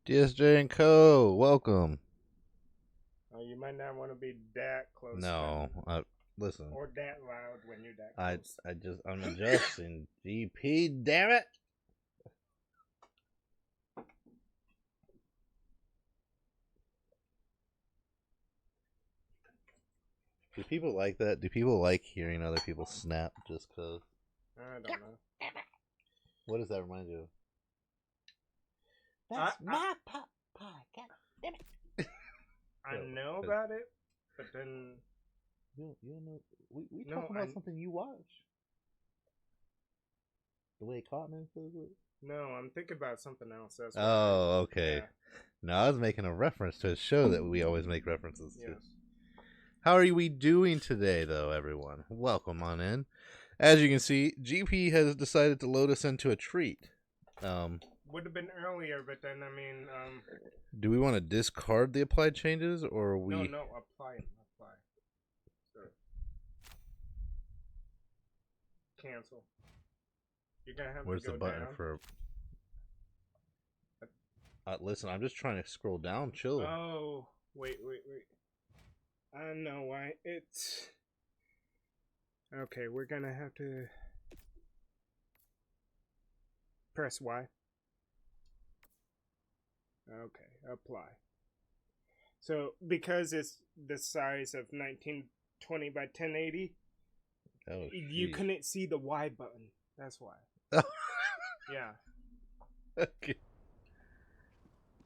DSJ and Co. Welcome. Oh, you might not want to be that close. No, listen. Or that loud when you're that close. I'm adjusting. GP, damn it! Do people like that? Do people like hearing other people snap just cause? I don't know. What does that remind you of? That's my pop pie. God damn it! I know about it, but then You don't know. We No, talking about something you watch. The way Cotman says it. no, I'm thinking about something else. That's Oh, okay. Yeah. No, I was making a reference to a show that we always make references to. Yes. How are we doing today, though, everyone? Welcome on in. As you can see, GP has decided to load us into a treat. Would have been earlier, but then Do we want to discard the applied changes, or we? No, apply. So, cancel. You're gonna have Where's to go the button down. for? Listen, I'm just trying to scroll down. Chill. Oh, wait. I know why. It's okay. We're gonna have to press Y. Okay, apply. So because it's the size of 1920 by 1080, Oh, you sheesh. couldn't see the Y button. That's why. Yeah. Okay.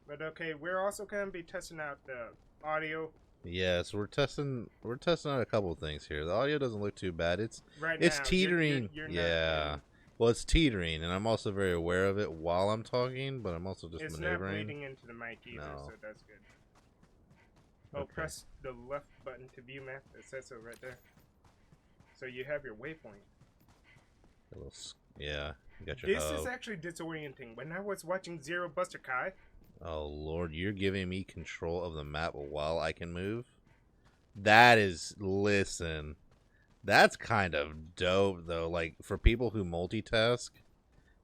But okay, we're also gonna be testing out the audio. Yes, we're testing out a couple of things here. The audio doesn't look too bad. It's Right it's now, teetering. you're yeah. not, Well, it's teetering, and I'm also very aware of it while I'm talking, but I'm also just it's maneuvering. not bleeding into the mic either, No. so that's good. Oh, Okay. press the left button to view map. It says so right there. So you have your waypoint. Yeah, you got your This hub. is actually disorienting. When I was watching Zero Buster Kai, Oh Lord, you're giving me control of the map while I can move. Listen, that's kind of dope though. Like for people who multitask,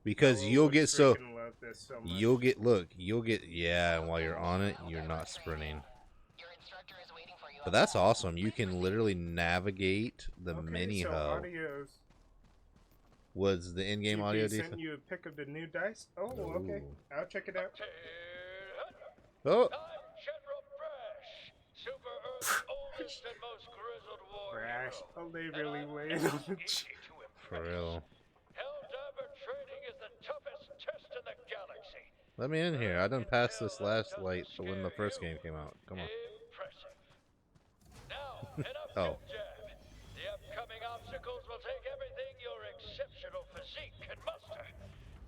because I would freaking love this so much. you'll get and while you're on it, you're not sprinting. But that's awesome. You can literally navigate the mini hub. Audios. Was the in-game GP audio sent decent? you a pic of the new dice? Oh, okay. Ooh. I'll check it out. Oh. Brash. Oh, they really laid on the For real. Helldiver training is the toughest test in the galaxy. Let me in here. I done passed this last light when the first game came out. Come on. Impressive. Now, enough Oh. jab. The upcoming obstacles will take everything your exceptional physique can muster.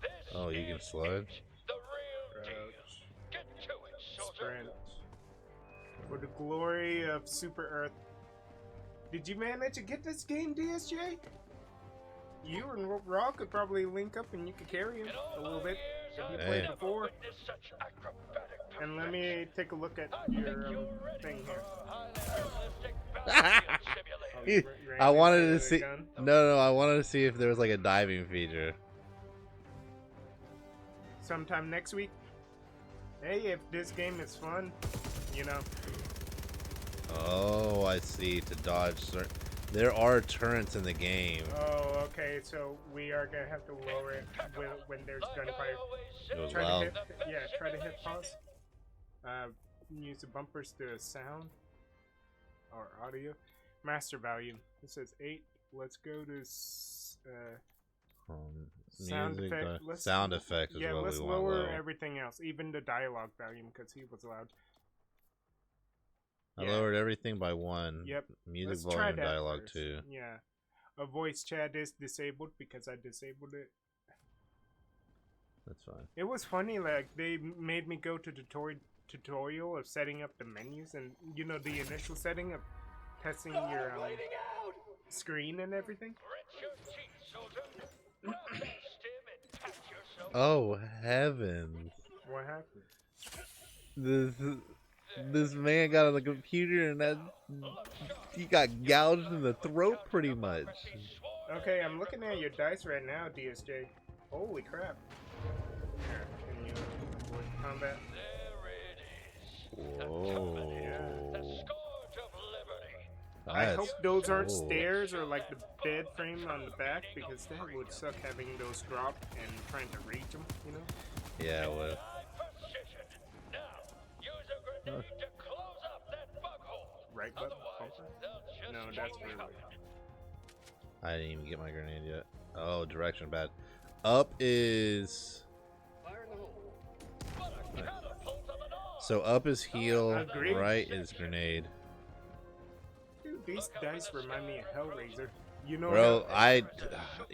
This Oh, you can is slide? it, the real deal. Get to it, soldier. Sprint. For the glory of Super Earth. Did you manage to get this game, DSJ? You and Raw could probably link up and you could carry him a little bit if you played before. And let me take a look at your thing here. I wanted to see. No, I wanted to see if there was like a diving feature. Sometime next week. Hey, if this game is fun, you know. Oh, I see. To dodge, there are turrets in the game. Oh, okay. So we are gonna have to lower it when there's gunfire. It was Try loud. try to hit pause. Use the bumpers to sound or audio. Master volume. It says 8. Let's go to sound Music, effect. sound effects is Yeah, what let's we want lower low. everything else, even the dialogue volume, because he was loud. I lowered everything by 1. Yep. Music Let's volume try and that dialogue first. 2. Yeah. A voice chat is disabled because I disabled it. That's fine. It was funny, like, they made me go to the tutorial of setting up the menus, and, you know, the initial setting of testing your screen and everything. Oh, heavens. What happened? This man got on the computer and he got gouged in the throat pretty much. Okay, I'm looking at your dice right now, DSJ. Holy crap. Here, can you avoid combat? The Scourge of Liberty. I hope That's those aren't cool. stairs or like the bed frame on the back, because that would suck having those drop and trying to reach them, you know? Yeah, it would. Precision. Now, use a grenade to close up that bug hole. Right button? Otherwise, Bumper? they'll just No, keep that's really. coming. I didn't even get my grenade yet. Oh, direction bad. Up is... What a catapult of an arm. So up is heal, Agreed. right is grenade. Dude, these dice remind me of Hellraiser. You know Bro, that?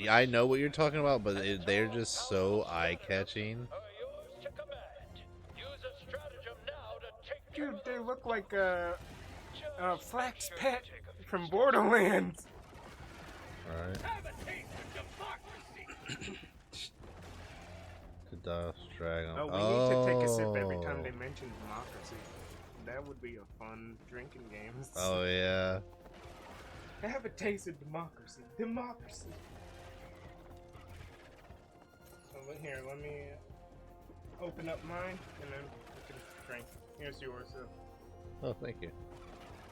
I know what you're talking about, but they're just so eye-catching. Are yours to command. Use a stratagem now to take Dude, they look like Flax Pet from Borderlands. Alright. Kados Dragon. Oh, we need to take a sip every time they mention democracy. That would be a fun drinking game. Oh, yeah. Have a taste of democracy. Democracy. So here, let me open up mine, and then we can drink. Here's yours. Oh, thank you.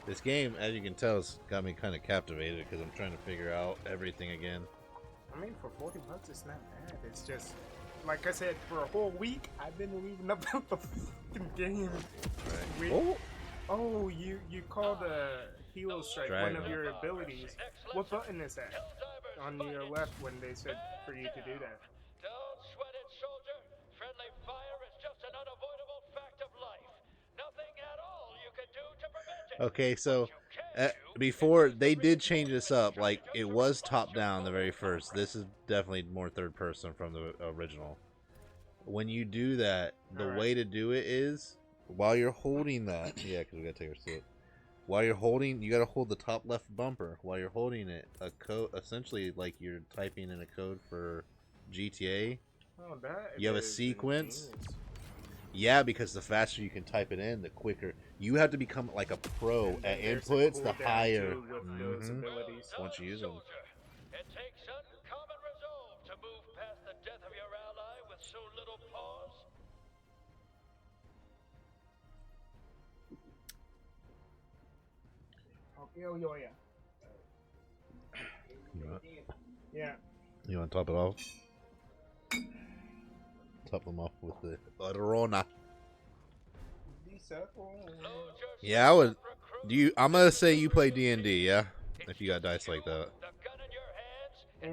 This game, as you can tell, has got me kind of captivated because I'm trying to figure out everything again. I mean, for $40, it's not bad. It's just, like I said, for a whole week, I've been reading about the fucking game. Right. Oh, you call the Helo Strike one of Dragon. your abilities. What button is that? On your left when they said for you to do that. Don't sweat it, soldier. Friendly fire is just an unavoidable fact of life. Nothing at all you can do to prevent it. Okay, so before they did change this up, like it was top down the very first. This is definitely more third person from the original. When you do that, the way to do it is while you're holding that. Yeah, because we gotta take our sip. While you're holding, you gotta hold the top left bumper. While you're holding it, a code, essentially like you're typing in a code for GTA. Oh, that You have a is sequence. ingenious. Yeah, because the faster you can type it in, the quicker. You have to become like a pro And at there's a inputs, the cooldown, higher. too, with those abilities. Once you use them. Soldier. It takes uncommon resolve to move past the death of your ally with so little pause. Oh, yeah. Yeah. You want to top it off? Top them off with the Rona. Yeah, I would. Do you? I'm gonna say you play D&D, yeah. If you got dice like that.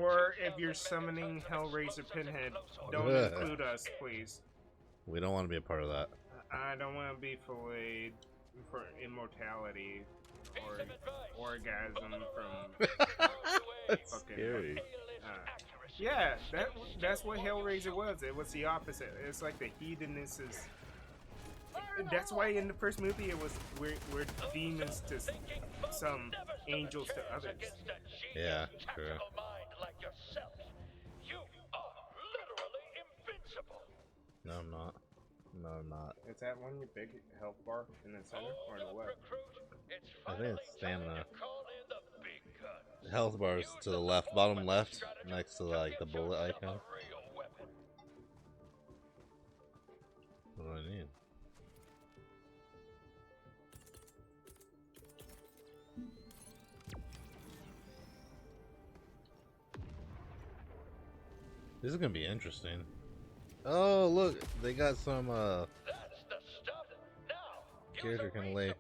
Or if you're summoning Hellraiser Pinhead, don't include us, please. We don't want to be a part of that. I don't want to be filleted for immortality or orgasm from That's fucking. scary. Yeah, that's what Hellraiser was. It was the opposite. It's like the hedonism is. That's why in the first movie it was we're demons to some, angels to others. Yeah, true. No, I'm not. No, I'm not. Is that one your big health bar in the center or the left? I think it's stamina. Health bars to the left, bottom left, next to like the bullet icon. What do I need? This is gonna be interesting. Oh, look, they got some character kind of late.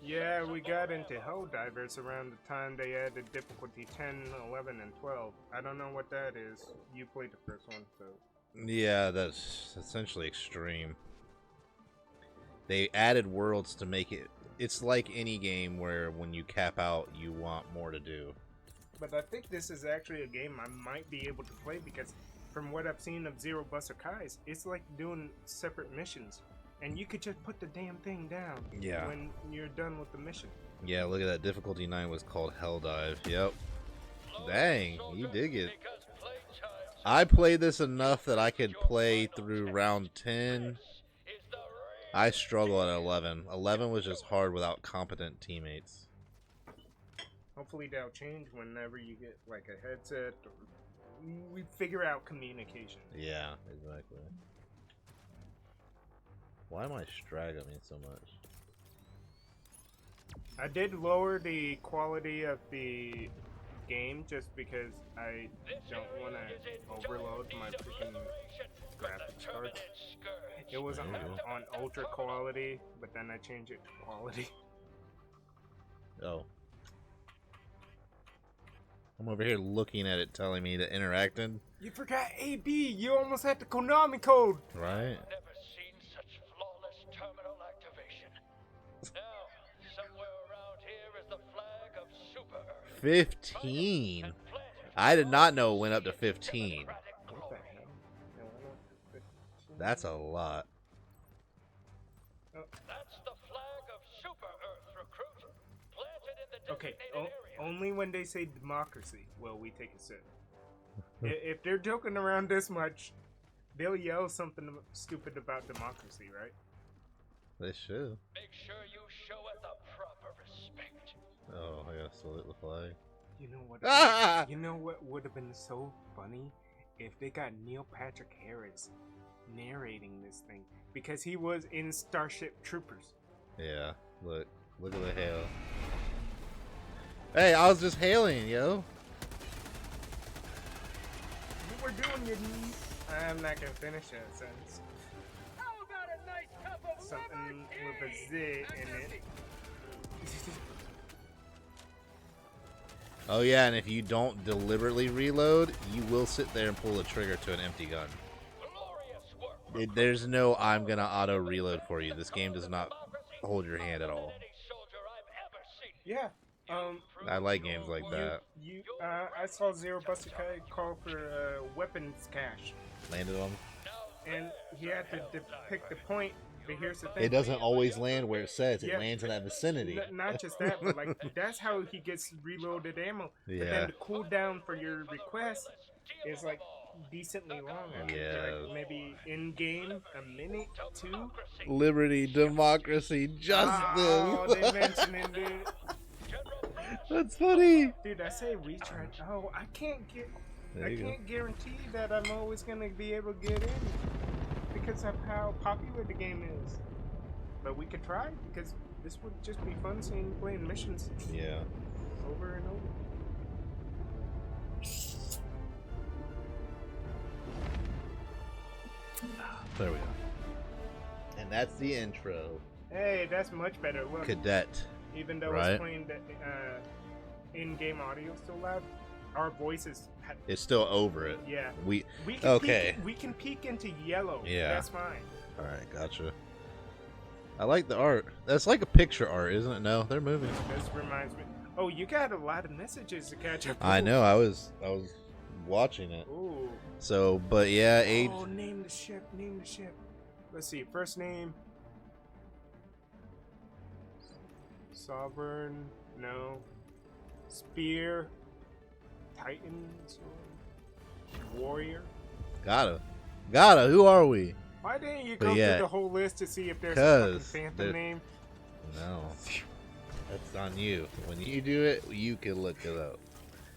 Yeah, we got into Helldivers around the time they added difficulty 10, 11, and 12. I don't know what that is. You played the first one, so. Yeah, that's essentially extreme. They added worlds to make it. It's like any game where when you cap out, you want more to do. But I think this is actually a game I might be able to play because from what I've seen of Zero Buster Kai's, it's like doing separate missions. And you could just put the damn thing down when you're done with the mission. Yeah, look at that. Difficulty 9 was called Helldive. Yep. Dang, you dig it. I played this enough that I could play through round 10. I struggle at 11. 11 was just hard without competent teammates. Hopefully that'll change whenever you get like a headset or we figure out communication. Yeah, exactly. Why am I straggling so much? I did lower the quality of the game just because I don't want to overload my freaking graphics card. It was on ultra quality, but then I changed it to quality. Oh. I'm over here looking at it telling me that interacting. You forgot AB. You almost had the Konami code. Right? Never seen such flawless terminal activation. Now, somewhere around here is the flag of Super Earth. 15. I did not know it went up to 15. What the hell? No, I don't- That's a lot. That's the flag of Super Earth, recruit. Planted in the Okay, designated area. only when they say democracy will we take a sip. If they're joking around this much, they'll yell something stupid about democracy, right? They should. Make sure you show it the proper respect. Oh, I gotta salute the flag. You know what? Ah! You know what would have been so funny if they got Neil Patrick Harris narrating this thing because he was in Starship Troopers. Yeah, look at the hail. Hey, I was just hailing, yo. You were doing it. I'm not gonna finish that sentence. How about a nice cup of Something with a Z in it. Oh yeah, and if you don't deliberately reload, you will sit there and pull the trigger to an empty gun. glorious work. There's no I'm gonna auto reload for you. This game does not hold your hand at all. Any soldier I've ever seen. Yeah. I like games like that. I saw Zero Buster call for weapons cache, Landed on. and he had to pick the point. But here's the thing: It doesn't always land where it says. It Yeah. lands in that vicinity. Not just that, but like that's how he gets reloaded ammo. But Yeah. then the cooldown for your request is like decently long. I think Yeah. like maybe in game a minute, 2. Liberty, democracy, justice. Oh, they mentioned it, dude. That's funny. Dude, I say retry. Oh, I can't There you go. guarantee that I'm always gonna be able to get in because of how popular the game is. But we could try because this would just be fun seeing you playing missions Yeah. over and over. There we go. And that's the intro. Hey, that's much better. Look, Cadet. even though right? it's playing the in-game audio still loud, our voices. It's still over it. Yeah. We can okay. we can peek into yellow. Yeah. That's fine. All right, gotcha. I like the art. That's like a picture art, isn't it? No, they're moving. This reminds me. Oh, you got a lot of messages to catch up. I with. know. I was watching it. Ooh. So, but yeah, age. Oh, name the ship. Name the ship. Let's see. First name. Sovereign. No. Spear. Titan. Warrior. Gotta. Who are we? Why didn't you But go yeah, through the whole list to see if there's a 'cause fucking phantom there- name? No. That's on you. When you do it, you can look it up.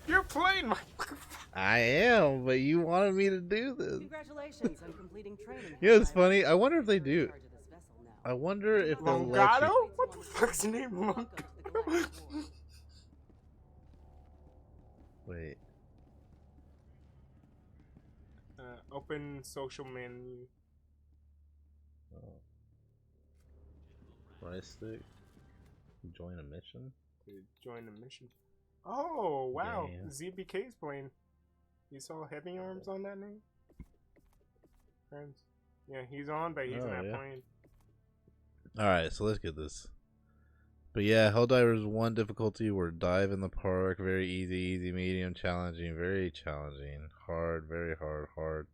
You're playing my. I am, but you wanted me to do this. Congratulations on completing training. You know, it's funny. I wonder if they You're in do. charge of this vessel now. I wonder if they'll let Longato? you. What the fuck's the name of Welcome to the Galactic War. Wait. Open social menu. Oh. Right stick. Join a mission. To join the mission. Oh wow, Yeah. ZBK's playing. You saw Heavy Arms on that name? Friends. Yeah, he's on, but he's Oh, not yeah. playing. Alright, so let's get this. But yeah, Helldivers 1 difficulty were dive in the park, very easy, medium, challenging, very challenging, hard, very hard, hard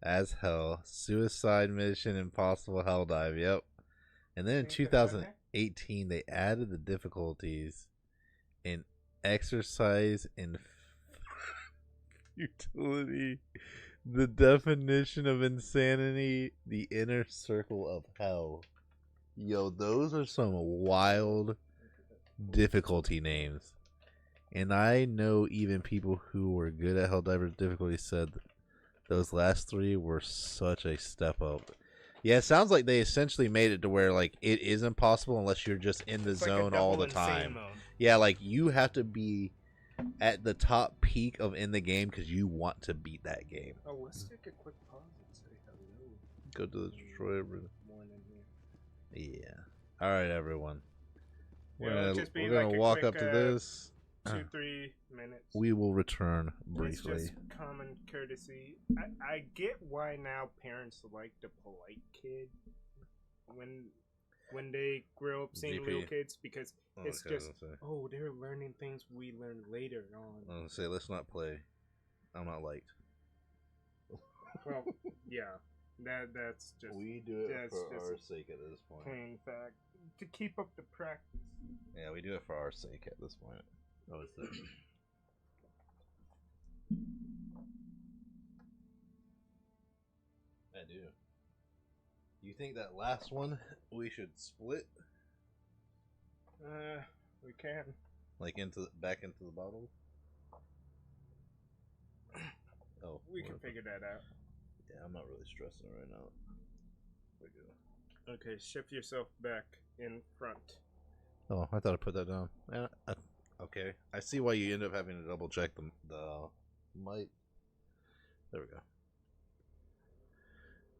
as hell, suicide mission, impossible hell dive, yep. And then in 2018, they added the difficulties in exercise and futility, the definition of insanity, the inner circle of hell. Yo, those are some wild difficulty names. And I know even people who were good at Helldivers difficulty said those last 3 were such a step up. Yeah, it sounds like they essentially made it to where like it is impossible unless you're just in the It's like a zone all double the insane time. mode. Yeah, like you have to be at the top peak of in the game because you want to beat that game. Oh, let's take a quick pause and say hello. Go to the destroyer. Morning here. Yeah. All right, everyone. Yeah, it'll We're just be gonna like a walk quick, up to this. 2-3 minutes. We will return It's briefly. just common courtesy. I get why now parents like the polite kid when they grow up seeing little GP. kids because it's Okay, just let's say. oh, they're learning things we learned later on. I'll say let's not play. I'm not liked. Well, yeah, that's just We do it that's for just our sake at this point. plain fact to keep up the practice. Yeah, we do it for our sake at this point. Oh, it's there. I do. You think that last one we should split, We can. like back into the bottle? Oh, We can figure that out. Yeah, I'm not really stressing right now. We go. Okay, shift yourself back in front. Oh, I thought I put that down. Okay, I see why you end up having to double check the mic. There we go.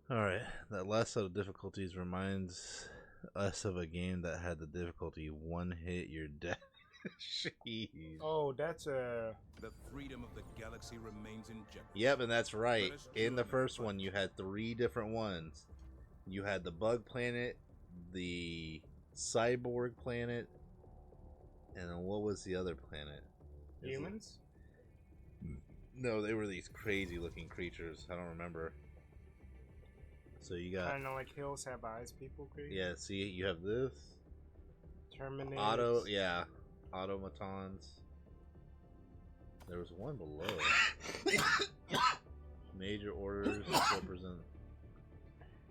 Alright, that last set of difficulties reminds us of a game that had the difficulty one hit, you're dead. Jeez. Oh, that's The freedom of the galaxy remains in jeopardy. Yep, and that's right. In the first one, you had 3 different ones. You had the bug planet, the cyborg planet, and then what was the other planet? humans. No, they were these crazy looking creatures. I don't remember. So you got Kind of like hills have eyes. People create. yeah. See, you have this Terminators. yeah, automatons. There was one below. Major orders represent.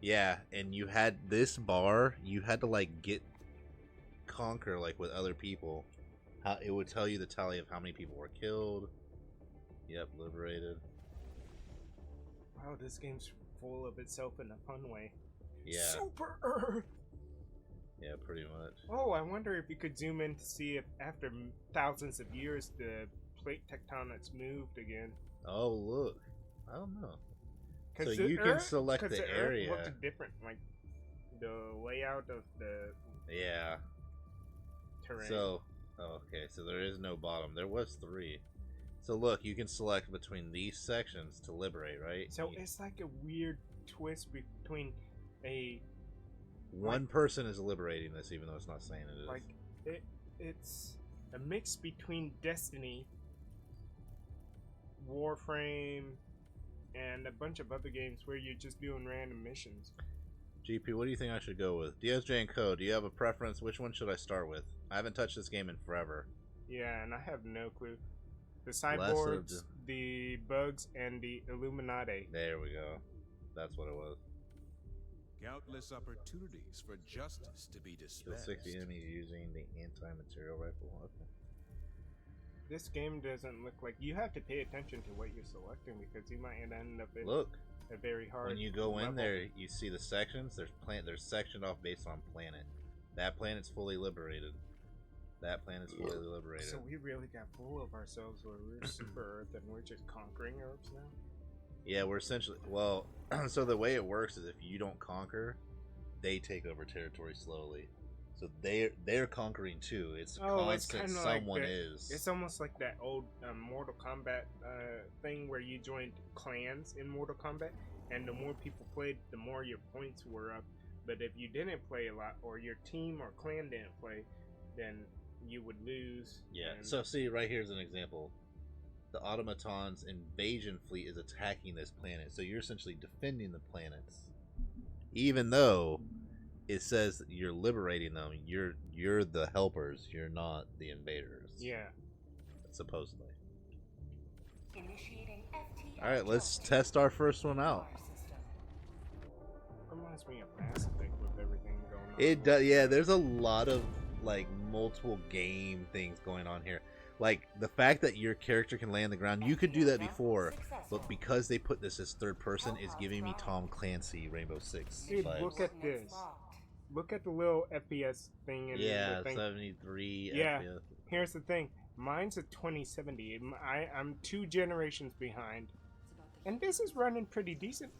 Yeah, and you had this bar. You had to like conquer like with other people. How it would tell you the tally of how many people were killed. Yep, liberated. Wow, this game's full of itself in a fun way. Yeah, Super Earth. yeah, pretty much. Oh, I wonder if you could zoom in to see if after thousands of years the plate tectonics moved again. Oh look, I don't know. So the you can select 'cause the Earth area. looked different, like the layout of the Yeah. terrain. So, oh, okay. So there is no bottom. There was 3. So look, you can select between these sections to liberate, right? So it's like a weird twist between a One person is liberating this, even though it's not saying it is. like it's a mix between Destiny, Warframe, and a bunch of other games where you're just doing random missions. GP, what do you think I should go with? DSJ and Co. Do you have a preference? Which one should I start with? I haven't touched this game in forever. Yeah, and I have no clue. The Less of cyborgs, the bugs, and the Illuminati. There we go. That's what it was. Countless opportunities for justice to be Kill dispensed. 60 enemies using the anti-material rifle. Okay. This game doesn't look like you have to pay attention to what you're selecting because you might end up in Look, a very hard. when you go in level. there, you see the sections. They're sectioned off based on planet. That planet's fully liberated. That planet's fully liberated. So we really got full of ourselves where we're super Earth and we're just conquering Earths now. Yeah, we're essentially so the way it works is if you don't conquer, they take over territory slowly. So they're conquering too. It's constant. kinda Someone like that. is. It's almost like that old Mortal Kombat thing where you joined clans in Mortal Kombat, and the more people played, the more your points were up. But if you didn't play a lot, or your team or clan didn't play, then you would lose. Yeah. and- So see, right here's an example. The automatons invasion fleet is attacking this planet. So you're essentially defending the planets, even though it says that you're liberating them. You're the helpers. You're not the invaders. yeah. Supposedly. Initiating FT. All right, let's test our first one out. Reminds me of Mass Effect with everything going on. It does. Yeah, there's a lot of like multiple game things going on here. Like the fact that your character can lay on the ground, you could do that before, but because they put this as third person, is giving me Tom Clancy Rainbow Six Dude, vibes. look at this. Look at the little FPS thing in Yeah, the thing. 73 Yeah. FPS. Here's the thing. Mine's a 2070. I'm 2 generations behind. And this is running pretty decent.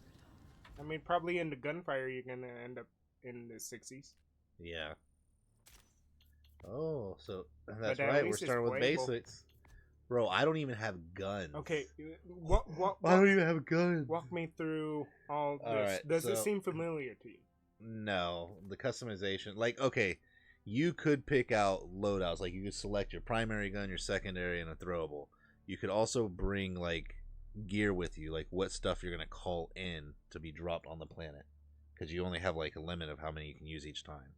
I mean, probably in the gunfire, you're gonna end up in the 60s. Yeah. Oh, so that's But at right. We're least it's starting with playable. basics. Bro, I don't even have guns. Okay, I don't even have guns. walk me through all this. Alright, Does it so- seem familiar to you? No, the customization. Like, okay, you could pick out loadouts. Like, you could select your primary gun, your secondary, and a throwable. You could also bring, like, gear with you. Like, what stuff you're going to call in to be dropped on the planet. Because you only have, like, a limit of how many you can use each time.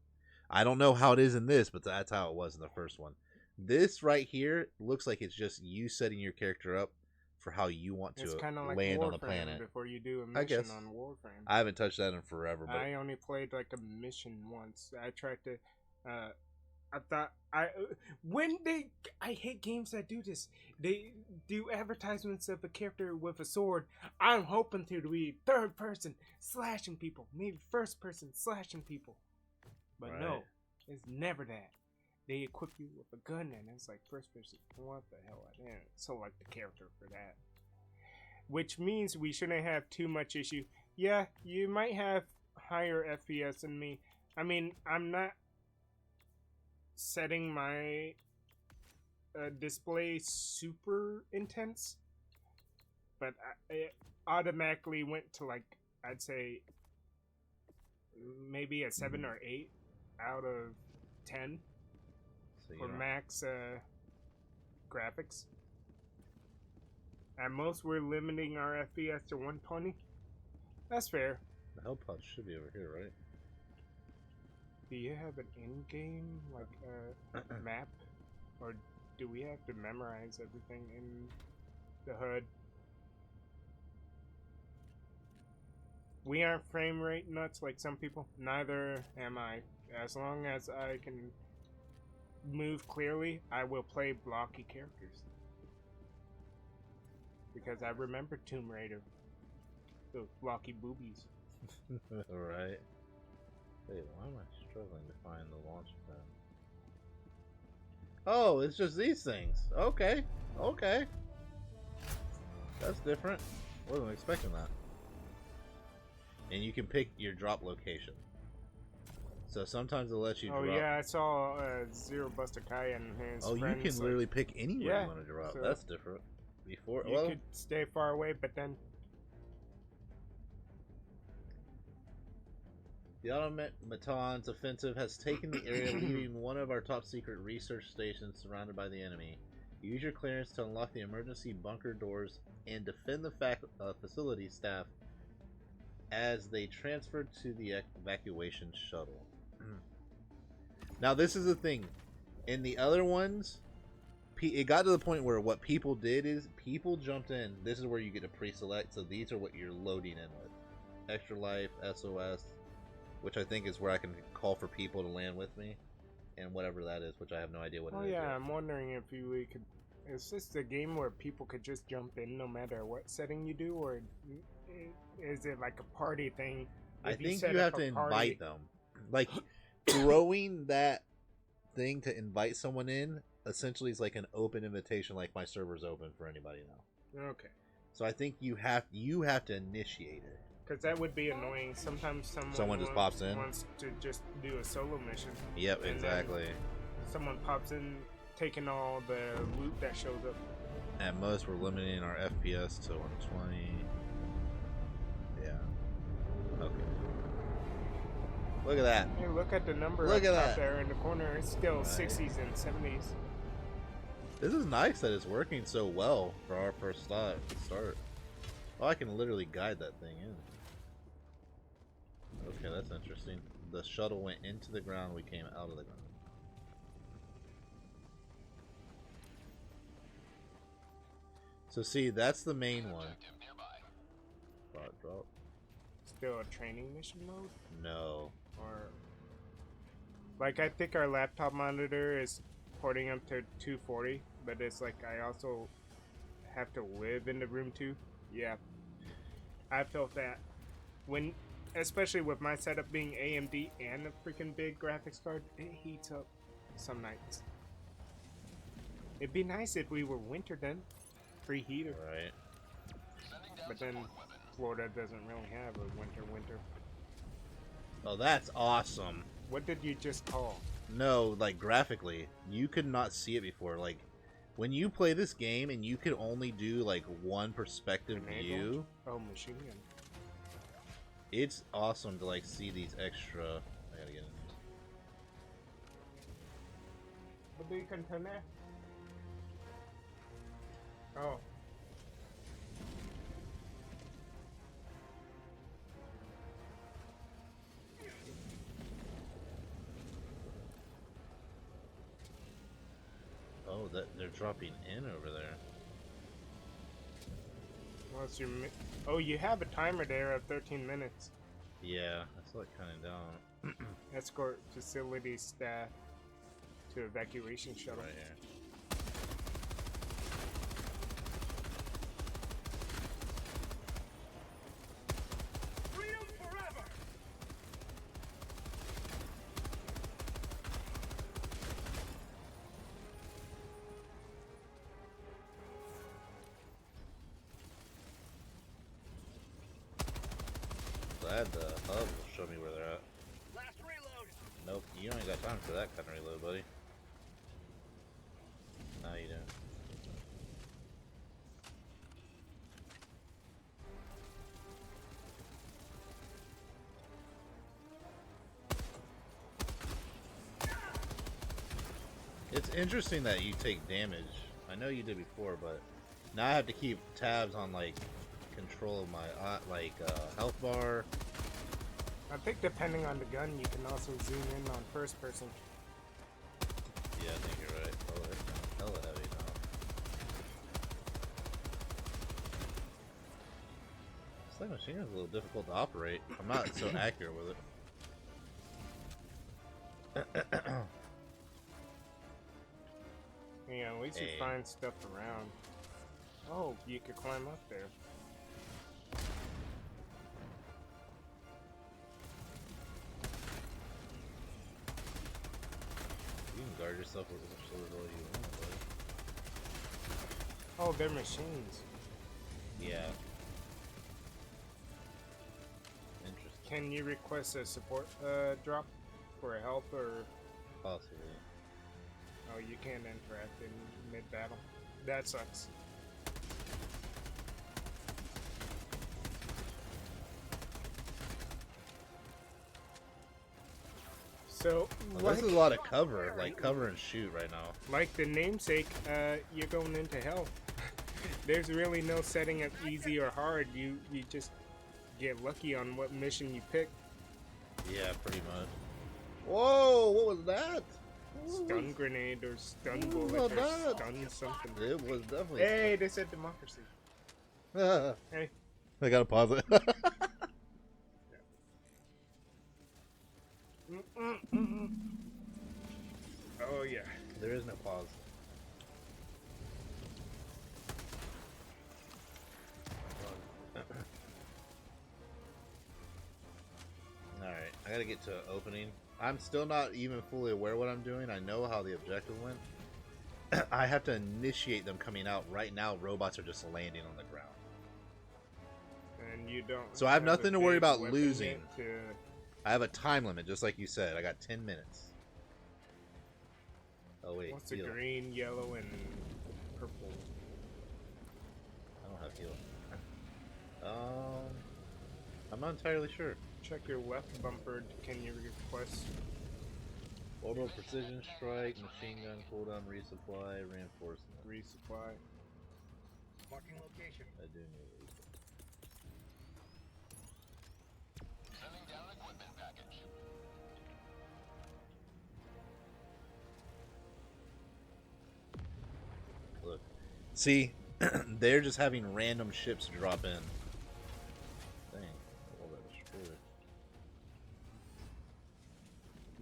I don't know how it is in this, but that's how it was in the first one. This right here looks like it's just you setting your character up for how you want It's to kind of like land Warframe on the planet. before you do a I mission guess. on Warframe. I haven't touched that in forever, but I only played like a mission once. I tried to. I thought I hate games that do this. They do advertisements of a character with a sword. I'm hoping to be third person slashing people, maybe first person slashing people, but no, Right. it's never that. They equip you with a gun and it's like first person. What the hell? I didn't select the character for that. Which means we shouldn't have too much issue. Yeah, you might have higher FPS than me. I mean, I'm not setting my display super intense, but it automatically went to like, I'd say maybe a 7 or 8 out of 10 so you for don't- max graphics. At most, we're limiting our FPS to 120. That's fair. the hell pod should be over here, right? Do you have an in-game like map, or do we have to memorize everything in the HUD? We aren't frame rate nuts like some people. Neither am I. As long as I can move clearly, I will play blocky characters. Because I remember Tomb Raider. Those blocky boobies. Alright. Wait, why am I struggling to find the launch pad? Oh, it's just these things. Okay. Okay. That's different. Wasn't expecting that. And you can pick your drop location. So sometimes it lets you Oh drop. yeah, I saw Zero Buster Kai and his Oh, you friends, can like, literally pick anywhere Yeah, you want to drop. so That's different. Before, you well, could stay far away, but then the automaton's offensive has taken the area, leaving one of our top secret research stations surrounded by the enemy. Use your clearance to unlock the emergency bunker doors and defend the facility staff as they transfer to the evacuation shuttle. Now, this is the thing. In the other ones, it got to the point where what people did is people jumped in. This is where you get to pre-select. So these are what you're loading in with. Extra life, SOS, which I think is where I can call for people to land with me, and whatever that is, which I have no idea what oh it is. yeah, yet. I'm wondering if we could. Is this a game where people could just jump in no matter what setting you do, or is it like a party thing? I If think set you up have to a party- invite them. Like throwing that thing to invite someone in essentially is like an open invitation. Like my server's open for anybody now. Okay, So I think you have to initiate it. because that would be annoying. Sometimes Someone just pops in? wants to just do a solo mission. Yep, then- exactly. Someone pops in, taking all the loot that shows up. At most, we're limiting our FPS to 120. Yeah. Okay. Look at that. Hey, look at the number Look up at top that. there in the corner. It's still Right. 60s and 70s. This is nice that it's working so well for our first start. Oh, I can literally guide that thing in. Okay, that's interesting. The shuttle went into the ground, we came out of the ground. So see, that's the main one. Spot drop? Still a training mission mode? No. Or like I think our laptop monitor is porting up to 240, but it's like I also have to live in the room too. Yeah, I felt that when, especially with my setup being AMD and a freaking big graphics card, it heats up some nights. It'd be nice if we were winter then, free heater. Right. But then Florida doesn't really have a winter. Oh, that's awesome. What did you just call? No, like graphically, you could not see it before. Like when you play this game and you could only do like one perspective view, Oh, machine gun. it's awesome to like see these extra. I gotta get in. What do you contend there? Oh. Oh, that they're dropping in over there. What's your oh, you have a timer there of 13 minutes. Yeah, I saw it counting down. Escort facility staff to evacuation shuttle. Right here. Freedom forever! Glad the hub will show me where they're at. Last reload! Nope, you ain't got time for that kind of reload, buddy. No, you don't. It's interesting that you take damage. I know you did before, but now I have to keep tabs on like control of my health bar. I think depending on the gun, you can also zoom in on first person. Yeah, I think you're right. Oh, that's hella heavy now. This like machine gun's a little difficult to operate. I'm not so accurate with it. Yeah, at least you Hey. find stuff around. Oh, you could climb up there. You can guard yourself with as much sword as you want, buddy. Oh, they're machines. Yeah. Interesting. Can you request a support drop for help or? Possibly. Oh, you can't interact in mid-battle. That sucks. So, Well, this is a lot of cover, like cover and shoot right now. like the namesake, you're going into hell. There's really no setting up easy or hard. You just get lucky on what mission you pick. Yeah, pretty much. Whoa, what was that? Stun grenade or stun What bullet was or that? stun something. It was definitely. Hey, they said democracy. Hey. I gotta pause it. Oh yeah. There is no pause. Alright, I gotta get to opening. I'm still not even fully aware what I'm doing. I know how the objective went. I have to initiate them coming out. Right now, robots are just landing on the ground. And you don't. So I have a nothing to worry big about weapon losing. yet to- I have a time limit, just like you said. I got 10 minutes. Oh wait, What's the heal. green, yellow, and purple? I don't have heal. I'm not entirely sure. Check your left bumper. Can you request? Orbital precision strike, machine gun cooldown, resupply, reinforcement. Resupply. Marking location. I do need resupply. Sending down an equipment package. Look, see, they're just having random ships drop in. Dang, all that destroyer.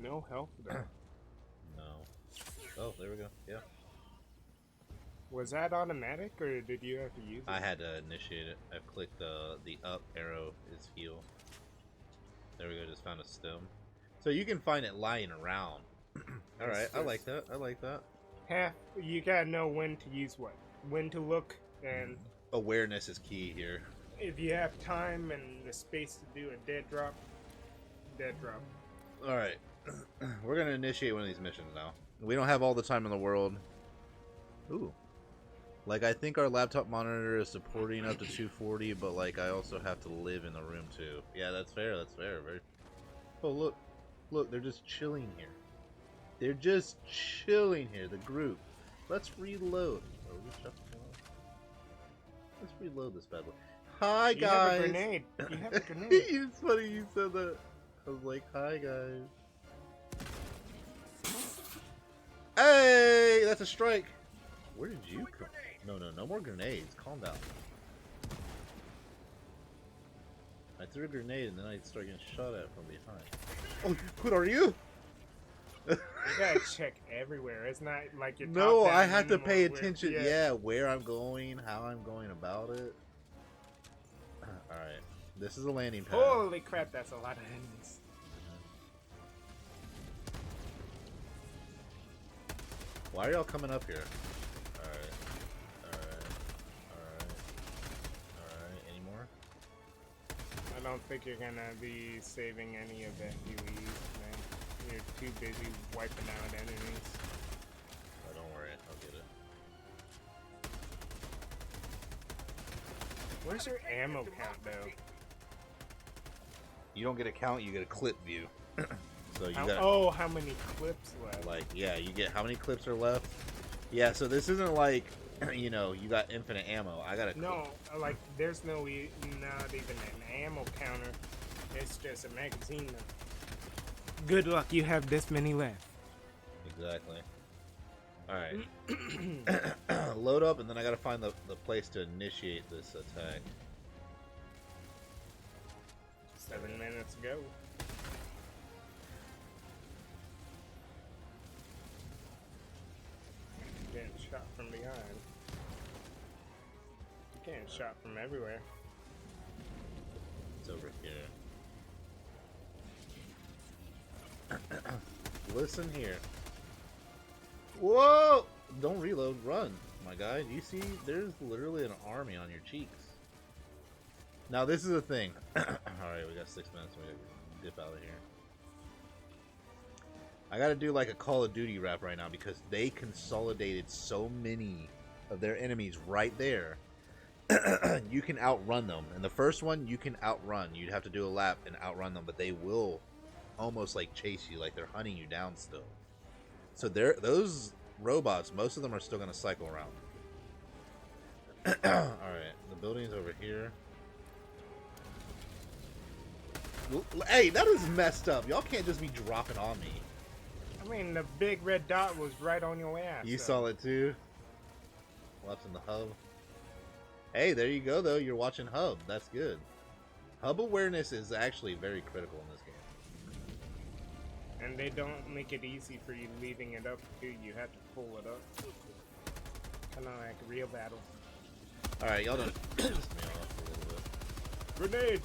No health though. No. Oh, there we go. Yeah. Was that automatic, or did you have to use it? I had to initiate it. I clicked the up arrow is heal. There we go. Just found a stem. So you can find it lying around. All right. I like that. I like that. You gotta know when to use what, when to look, and Awareness is key here. if you have time and the space to do a dead drop. All right. We're gonna initiate one of these missions now. We don't have all the time in the world. Ooh. Like, I think our laptop monitor is supporting up to 240, but, like, I also have to live in the room, too. Yeah, that's fair, that's fair. Very... Oh, look. Look, they're just chilling here. They're just chilling here, the group. Let's reload. Oh, let's reload this bad boy. Hi, guys! You have a grenade. You have a grenade. It's funny you said that. I was like, hi, guys. Hey! That's a strike! Where did you come? No more grenades. Calm down. I threw a grenade and then I started getting shot at from behind. Oh, what are you? You gotta check everywhere. It's not like you're No, top down I have to anymore pay where- attention. Yeah, where I'm going, how I'm going about it. Alright, this is a landing pad. Holy crap, that's a lot of enemies. Why are y'all coming up here? Alright. Any more? I don't think you're gonna be saving any of that UEs, man. You're too busy wiping out enemies. Oh, don't worry, I'll get it. Where's your ammo count, though? You don't get a count, you get a clip view. So you got How many clips left? like, yeah, you get how many clips are left. Yeah, so this isn't like, you know, you got infinite ammo. I got a No, like, there's not even an ammo counter. It's just a magazine. Good luck, you have this many left. Exactly. Alright. Load up, and then I gotta find the place to initiate this attack. 7 minutes ago. Getting shot from behind. Getting shot from everywhere. It's over here. Listen here. Whoa! Don't reload, run, my guy. Do you see? There's literally an army on your cheeks. Now, this is the thing. Alright, we got 6 minutes. We gotta dip out of here. I gotta do like a Call of Duty rap right now because they consolidated so many of their enemies right there. You can outrun them. And the first one, you can outrun. You'd have to do a lap and outrun them, but they will almost like chase you, like they're hunting you down still. So those robots, most of them are still gonna cycle around. Alright, the building's over here. Hey, that is messed up. Y'all can't just be dropping on me. I mean, the big red dot was right on your ass. You saw it too? Watching the hub. Hey, there you go though. You're watching hub. That's good. Hub awareness is actually very critical in this game. And they don't make it easy for you leaving it up too. You have to pull it up. Kind of like a real battle. Alright, y'all don't piss me off a little bit. Grenade!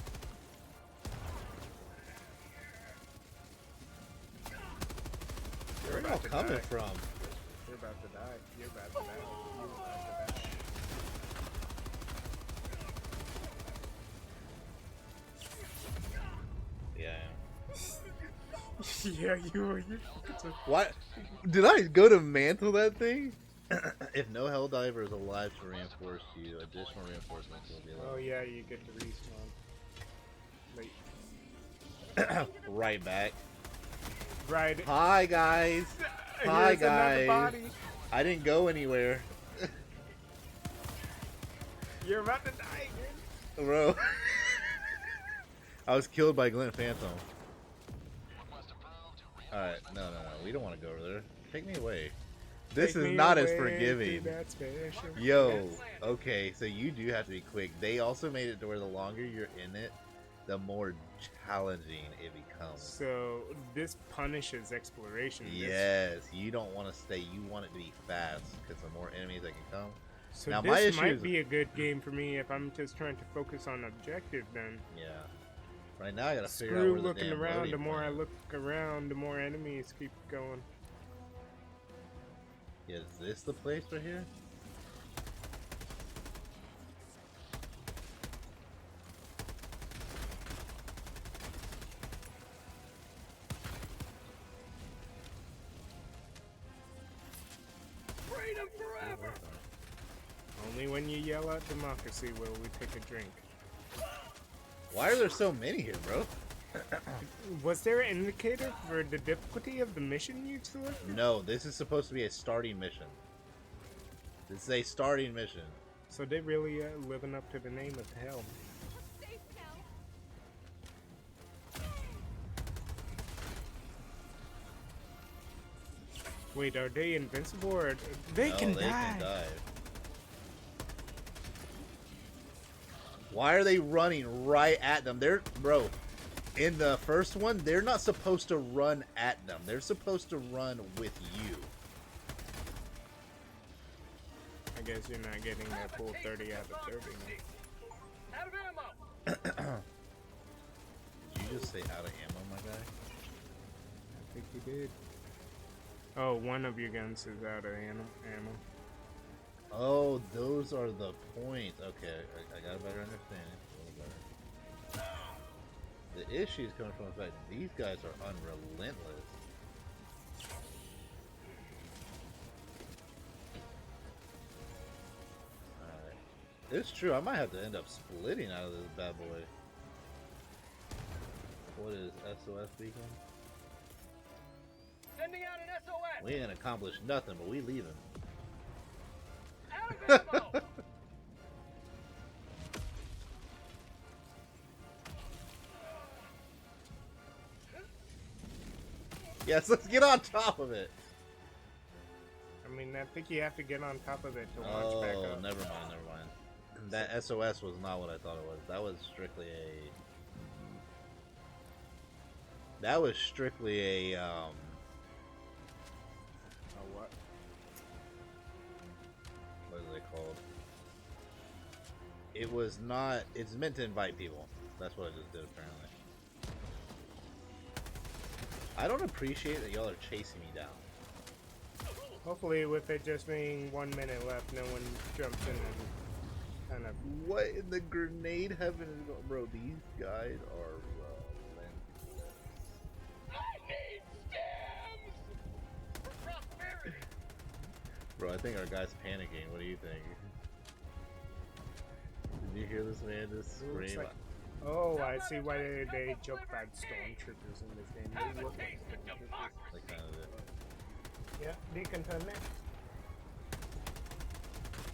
Where are y'all coming from? You're about to die. You're about to die. You're about to die. Yeah. Yeah, you. What? Did I go to mantle that thing? If no Helldivers is alive to reinforce you, additional reinforcements will be Oh allowed. yeah, you get to respawn. Wait. Right back. Right. Hi guys. Hi Here's another guys. body. I didn't go anywhere, You're about to die, dude. bro. I was killed by Glint Phantom. Alright, no. We don't want to go over there. Take me away. This Take is me not as away forgiving. to that special Yo, okay, so you do have to be quick. They also made it to where the longer you're in it, the more challenging it becomes. So this punishes exploration. Yes, you don't want to stay. You want it to be fast because the more enemies that can come. So Now, my this issue might is- be a good game for me if I'm just trying to focus on objective. Then Yeah. Right now, I gotta figure out screw where the looking damn around. loading The more I point is. look around, the more enemies keep going. Yeah, is this the place right here? Freedom forever! Only when you yell out democracy will we take a drink. Why are there so many here, bro? Was there an indicator for the difficulty of the mission you selected? No, this is supposed to be a starting mission. This is a starting mission. So they really living up to the name of hell. Wait, are they invincible or they No, can they die? can die. Why are they running right at them? They're, bro, in the first one, they're not supposed to run at them. They're supposed to run with you. I guess you're not getting that full 30 out of 30. Out of ammo! Did you just say out of ammo, my guy? I think you did. Oh, one of your guns is out of ammo. Oh, those are the points. Okay, I got a better understanding. A little better. The issue is coming from the fact that these guys are unrelentless. Alright. It's true, I might have to end up splitting out of this bad boy. What is SOS beacon? Sending out an SOS! We ain't accomplished nothing, but we leaving. Out of ammo! Yes, let's get on top of it. I mean, I think you have to get on top of it to launch back Oh, up. never mind, never mind. That SOS was not what I thought it was. That was strictly a... That was strictly a, Oh, what? what is it called? It was not... It's meant to invite people. That's what I just did, apparently. I don't appreciate that y'all are chasing me down. Hopefully, with it just being 1 minute left, no one jumps in and kind of. What in the grenade heaven is going... Bro, these guys are relentless. I need stems! For prosperity! Bro, I think our guy's panicking. What do you think? Did you hear this man just It looks scream? like- Oh, I see why they joke about stormtroopers in this game. They look like stormtroopers. Like kind of it. Yeah, Deacon turn next.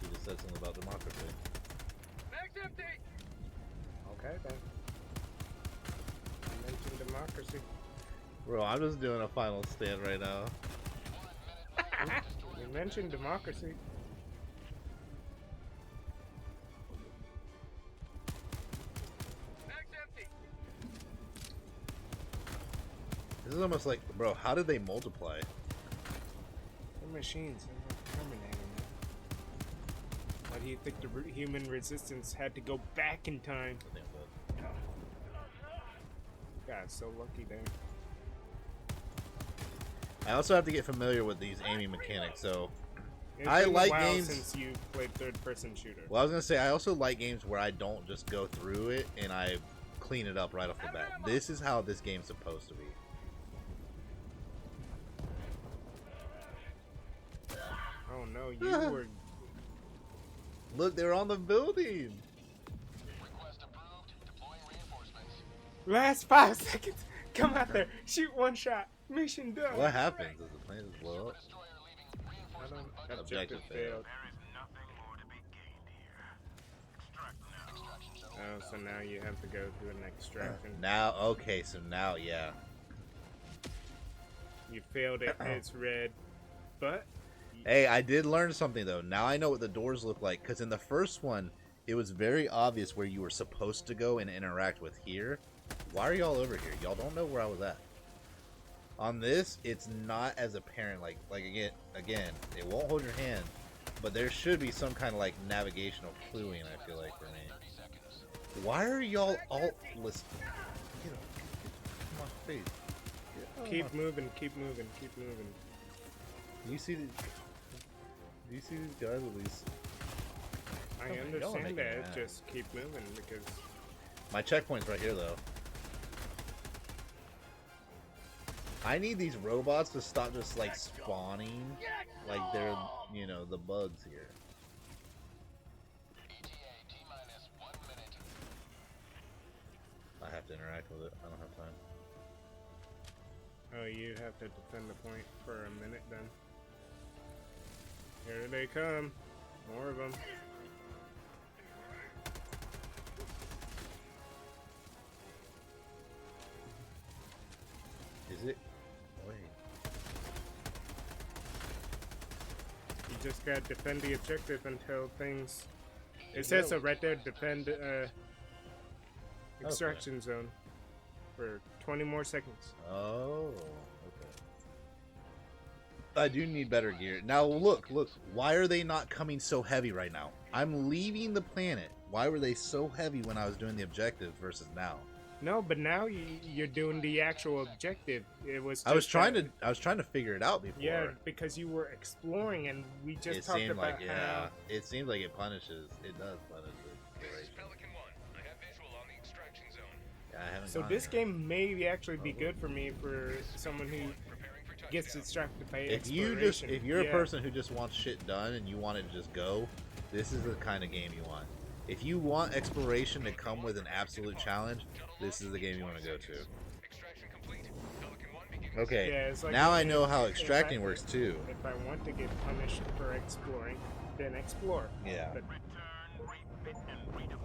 He just said something about democracy. Mag's empty! Okay, then. I mentioned democracy. Bro, I'm just doing a final stand right now. You mentioned democracy. Mag's empty! This is almost like, bro, how did they multiply? They're machines. They're not terminating that. Why do you think the human resistance had to go back in time? I think that- God, so lucky there. I also have to get familiar with these aiming mechanics, so... It's I been a like while games- since you played third-person shooter. Well, I was gonna say, I also like games where I don't just go through it and I clean it up right off the bat. This is how this game's supposed to be. Oh no, you were. Look, they're on the building! Request approved. Deploying reinforcements. Last 5 seconds! Come out there! Shoot one shot! Mission done! What happens? Does the plane just blow up? Destroyer leaving I reinforcement don't. bucket. Objective failed. Extraction shuttle. Oh, so now you have to go through an extraction. Now, okay, so now, yeah. You failed it, it's red. But. Hey, I did learn something, though. Now I know what the doors look like, because in the first one, it was very obvious where you were supposed to go and interact with here. Why are y'all over here? Y'all don't know where I was at. On this, it's not as apparent. Like again, it won't hold your hand, but there should be some kind of like navigational cluing. I feel like for me. Why are y'all all listen? Get my face. Keep moving, keep moving, keep moving. Do you see these guys with these? I Y'all understand making me that. mad. Just keep moving because My checkpoint's right here, though. I need these robots to stop just like spawning, like they're, you know, the bugs here. I have to interact with it. I don't have time. oh, you have to defend the point for a minute then. Here they come. More of them. Is it? Wait. You just gotta defend the objective until things. It says so right there. Defend extraction zone for 20 more seconds. Oh, okay. I do need better gear. Now look. Why are they not coming so heavy right now? I'm leaving the planet. Why were they so heavy when I was doing the objectives versus now? No, but now you're doing the actual objective. It was. I was just trying that- to figure it out before. Yeah, because you were exploring, and we just It talked seemed about like how. it seems like it punishes. It does punish exploration. Pelican 1. I have visual on the extraction zone. Yeah, I haven't So gone this yet. game may actually be good for me for someone who Preparing for touchdown. gets distracted by If exploration. you're Yeah. a person who just wants shit done and you want it to just go, this is the kind of game you want. If you want exploration to come with an absolute challenge, this is the game you want to go to. Extraction complete. Pelican 1 begins. Okay, Yeah, it's like now I if- know how if extracting I- works too. If I want to get punished for exploring, then explore. Yeah. But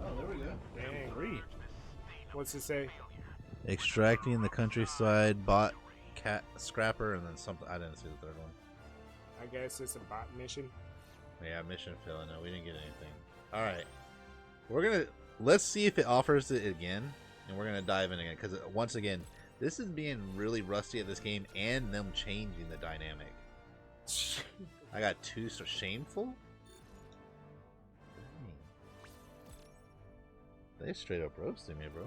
Oh, there we go. dang. What's it say? Extracting the countryside, bot, cat, scrapper, and then something. I didn't see the third one. I guess it's a bot mission. Yeah, mission failed. No, we didn't get anything. All right, let's see if it offers it again, and we're gonna dive in again because once again, this is being really rusty at this game and them changing the dynamic. I got two, so shameful. Dang. They straight up roasted me, bro.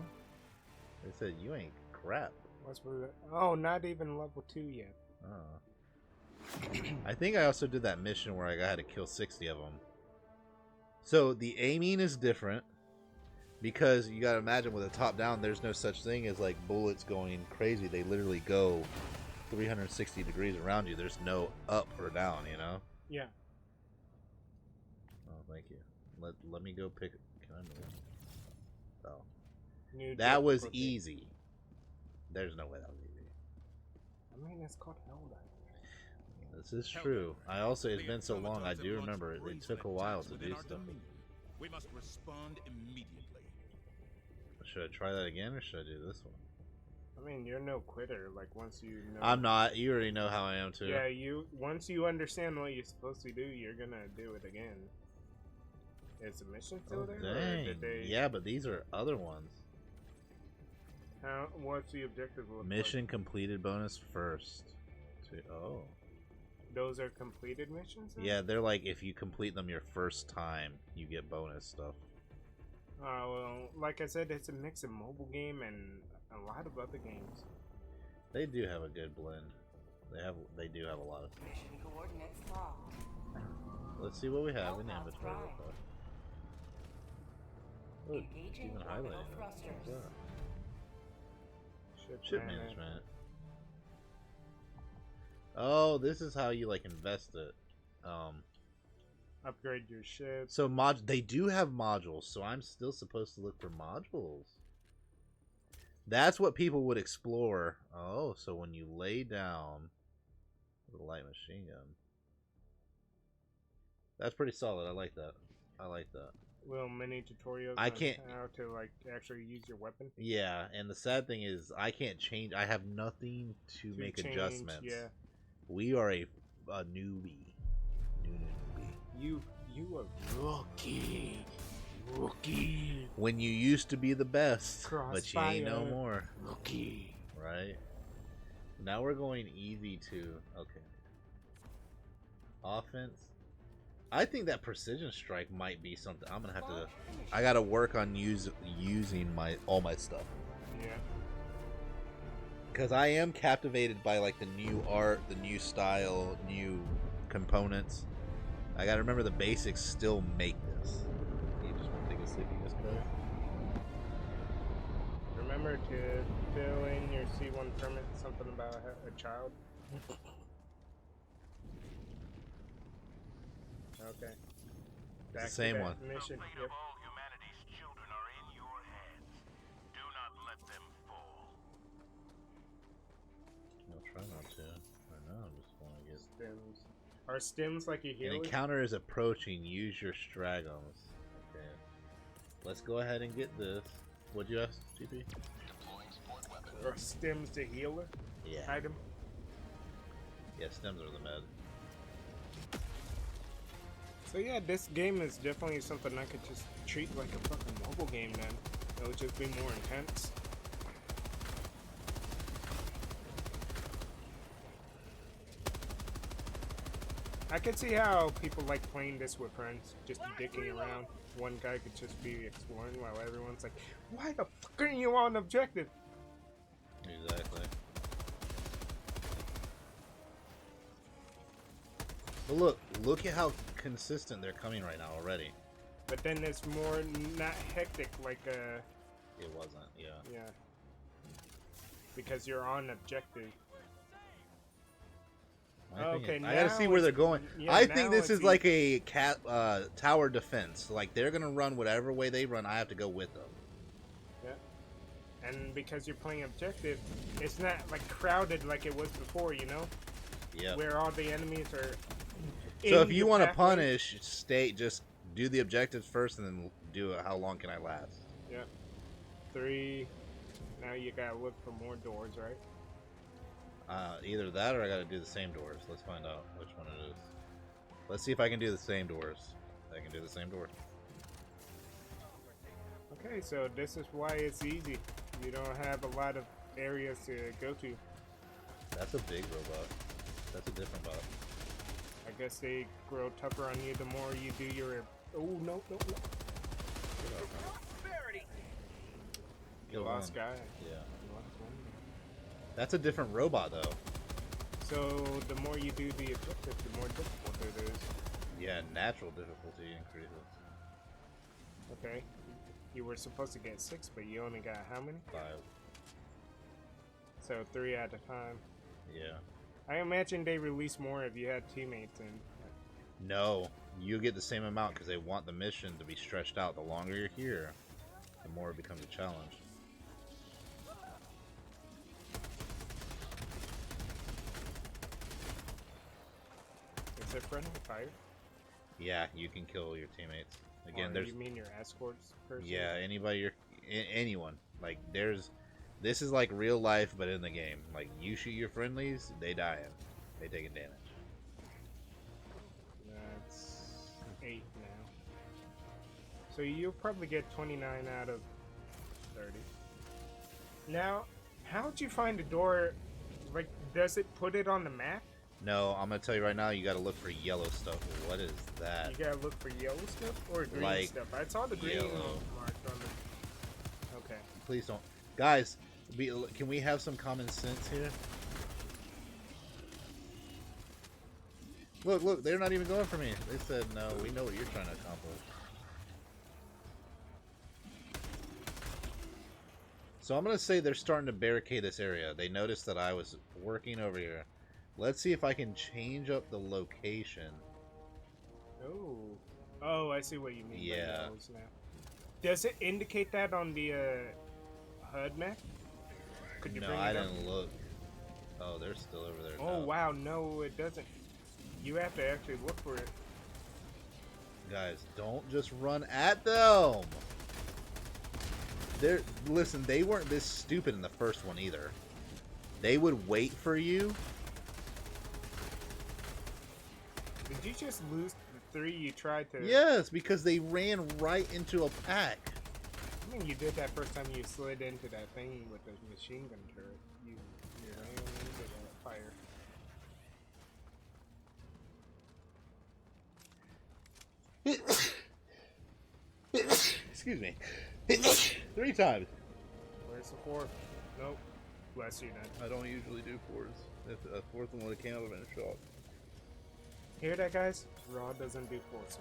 They said you ain't crap. What's with it? Oh, not even level 2 yet. Oh. I think I also did that mission where I had to kill 60 of them. So the aiming is different because you gotta imagine with a top down, there's no such thing as like bullets going crazy. They literally go 360 degrees around you. There's no up or down, you know? Yeah. Oh, thank you. Let me go pick. Can I move? Oh, New that was difficulty. easy. There's no way that was easy. I mean, it's called Helldivers. This is true. I also, it's been so long, I do remember it. It took a while to do stuff. We must respond immediately. Should I try that again or should I do this one? I mean, you're no quitter. Like once you know. I'm not. You already know how I am too. Yeah, once you understand what you're supposed to do, you're gonna do it again. Is the mission still Oh, there? Or dang. did they? Yeah, but these are other ones. What's the objective? Look like? Mission completed bonus first. Oh. Those are completed missions. then? Yeah, they're like if you complete them your first time, you get bonus stuff. Well, like I said, it's a mix of mobile game and a lot of other games. They do have a good blend. They do have a lot of. Mission coordinates locked. Let's see what we have in the Robots inventory. prime. Look, it's Engaging even orbital highlighted. thrusters. What's that? Ship, Ship management. Oh, this is how you like invest it. Upgrade your ship. So they do have modules, so I'm still supposed to look for modules. That's what people would explore. Oh, so when you lay down with a light machine gun. That's pretty solid. I like that. I like that. Little mini tutorials. I on can't- how to like actually use your weapon. Yeah, and the sad thing is I can't change. I have nothing to make change, adjustments. Yeah. We are a newbie. Newbie. You are rookie. Rookie. When you used to be the best, but you ain't no Crossfire. more. Rookie. Right? Now we're going easy to... Okay. Offense. I think that precision strike might be something. I'm gonna have to... I gotta work on using all my stuff. Yeah. Because I am captivated by like the new art, the new style, new components. I gotta remember the basics still make this. You just want to take a sleeping this code? Remember to fill in your C1 permit something about a child. Okay. The Back same to that one. Mission. Yep. All humanity's children are in your hands. Do not let them fall. I'll try not to. I know, I just want to get... Stims. Are stims like a An healer? encounter is approaching. Use your stragons. Okay. Let's go ahead and get this. What'd you ask, GP? Are stims the healer Yeah. item? Yeah, stems are the med. So yeah, this game is definitely something I could just treat like a fucking mobile game then. It would just be more intense. I could see how people like playing this with friends, just dicking around. One guy could just be exploring while everyone's like, why the fuck are you on objective? Exactly. But look at how consistent they're coming right now already. But then it's more not hectic like It wasn't, yeah. yeah. Because you're on objective. Okay, I gotta see where they're going. yeah, I think now this it's is like a tower defense. Like they're gonna run whatever way they run. I have to go with them. Yeah. And because you're playing objective, it's not like crowded like it was before, you know? Yeah. Where all the enemies are. So in if you your want to pathway. punish, just do the objectives first, and then do it. How long can I last? Yeah. 3. Now you gotta look for more doors, right? Either that or I gotta do the same doors. Let's find out which one it is. Let's see if I can do the same doors. I can do the same door. Okay, so this is why it's easy. You don't have a lot of areas to go to. That's a big robot. That's a different bot. I guess they grow tougher on you the more you do your. Oh, no. Kill The last one. guy. Yeah. The last one. That's a different robot though. So the more you do the objective, the more difficult it is. Yeah, natural difficulty increases. Okay. You were supposed to get 6, but you only got how many? 5. So 3 at a time. Yeah. I imagine they release more if you had teammates in. No, you get the same amount because they want the mission to be stretched out. The longer you're here, the more it becomes a challenge. Is it friendly fire? Yeah, you can kill your teammates. Again, Or there's you mean your escorts person? yeah, anybody, anyone. Like this is like real life, but in the game. Like you shoot your friendlies, they die. They taking damage. That's 8 now. So you'll probably get 29 out of 30. Now, how'd you find a door? Like, does it put it on the map? No, I'm gonna tell you right now. You got to look for yellow stuff. What is that? You gotta look for yellow stuff or green Like stuff. I saw the green yellow. marked on the. Okay. Please don't, guys. Can we have some common sense here? Look, they're not even going for me. They said, no, we know what you're trying to accomplish. So I'm going to say they're starting to barricade this area. They noticed that I was working over here. Let's see if I can change up the location. Oh, I see what you mean. by Yeah. yellows now. Does it indicate that on the HUD map? Could you No, bring I it up? didn't look. Oh, they're still over there. Oh, now. wow. No, it doesn't. You have to actually look for it. Guys, don't just run at them. Listen, they weren't this stupid in the first one either. They would wait for you. Did you just lose 3, you tried to... Yes, because they ran right into a pack. I mean, you did that first time you slid into that thing with the machine gun turret. You ran into that fire. Excuse me. 3 times. Where's the 4th? Nope. Bless you, Ned. I don't usually do 4s. If a 4th one would have came up in a shot. Hear that, guys? Raw doesn't do 4s.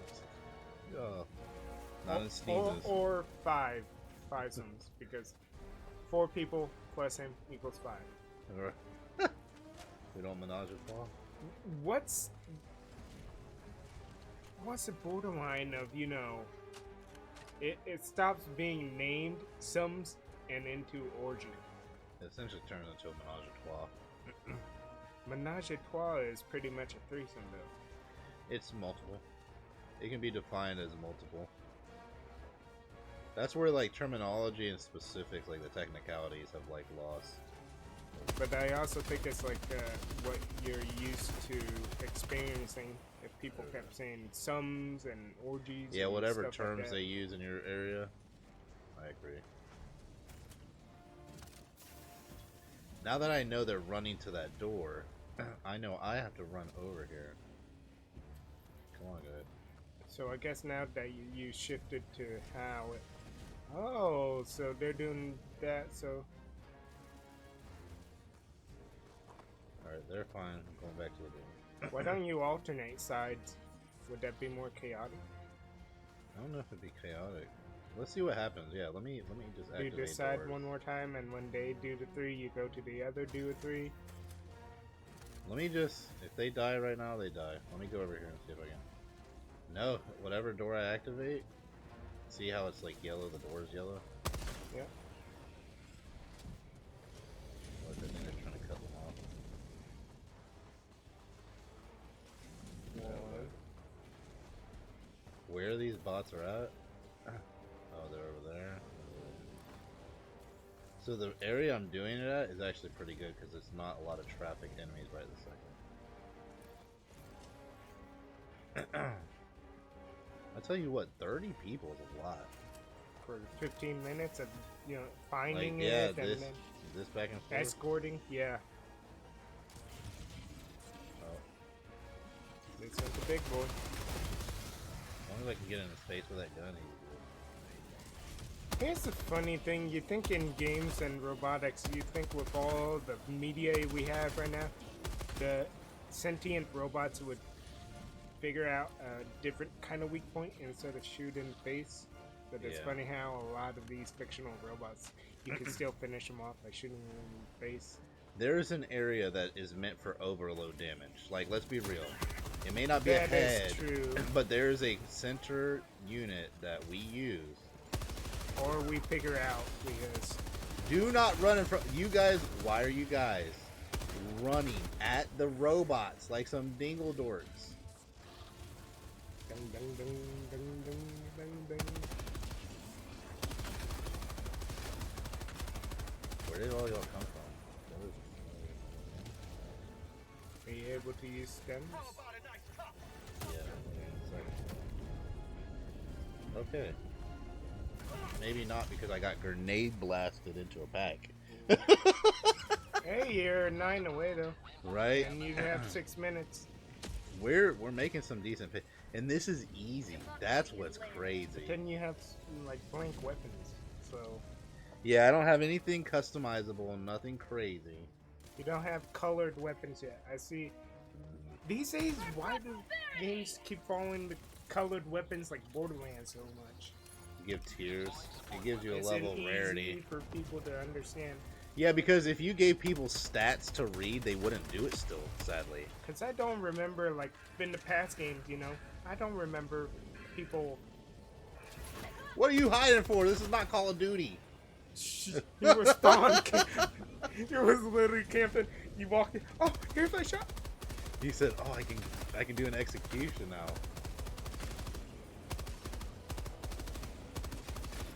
Not in sneezes. Or 5. 5-sums. Because 4 people plus him equals 5. We don't menage a trois. What's the borderline of, you know, it stops being named sums and into orgy. It essentially turns into a menage a trois. Menage a trois is pretty much a threesome, though. It's multiple. It can be defined as multiple. That's where like terminology and specifics, like the technicalities, have like lost. But I also think it's like what you're used to experiencing. If people kept saying sums and orgies, Yeah, and whatever stuff terms like that. they use in your area. I agree. Now that I know they're running to that door, I know I have to run over here. Come on, guys. So I guess now that you shifted to how it... Oh, so they're doing that, so... Alright, they're fine. I'm going back to the door. Why don't you alternate sides? Would that be more chaotic? I don't know if it'd be chaotic. Let's see what happens. Yeah, let me just You activate decide doors. one more time, and when they do the 3, you go to the other, do a 3. Let me just... If they die right now, they die. Let me go over here and see if I can... No, whatever door I activate, see how it's like yellow, the door's yellow? Yep. What, I think they're trying to cut them off. Where these bots are at? Oh, they're over there. So the area I'm doing it at is actually pretty good because it's not a lot of trafficked enemies right this second. I tell you what, 30 people is a lot. For 15 minutes of, you know, Like, finding yeah, it, and then this back and forth. escorting, yeah. Oh, This one's the big boy. as long as I can get in his face with that gun, he's Here's the funny thing, you think in games and robotics, you think with all the media we have right now, the sentient robots would figure out a different kind of weak point instead of shoot in the face. But it's Yeah. funny how a lot of these fictional robots, you can still finish them off by shooting them in the face. There's an area that is meant for overload damage. Like, let's be real. It may not be a That head, is true. but there's a center unit that we use. Or we figure out, because Do not run in front. You guys, why are you guys running at the robots like some dingle dorks? dun, dun, dun, dun, dun, dun, dun. Where did all y'all come from? Are you able to use stems? Yeah, okay. Maybe not because I got grenade blasted into a pack. Hey, you're 9 away though. Right? And you have 6 minutes. We're making some decent pay. And this is easy. That's what's crazy. Then you have like blank weapons, so Yeah, I don't have anything customizable, nothing crazy. you don't have colored weapons yet. I see. These days, why do games keep following the colored weapons like Borderlands so much? You give tiers. It gives you a It's level of easy rarity. for people to understand. Yeah, because if you gave people stats to read, they wouldn't do it still, sadly. Cause I don't remember, like in the past games, you know, I don't remember people. What are you hiding for? This is not Call of Duty. You were spawn. You was literally camping. You walked in. Oh, here's my shot. He said, "Oh, I can do an execution now."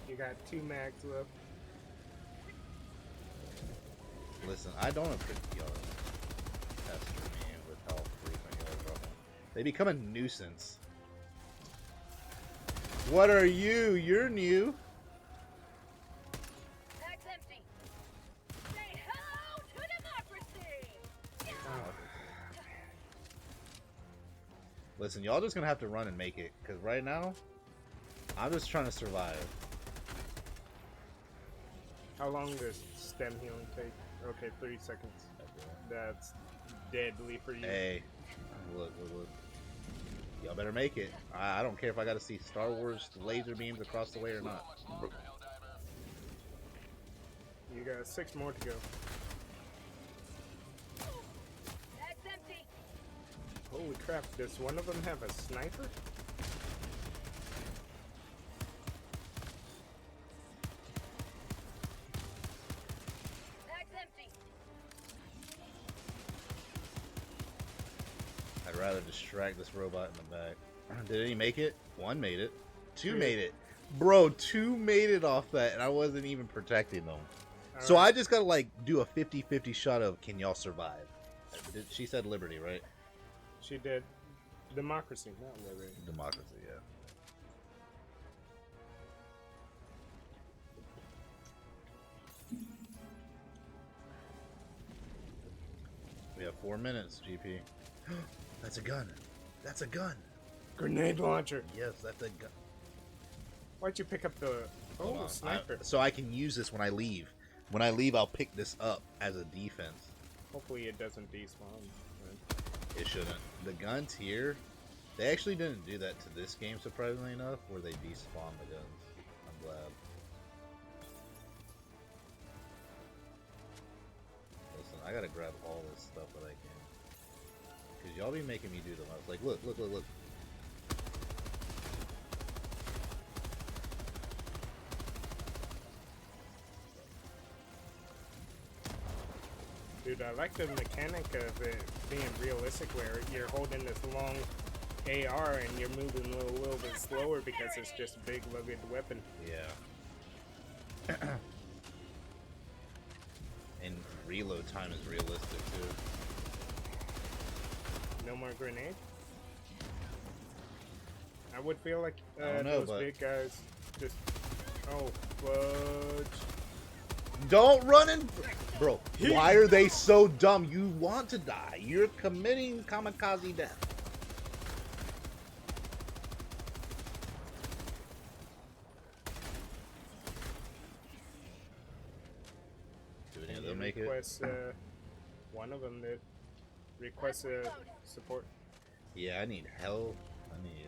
You got 2 mags left. Listen, I don't appreciate y'all pester me with how frequent y'all are. They become a nuisance. What are you? You're new. Bag's empty. Say hello to democracy! Listen, y'all just gonna have to run and make it, because right now, I'm just trying to survive. How long does stem healing take? Okay, 30 seconds. That's deadly for you. Hey, look. Y'all better make it. I don't care if I gotta see Star Wars laser beams across the way or not. You got 6 more to go. Bag's empty. Holy crap, does one of them have a sniper? Bag's empty. I'd rather distract this robot in the back. Did any make it? 1 made it. 2 made it. Bro, 2 made it off that, and I wasn't even protecting them. So I just gotta, like, do a 50-50 shot of, can y'all survive? She said liberty, right? She did. Democracy, not liberty. Democracy, yeah. We have 4 minutes, GP. That's a gun. That's a gun. Grenade launcher. Yes, that's a gun. Why'd you pick up the sniper? So I can use this when I leave. When I leave, I'll pick this up as a defense. Hopefully it doesn't despawn. It shouldn't. The guns here, they actually didn't do that to this game, surprisingly enough, where they despawn the guns. I'm glad. Listen, I gotta grab all this stuff that I can. Because y'all be making me do the most. Like, look. Dude, I like the mechanic of it being realistic where you're holding this long AR and you're moving a little bit slower because it's just a big rugged weapon. Yeah. And reload time is realistic too. No more grenade? I would feel like I don't know, those but... big guys just... Oh, fudge. Don't run in... Bro, why are they so dumb? You want to die. You're committing kamikaze death. Do any of them make it? One of them did. Request support. Yeah, I need help. I need...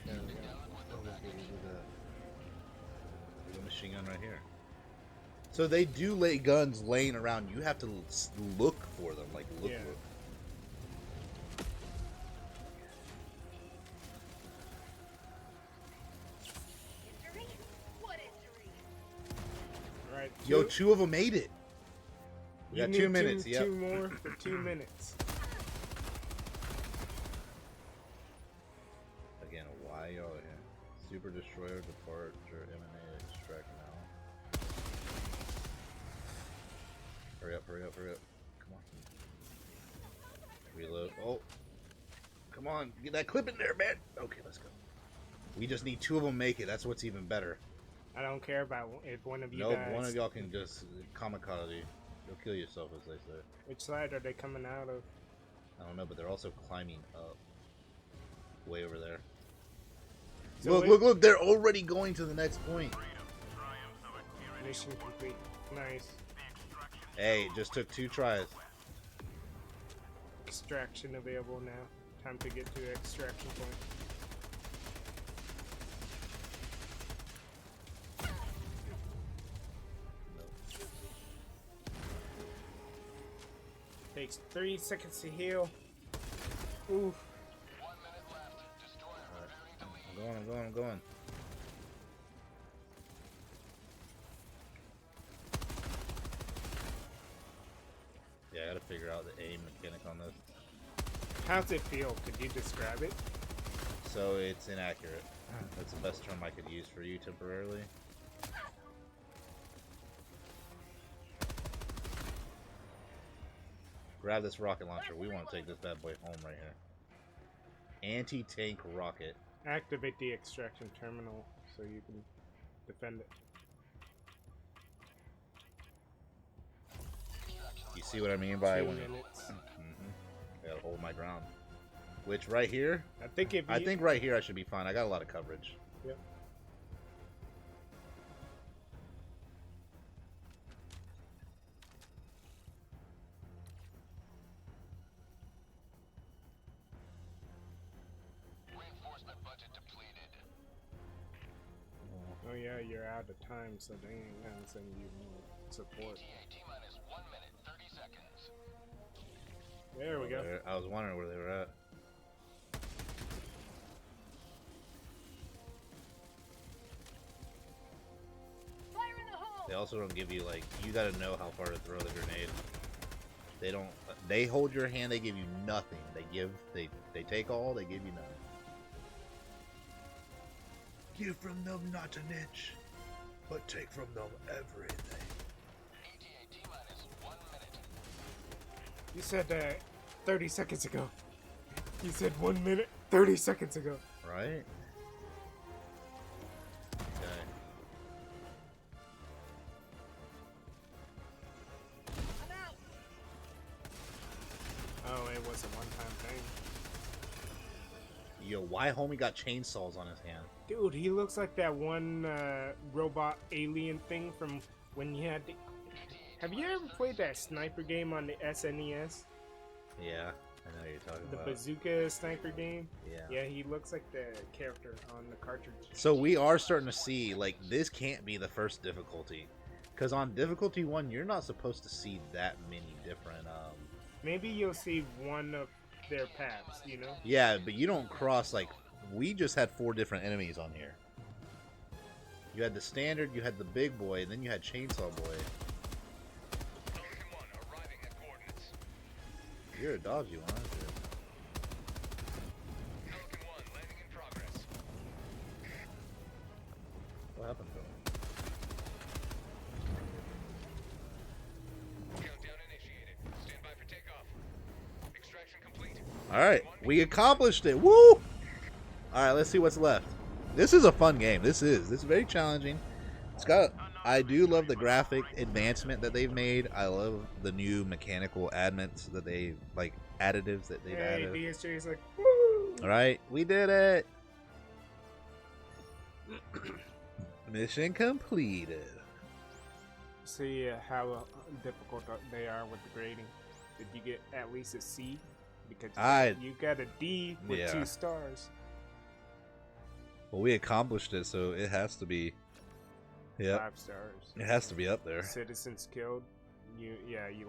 Yeah, there's a machine gun right here. So they do lay guns laying around. You have to look for them. Like, look. Yeah. Injury? What injury? Alright. Yo, 2 of them made it. We got 2 minutes. Two, Yep. 2 more for 2 minutes. Again, why y'all here? Super Destroyer, Departure, Emanate, Extract now. Hurry up. Come on. Reload. Oh. Come on. Get that clip in there, man. Okay, let's go. We just need 2 of them make it. That's what's even better. I don't care about if one of you Nope, guys... one of y'all can just kamikaze. You'll kill yourself, as they say. Which side are they coming out of? I don't know, but they're also climbing up. Way over there. So Look, they're already going to the next point. Mission complete. Nice. Hey, it just took 2 tries. Extraction available now. Time to get to the extraction point. Takes 3 seconds to heal. Oof. 1 minute left. Destroyer preparing to leave. I'm going. Yeah, I gotta figure out the aim mechanic on this. How's it feel? Could you describe it? So it's inaccurate. That's the best term I could use for you temporarily. Grab this rocket launcher. We want to take this bad boy home right here. Anti-tank rocket. Activate the extraction terminal so you can defend it. You see what I mean by 2 when? minutes. Gotta hold my ground. Which right here? I think if you, I think right here I should be fine. I got a lot of coverage. Yep. Reinforcement budget depleted. Oh yeah, you're out of time, so they ain't gonna send you more support. ETA T-minus 1 minute, 30 seconds. There we go. I was wondering where they were at. Fire in the hole! They also don't give you like you gotta know how far to throw the grenade. They don't. They hold your hand. They give you nothing. They take all. They give you none. Give from them not an inch, but take from them everything. ETA T-minus 1 minute. You said 30 seconds ago. You said 1 minute, 30 seconds ago. Right? Okay. I'm out! Oh, it was a one-time thing. Yo, why homie got chainsaws on his hand? Dude, he looks like that one robot alien thing from when you had the... Have you ever played that sniper game on the SNES? Yeah, I know what you're talking The about. bazooka sniper game? Yeah. Yeah, he looks like the character on the cartridge. So we are starting to see like this can't be the first difficulty, because on difficulty 1 you're not supposed to see that many different. Maybe you'll see one of their paths, you know? Yeah, but you don't cross like we just had 4 different enemies on here. You had the standard, you had the big boy, and then you had chainsaw boy. Pelican 1 arriving at coordinates. You're a dodgy one, aren't you? Pelican 1 landing in progress. What happened to him? Countdown initiated. Stand by for takeoff. Extraction complete. All right, we accomplished it. Woo! All right, let's see what's left. This is a fun game. This is very challenging. It's got. I do love the graphic advancement that they've made. I love the new mechanical additives that they've Hey, added. DSJ's like, woo! All right, we did it. Mission completed. See how difficult they are with the grading. Did you get at least a C? Because you got a D with Yeah. 2 stars. Well, we accomplished it, so it has to be. Yeah, 5 stars. it has to be up there. Citizens killed. You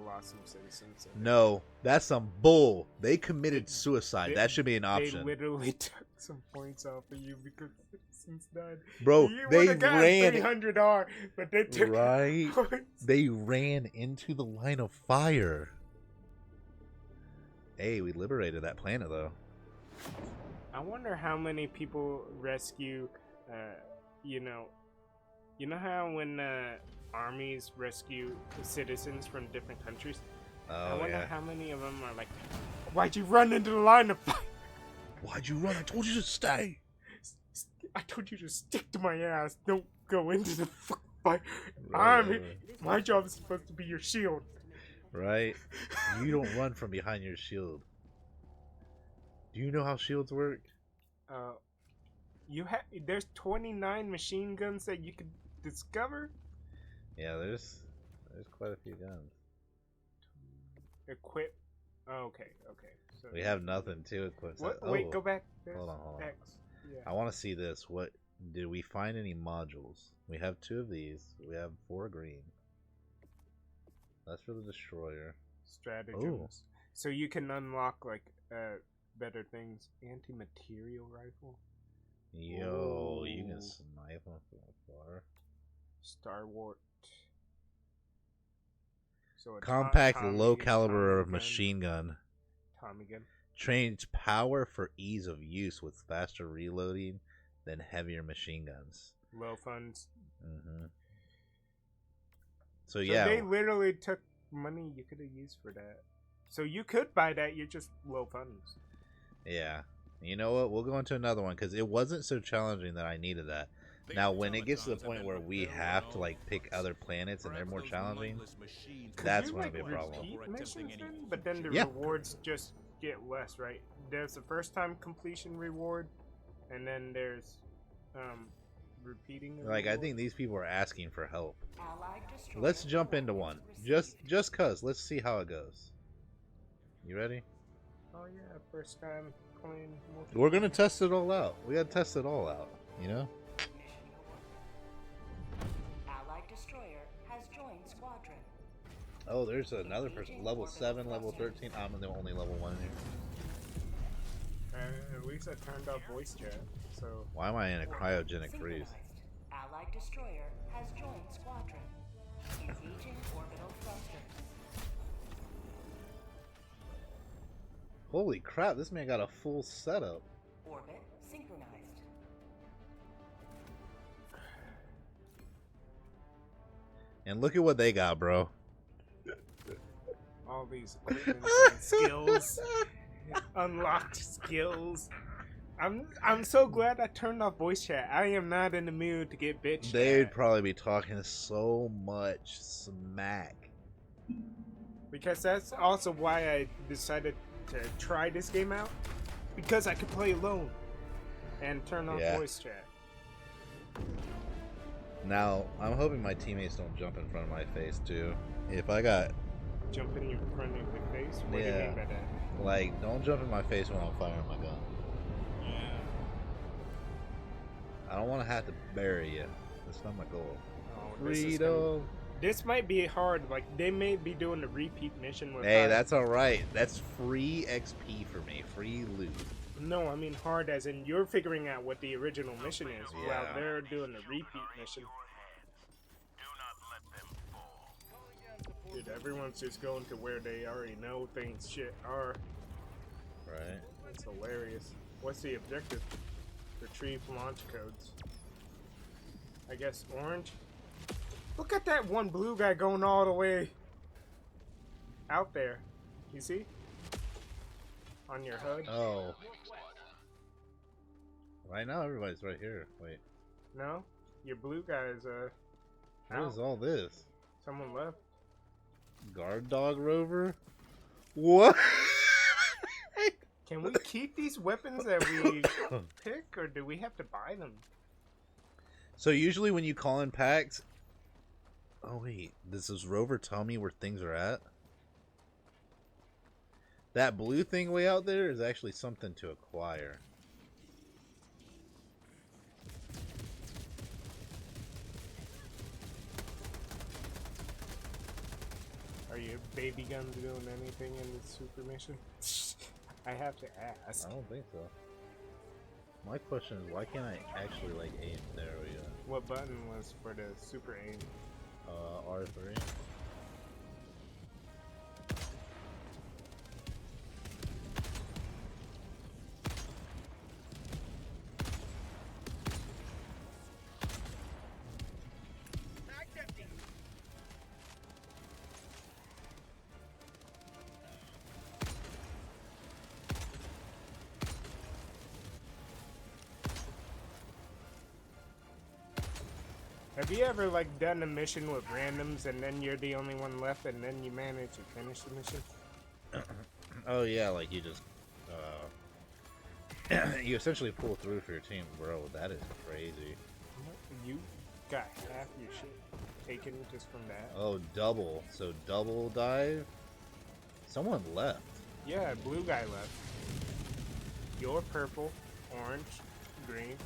lost some citizens. No, that's some bull. They committed suicide. they- That should be an They option. literally took some points off of you because citizens died. Bro, you they would've gotten ran 300R, but they took right. points. They ran into the line of fire. Hey, we liberated that planet though. I wonder how many people rescue, you know how when armies rescue citizens from different countries? I Oh wonder yeah. how many of them are like, why'd you run into the line of fire? Why'd you run? I told you to stay. I told you to stick to my ass. Don't go into the fire. Right. My job is supposed to be your shield. Right? You don't run from behind your shield. Do you know how shields work? There's 29 machine guns that you could discover. Yeah, there's quite a few guns. Equip. Oh, okay. So We have nothing to equip. What? Oh, Wait, go back. Hold on. X. Yeah. I want to see this. What did we find any modules? We have 2 of these. We have 4 green. That's for the destroyer. Stratagems. Ooh. So you can unlock like better things. Anti-material rifle. Yo, you Ooh. can snipe them from afar. Star Wart. So a Compact Tommy- low caliber Tommy gun. machine gun. Tommy gun. Trains power for ease of use with faster reloading than heavier machine guns. Low funds. So So yeah, they literally took money you could have used for that. So you could buy that. You're just low funds. yeah. You know what? We'll go into another one because it wasn't so challenging that I needed that. Now, when it gets to the point where we have to like pick other planets and they're more challenging, that's when it'll be a problem. Repeat missions then? But then the Yeah. rewards just get less, right? There's the first time completion reward, and then there's repeating the Like, I reward. think these people are asking for help. Allied destroyer Let's jump into one. received. Just cause. Let's see how it goes. You ready? Oh yeah, first time playing multiplayer. We're gonna test it all out. We gotta test it all out. You know? Mission complete. Allied destroyer has joined squadron. Oh, there's another person. Level 7, level 13. I'm the only level 1 in here. At least I turned off voice chat, so Why am I in a cryogenic freeze? Synchronized. Allied destroyer has joined squadron. Engaging orbital thrusters. Holy crap, this man got a full setup. Orbit synchronized. And look at what they got, bro. all these equipment and skills, unlocked skills. I'm so glad I turned off voice chat. I am not in the mood to get bitched They'd at. probably be talking so much smack. Because that's also why I decided to try this game out. Because I could play alone and turn off Yeah. voice chat. Now, I'm hoping my teammates don't jump in front of my face, too. If I got, Jump in your front of your face? What do you Yeah. mean by that? like, don't jump in my face when I'm firing my gun. Yeah. I don't want to have to bury you. That's not my goal. Oh, this is gonna- Freedom. This might be hard. Like, they may be doing a repeat mission with Hey, hard- that's alright. That's free XP for me. Free loot. No, I mean hard as in you're figuring out what the original mission is Yeah. while they're doing the repeat mission. Do not let them fall. Dude, everyone's just going to where they already know things shit are. Right? That's hilarious. What's the objective? Retrieve launch codes. I guess orange? Look at that one blue guy going all the way out there. You see? On your HUD? Oh. Right now, everybody's right here. Wait. No? Your blue guy is, What is all this? someone left. Guard dog rover? What? Can we keep these weapons that we pick, or do we have to buy them? So usually when you call in packs... Oh wait, does this rover tell me where things are at? That blue thing way out there is actually something to acquire. Are your baby guns doing anything in the super mission? I have to ask. I don't think so. My question is, why can't I actually like aim? There we go. What button was for the super aim? R3. Have you ever like done a mission with randoms and then you're the only one left and then you manage to finish the mission? Oh yeah, like you just you essentially pull through for your team, bro. That is crazy. You got half your shit taken just from that. Oh, double. So double dive. Someone left. Yeah, blue guy left. You're purple, orange, green.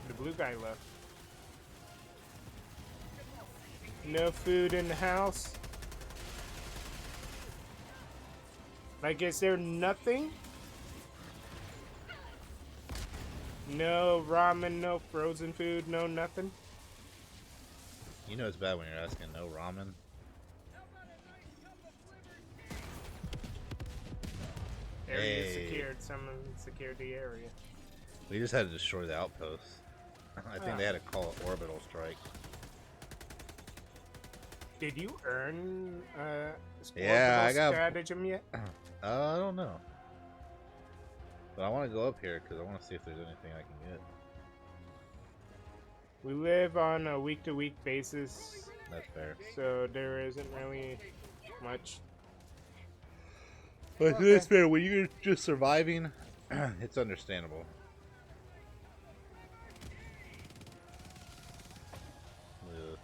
The blue guy left. No food in the house. Like, is there nothing? No ramen, no frozen food, no nothing? You know it's bad when you're asking no ramen. Area Hey. secured. Someone secured the area. We just had to destroy the outpost. I think they had to call it orbital strike. Did you earn Yeah, I orbital got- stratagem yet? I don't know. But I want to go up here because I want to see if there's anything I can get. We live on a week-to-week basis, That's fair. so there isn't really much. But it is fair. When you're just surviving, it's understandable. Ugh.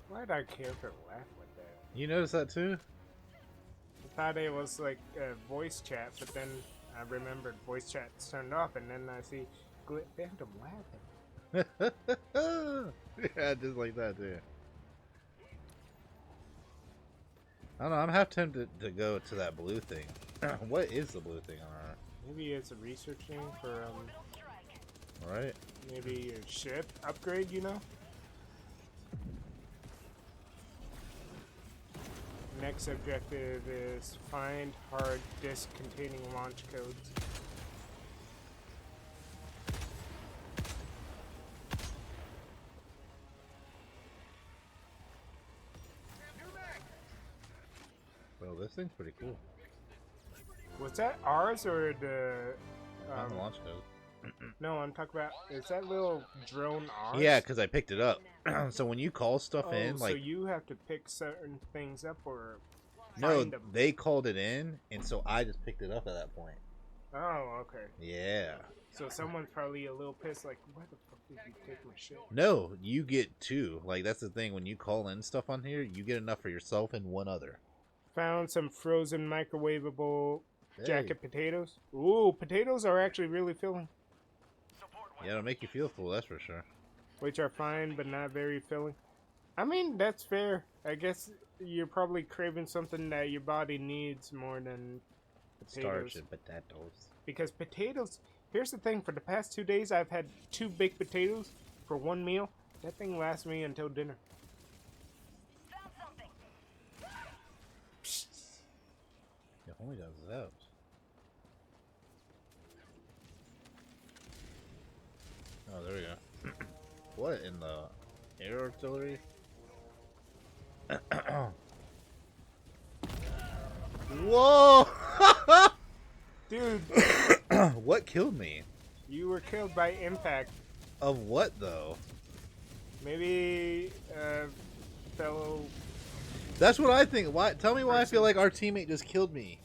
Why did our character laugh like that? You notice that too? I thought it was like a voice chat, but then I remembered voice chat's turned off, and then I see Phantom laughing. Yeah, just like that too. I don't know. I'm half tempted to go to that blue thing. What is the blue thing on our? Maybe it's a research thing for Right. maybe your ship upgrade. You know. Next objective is find hard disk containing launch codes. Well, this thing's pretty cool. Was that ours or the? On the launch code. No, I'm talking about. Is that little drone ours? Yeah, because I picked it up. So when you call stuff Oh, in, like so you have to pick certain things up or no, find them. they called it in, and so I just picked it up at that point. Oh, okay. Yeah. So someone's probably a little pissed, like, why the fuck did you take my shit? No, you get two. Like that's the thing. When you call in stuff on here, you get enough for yourself and one other. Found some frozen microwavable Hey. jacket potatoes. Ooh, potatoes are actually really filling, Yeah, it'll make you feel full. That's for sure. which are fine but not very filling. I mean, that's fair. I guess you're probably craving something that your body needs more than potatoes. Starch and potatoes. Because potatoes, here's the thing, for the past 2 days I've had 2 baked potatoes for one meal. That thing lasts me until dinner. Yeah, only does that. Oh, there we go. What in the air artillery? Whoa! Dude, What killed me? you were killed by impact. Of what though? Maybe fellow That's what I think. Why? Tell me why I feel like our teammate just killed me.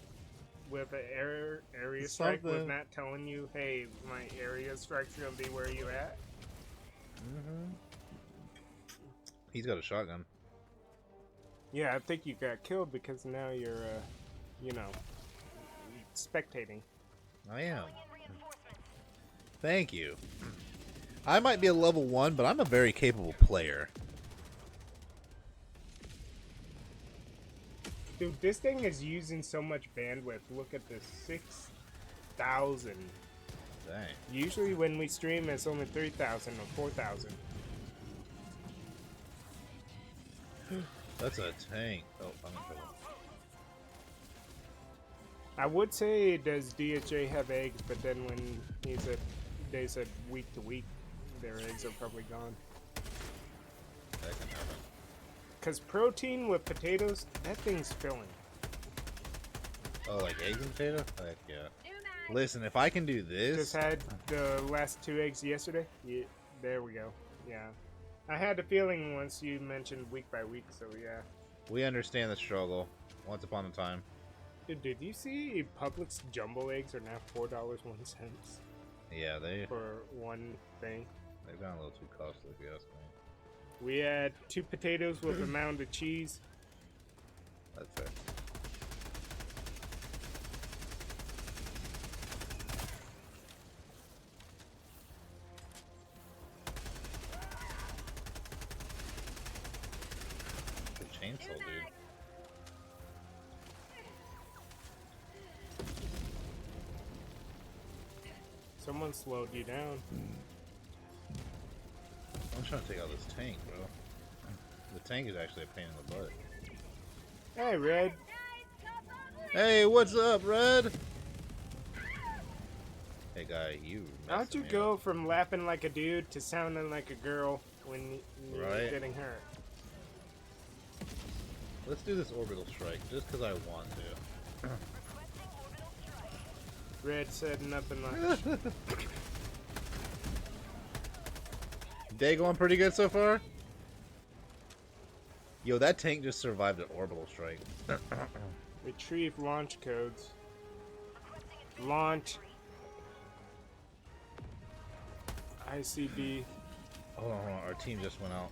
with an area strike was Something. not telling you, hey, my area strike's gonna be where you at. He's got a shotgun. Yeah, I think you got killed because now you're, you know, spectating. I am. Thank you. I might be a level 1, but I'm a very capable player. Dude, this thing is using so much bandwidth. Look at this, 6,000. Dang. Usually when we stream, it's only 3,000 or 4,000. That's a tank. Oh, I'm in trouble. I would say, does DHA have eggs? But then when they said week to week, their eggs are probably gone. That can happen. Because protein with potatoes, that thing's filling. Oh, like eggs and potato? Heck yeah. Listen, if I can do this... Just had the last 2 eggs yesterday. Yeah, there we go. Yeah. I had a feeling once you mentioned week by week, so yeah. We understand the struggle. Once upon a time. Dude, did you see Publix jumbo eggs are now $4.01 Yeah, they've for one thing? gone a little too costly if you ask me. We had 2 potatoes with a mound of cheese. That's fair. Good chainsaw, dude. Someone slowed you down. I'm trying to take out this tank, bro. The tank is actually a pain in the butt. Hey, Red. Hey, what's up, Red? Hey guy, you. How'd messing you me go up. from laughing like a dude to sounding like a girl when you were Right. getting hurt? Let's do this orbital strike just because I want to. Red said nothing much. Day going pretty good so far? Yo, that tank just survived an orbital strike. Retrieve launch codes. Launch. ICB. Hold on, our team just went out.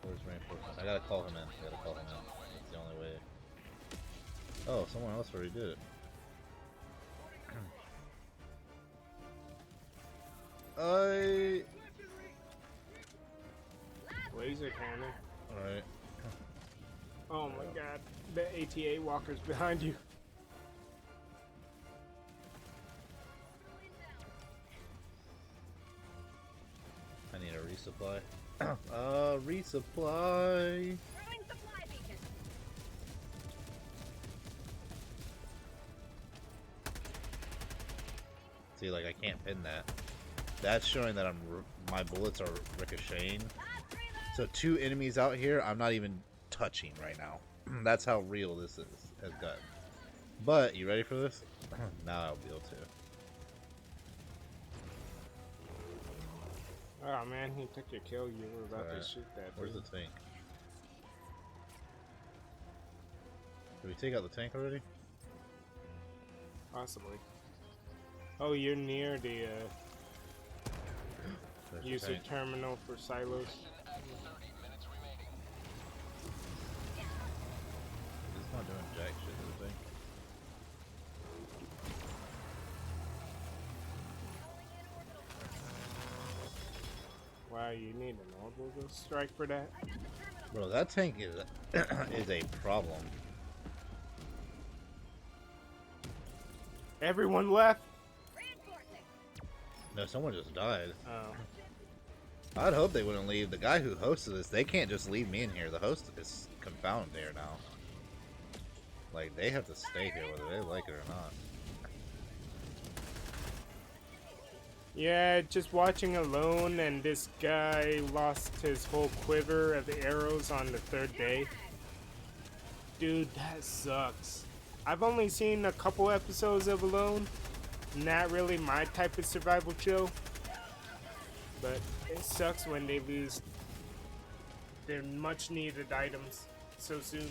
Where's reinforcements? I gotta call him in. That's the only way. Oh, someone else already did it. Laser cannon. Alright. Oh my god. The ATA walker's behind you. I need a resupply. Resupply. See, like, I can't pin that. That's showing that my bullets are ricocheting. So 2 enemies out here, I'm not even touching right now. That's how real this has gotten. But, you ready for this? Now I'll be able to. Oh man, he took your kill. You were about Alright. to shoot that. Where's the dude. tank? Did we take out the tank already? Possibly. Oh, you're near the There's the user tank. terminal for silos. It's not doing jack shit to the thing. Wow, you need an orbital strike for that? Bro, that tank is is a problem. Everyone left? No, someone just died. Oh. I'd hope they wouldn't leave. The guy who hosted this, they can't just leave me in here. The host is confounded there now. Like, they have to stay here whether they like it or not. Yeah, just watching alone, and this guy lost his whole quiver of arrows on the 3rd day. Dude, that sucks. I've only seen a couple episodes of Alone. Not really my type of survival show. But it sucks when they lose their much needed items so soon.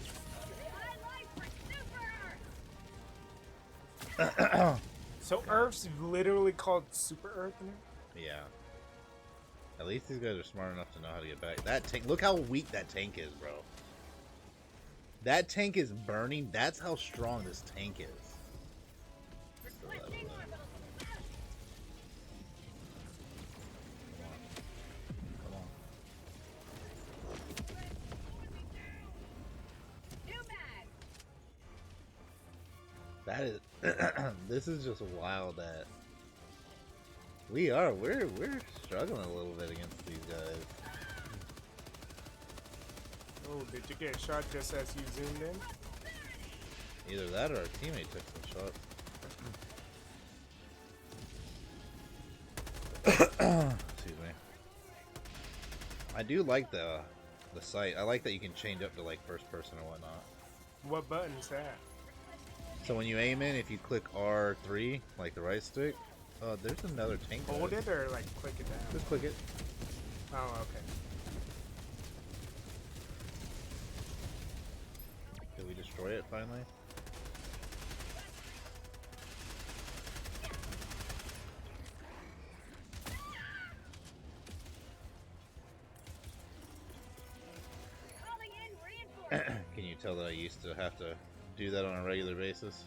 So Earth's literally called Super Earth now? Yeah. At least these guys are smart enough to know how to get back. That tank, look how weak that tank is, bro. That tank is burning. That's how strong this tank is. Still level up. Come on. That is this is just wild that we're struggling a little bit against these guys. Oh, did you get shot just as you zoomed in? Either that or our teammate took some shots. Excuse me. I do like the sight. I like that you can change up to like first person or whatnot. What button's that? So when you aim in, if you click R3, like the right stick, there's another tank. Hold there. it or like click it down? Just click it. Oh, okay. Did we destroy it finally? Can you tell that I used to have to do that on a regular basis?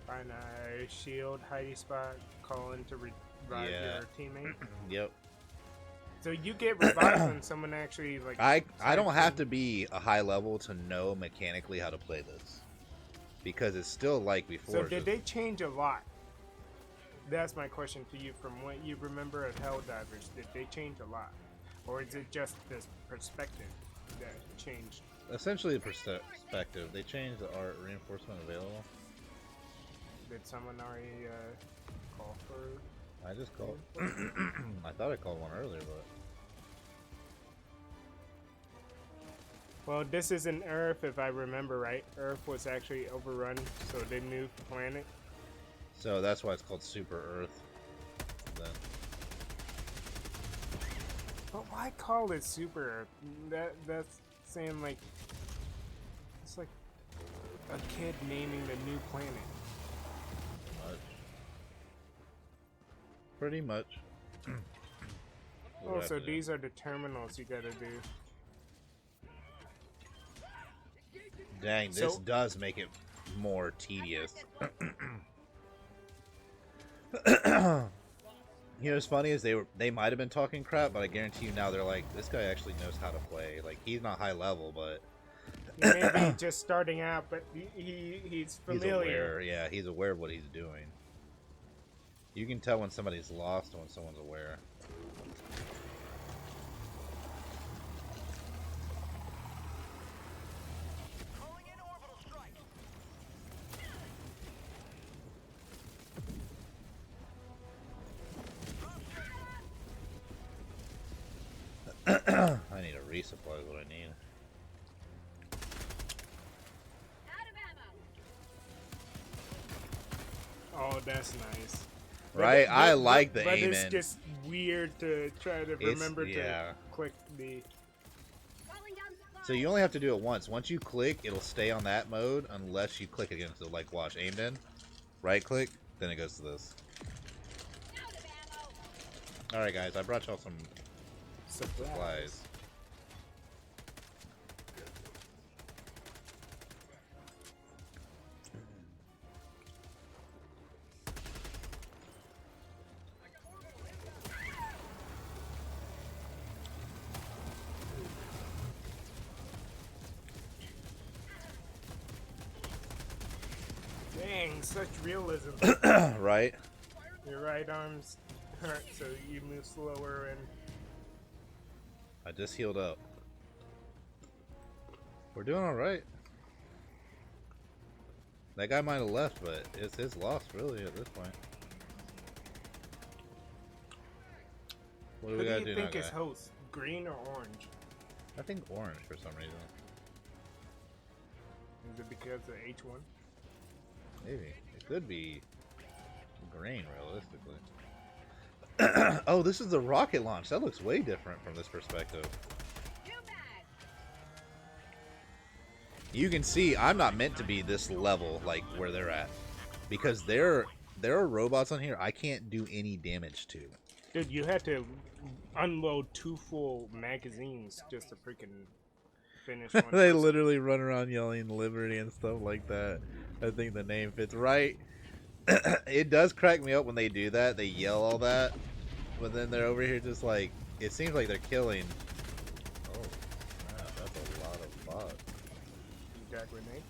Find a shield, hidey spot, call in to revive Yeah. your teammate. Yep. So you get revived when someone actually like. I don't types have in. to be a high level to know mechanically how to play this, because it's still like before. So did just- they change a lot? That's my question to you. From what you remember of Helldivers, did they change a lot, or is it just this perspective? that changed? Essentially, the perspective. They changed the art reinforcement available. Did someone already call for? I just called. I thought I called one earlier, but Well, this isn't Earth, if I remember right. Earth was actually overrun, so they moved the planet. so that's why it's called Super Earth. Then But why call it Super Earth? That's saying like it's like a kid naming the new planet. pretty much. Oh, so these are the terminals you gotta do. Dang, this So- does make it more tedious. You know what's funny is they might have been talking crap, but I guarantee you now they're like, this guy actually knows how to play. Like, he's not high level, but He may be just starting out, but he's he's familiar. aware. Yeah, he's aware of what he's doing. You can tell when somebody's lost and when someone's aware. Calling in orbital strike. I need a resupply is what I need. Oh, that's nice. Right? I like the but aim it's in. just weird to try to remember yeah. to click the. So you only have to do it once. Once you click, it'll stay on that mode unless you click again. So like watch, aimed in, right click, then it goes to this. Alright guys, I brought y'all some supplies. Dang, such realism. Right? Your right arm's hurt, so you move slower and. I just healed up. We're doing alright. That guy might have left, but it's his loss really at this point. What do Who we do gotta you do now, think is guy? host? Green or orange? I think orange for some reason. Is it because of H1? Maybe. It could be green, realistically. Oh, this is the rocket launch. That looks way different from this perspective. You can see I'm not meant to be this level, like where they're at, because there are robots on here I can't do any damage to. Dude, you had to unload 2 full magazines just to freaking finish one. They person. literally run around yelling liberty and stuff like that. I think the name fits right. It does crack me up when they do that. They yell all that, but then they're over here just like, it seems like they're killing. Oh, snap, that's a lot of bots. You got grenade?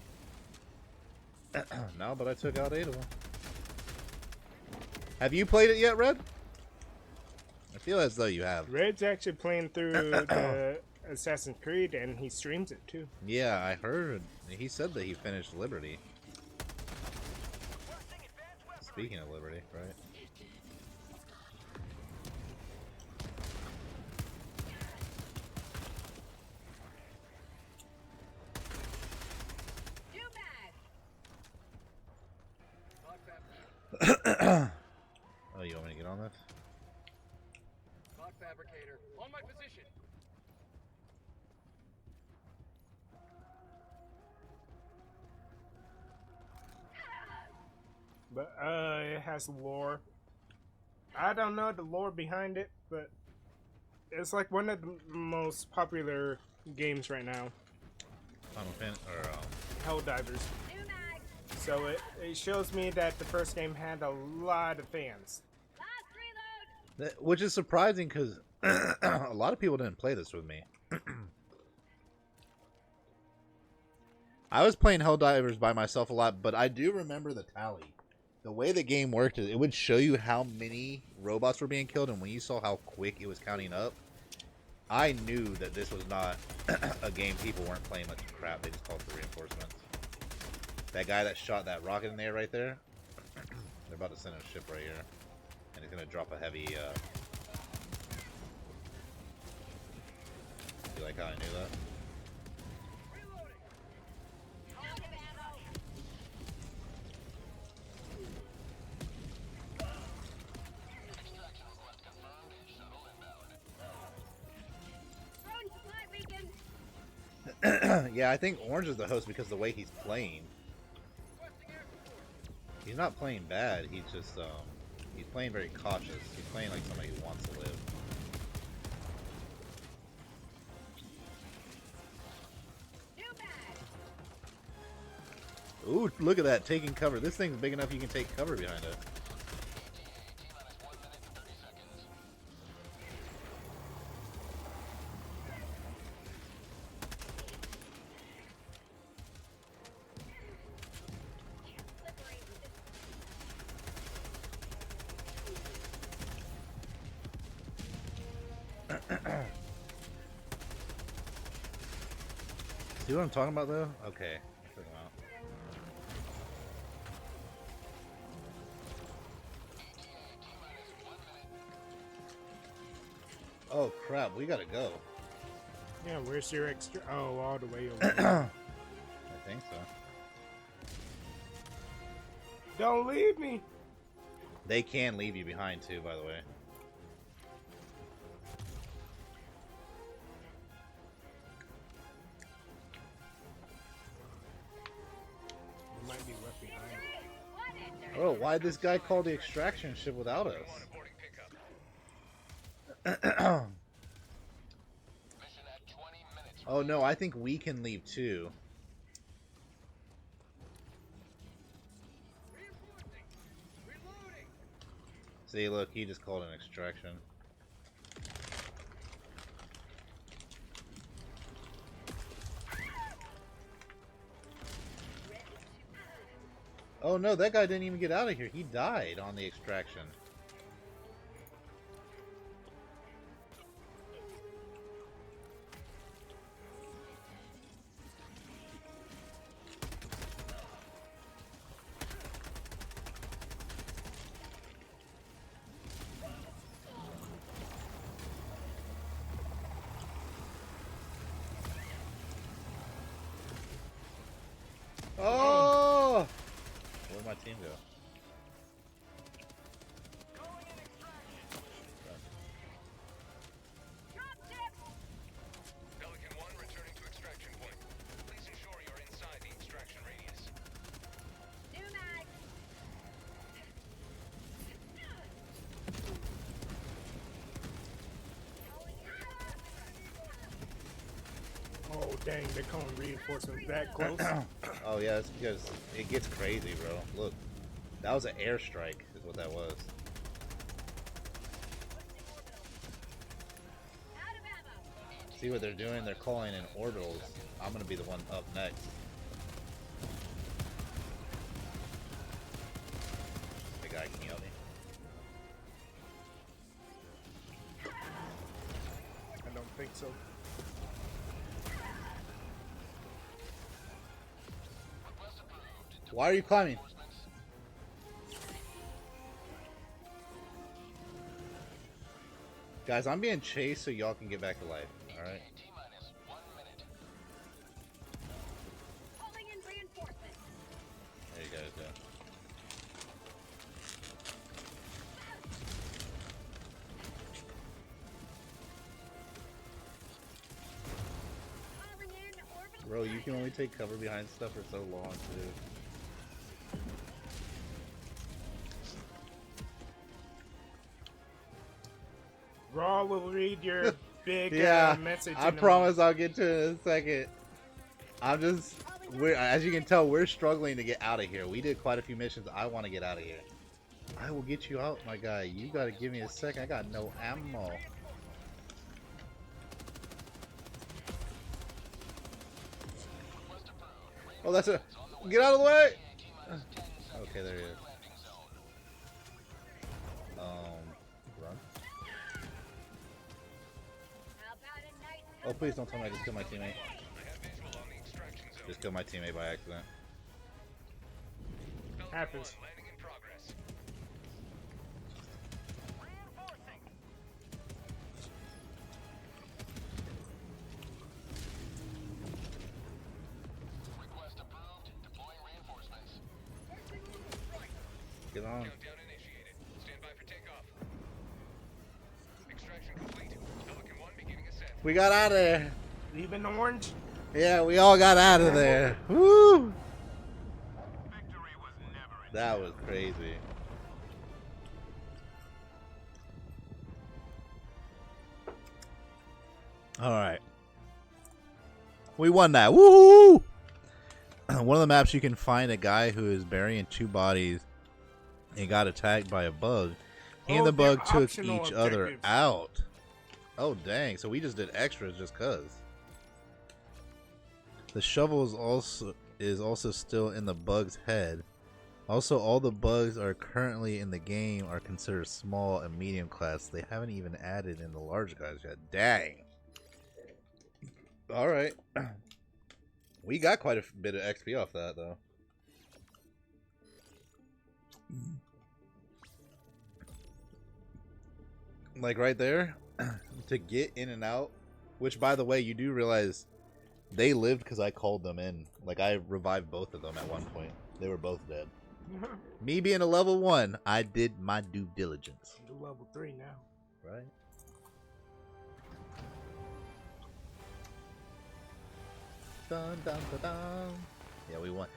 No, but I took out 8 of them. Have you played it yet, Red? I feel as though you have. Red's actually playing through the Assassin's Creed, and he streams it too. Yeah, I heard. He said that he finished Liberty. Speaking of Liberty, right? Oh, you want me to get on this? Fabricator, on my position. But it has lore. I don't know the lore behind it, but it's like one of the most popular games right now. Final Fan or Helldivers. So it shows me that the first game had a lot of fans. which is surprising because a lot of people didn't play this with me. I was playing Helldivers by myself a lot, but I do remember the tally. The way the game worked is it would show you how many robots were being killed, and when you saw how quick it was counting up, I knew that this was not a game people weren't playing much crap. They just called for reinforcements. That guy that shot that rocket in the air right there, they're about to send a ship right here. And it's going to drop a heavy... You like how I knew that? Yeah, I think Orange is the host because of the way he's playing. He's not playing bad, he's just, he's playing very cautious. He's playing like somebody who wants to live. Ooh, look at that, taking cover. This thing's big enough you can take cover behind it. See what I'm talking about though? Okay. Check them out. Oh crap, we gotta go. Yeah, where's your extra? Oh, all the way over there. I think so. Don't leave me. They can leave you behind too, by the way. You might be left behind. Oh, why'd this guy call the extraction ship without us? Oh no, I think we can leave too. See, look, he just called an extraction. Oh no, that guy didn't even get out of here. He died on the extraction. Oh! Where'd my team go? Pelican 1 returning to extraction point. Please ensure you're inside the extraction radius. Oh, dang, they're calling reinforcements that close. Oh yeah, it's because it gets crazy, bro. Look, that was an airstrike, is what that was. See what they're doing? They're calling in orbitals. I'm gonna be the one up next. Hey guy, can you help me? I don't think so. Why are you climbing? Guys, I'm being chased so y'all can get back to life, alright? There you guys go. Bro, you can only take cover behind stuff for so long, too. Raw will read your big Yeah, message. I promise I'll get to it in a second. As you can tell, we're struggling to get out of here. We did quite a few missions. I want to get out of here. I will get you out, my guy. You gotta give me a second. I got no ammo. Oh, that's a... Get out of the way! Okay, there he is. Run. Oh, please don't tell me I just killed my teammate. I have visual on the extraction zone. Just killed my teammate by accident. Pelican Happens. 1 landing in progress. Request approved. Deploying reinforcements. Get on. Countdown initiated. Stand by for takeoff. Extraction complete. Pelican 1 beginning ascent. We got out of there. Leaving orange. Yeah, we all got out of there. Woo! Victory was never in That was crazy. All right. We won that. Woo! One of the maps you can find a guy who is burying 2 bodies and got attacked by a bug. He and Oh, the bug they're took optional each other objectives. out. Oh, dang. So we just did extras just cuz. The shovel is also still in the bug's head. Also, all the bugs are currently in the game are considered small and medium class. They haven't even added in the large guys yet. Dang. All right. We got quite a bit of XP off that, though. Like right there, to get in and out, which, by the way, you do realize they lived because I called them in. Like, I revived both of them at one point. They were both dead. Me being a level 1, I did my due diligence. You're level 3 now. Right? Dun, dun, dun, dun. Yeah, we won.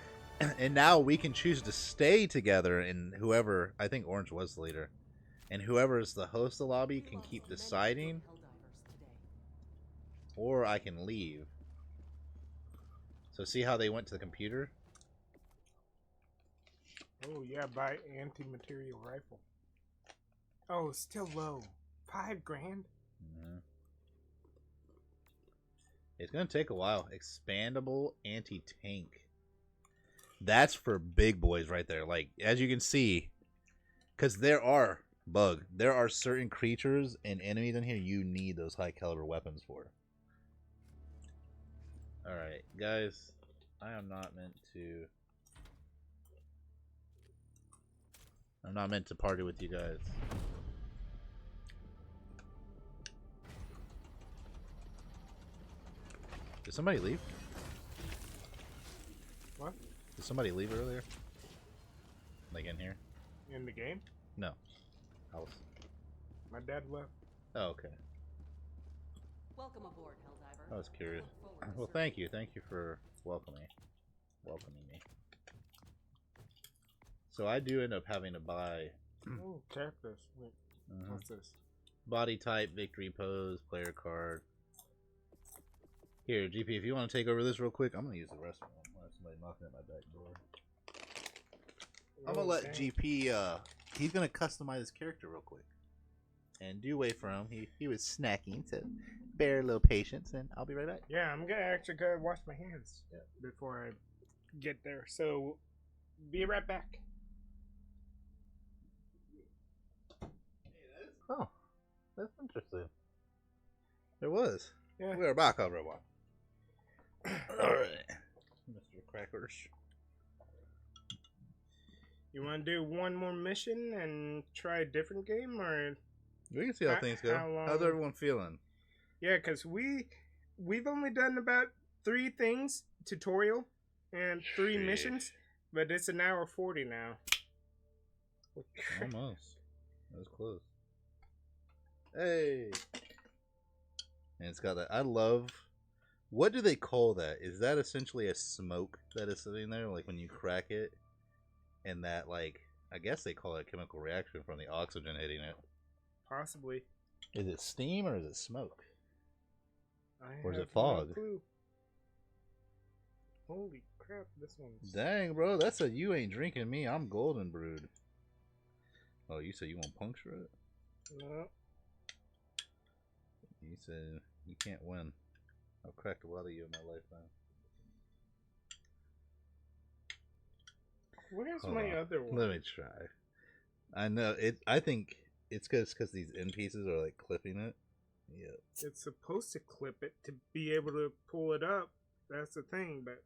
And now we can choose to stay together, and whoever, I think Orange was the leader, and whoever is the host of the lobby can keep deciding, or I can leave. So see how they went to the computer? Oh yeah, buy anti-material rifle. Oh, still low. $5 grand. Mhm. It's gonna take a while. Expandable anti-tank. That's for big boys right there. Like, as you can see, because there are certain creatures and enemies in here you need those high caliber weapons for. All right, guys, I am not meant to. I'm not meant to party with you guys. Did somebody leave? What? Did somebody leave earlier? Like in here? In the game? No. House. My dad left. Oh, okay. Welcome aboard, Helldiver. I was curious. Look forward to Well, serving thank you. Thank you for welcoming me. So I do end up having to buy Oh, cactus. Wait, Mhm. what's this? body type, victory pose, player card. Here, GP, if you want to take over this real quick, I'm going to use the restroom. I have somebody knocking at my back door. I'm going to let dang. GP, he's going to customize his character real quick. And do wait for him. He was snacking, so bear a little patience, and I'll be right back. Yeah, I'm gonna actually go wash my hands Yeah. before I get there. So, be right back. Oh, that's interesting. There was. Yeah. We are back, everyone. Alright. Mr. Crackers. You want to do one more mission and try a different game, or We can see how things go. how long- How's everyone feeling? yeah? Because we've only done about 3 things tutorial and 3 Sheesh. missions, but it's an hour 40 now. Almost. That was close. Hey. And it's got that. I love. What do they call that? Is that essentially a smoke that is sitting there, like when you crack it, and that, like, I guess they call it a chemical reaction from the oxygen hitting it. Possibly. Is it steam or is it smoke? I Or is it have no fog? clue. Holy crap! This one's. Dang, bro, that's a you ain't drinking me. I'm golden brewed. Oh, you said you want to puncture it? No. You said you can't win. I've cracked a lot of you in my lifetime. Where's Hold my on. other one? Let me try. I know it. I think it's because these end pieces are like clipping it. Yeah. It's supposed to clip it to be able to pull it up. That's the thing, but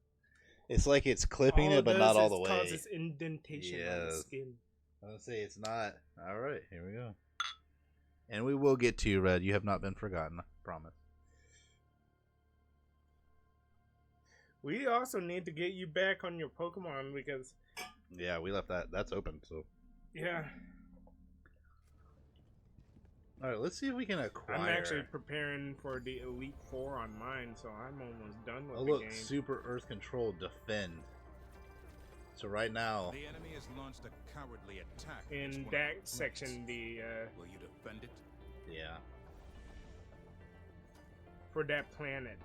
It's like it's clipping all it, but does not all is the way. causes indentation on the Yes. skin. I was gonna say it's not. All right, here we go. And we will get to you, Red. You have not been forgotten. I promise. We also need to get you back on your Pokemon because, Yeah, we left that. That's open. So. yeah, All right, let's see if we can acquire. I'm actually preparing for the Elite Four on mine, so I'm almost done with Oh the look, game. Super Earth Control Defend. So right now, The enemy has launched a cowardly attack. against In one of our that planets. section, Will you defend it? yeah, for that planet.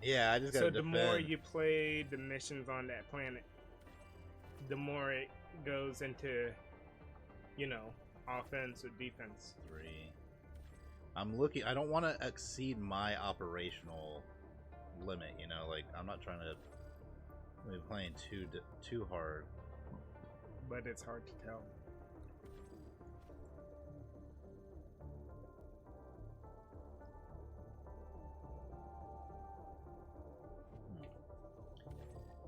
yeah, I just got to So the defend. more you play the missions on that planet, the more it goes into, you know, offense or defense. 3. I'm looking. I don't want to exceed my operational limit. You know, like I'm not trying to be playing too hard. But it's hard to tell.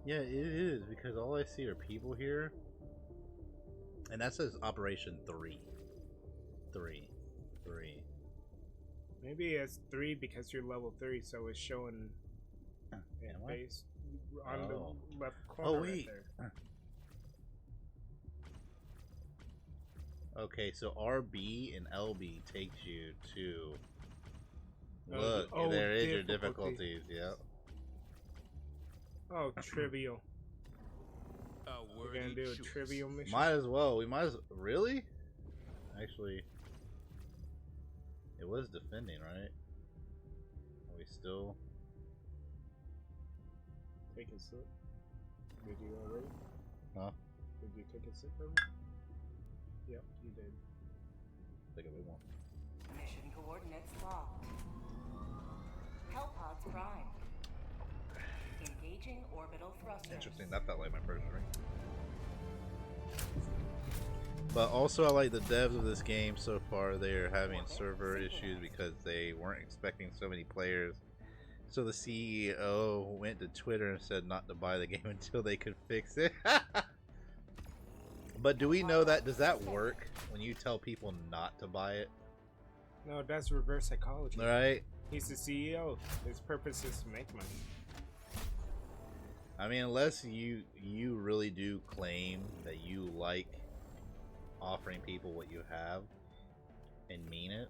Yeah, it is because all I see are people here, and that says Operation 3. 3. Maybe it's 3 because you're level 3, so it's showing Am it I? based on Oh. the left corner. Oh right wait. there. Okay, so RB and LB takes you to. Oh, Look, oh, there is your difficulty. difficulties. Yep. Oh, trivial. A We're worthy gonna do a choice. trivial mission. Might as well. We might as really. Actually, it was defending, right? Are we still? Take a sip. Did you already? Huh? Did you take a sip from it? Yep, you did. Take a big one. Mission coordinates locked. Hellpods prime. Engaging orbital thrusters. Interesting. That felt like my first drink. But also, I like the devs of this game so far. They're having server issues because they weren't expecting so many players. So the CEO went to Twitter and said not to buy the game until they could fix it. But do we know that? Does that work when you tell people not to buy it? No, that's reverse psychology. All right. He's the CEO. His purpose is to make money. I mean, unless you really do claim that you like offering people what you have and mean it,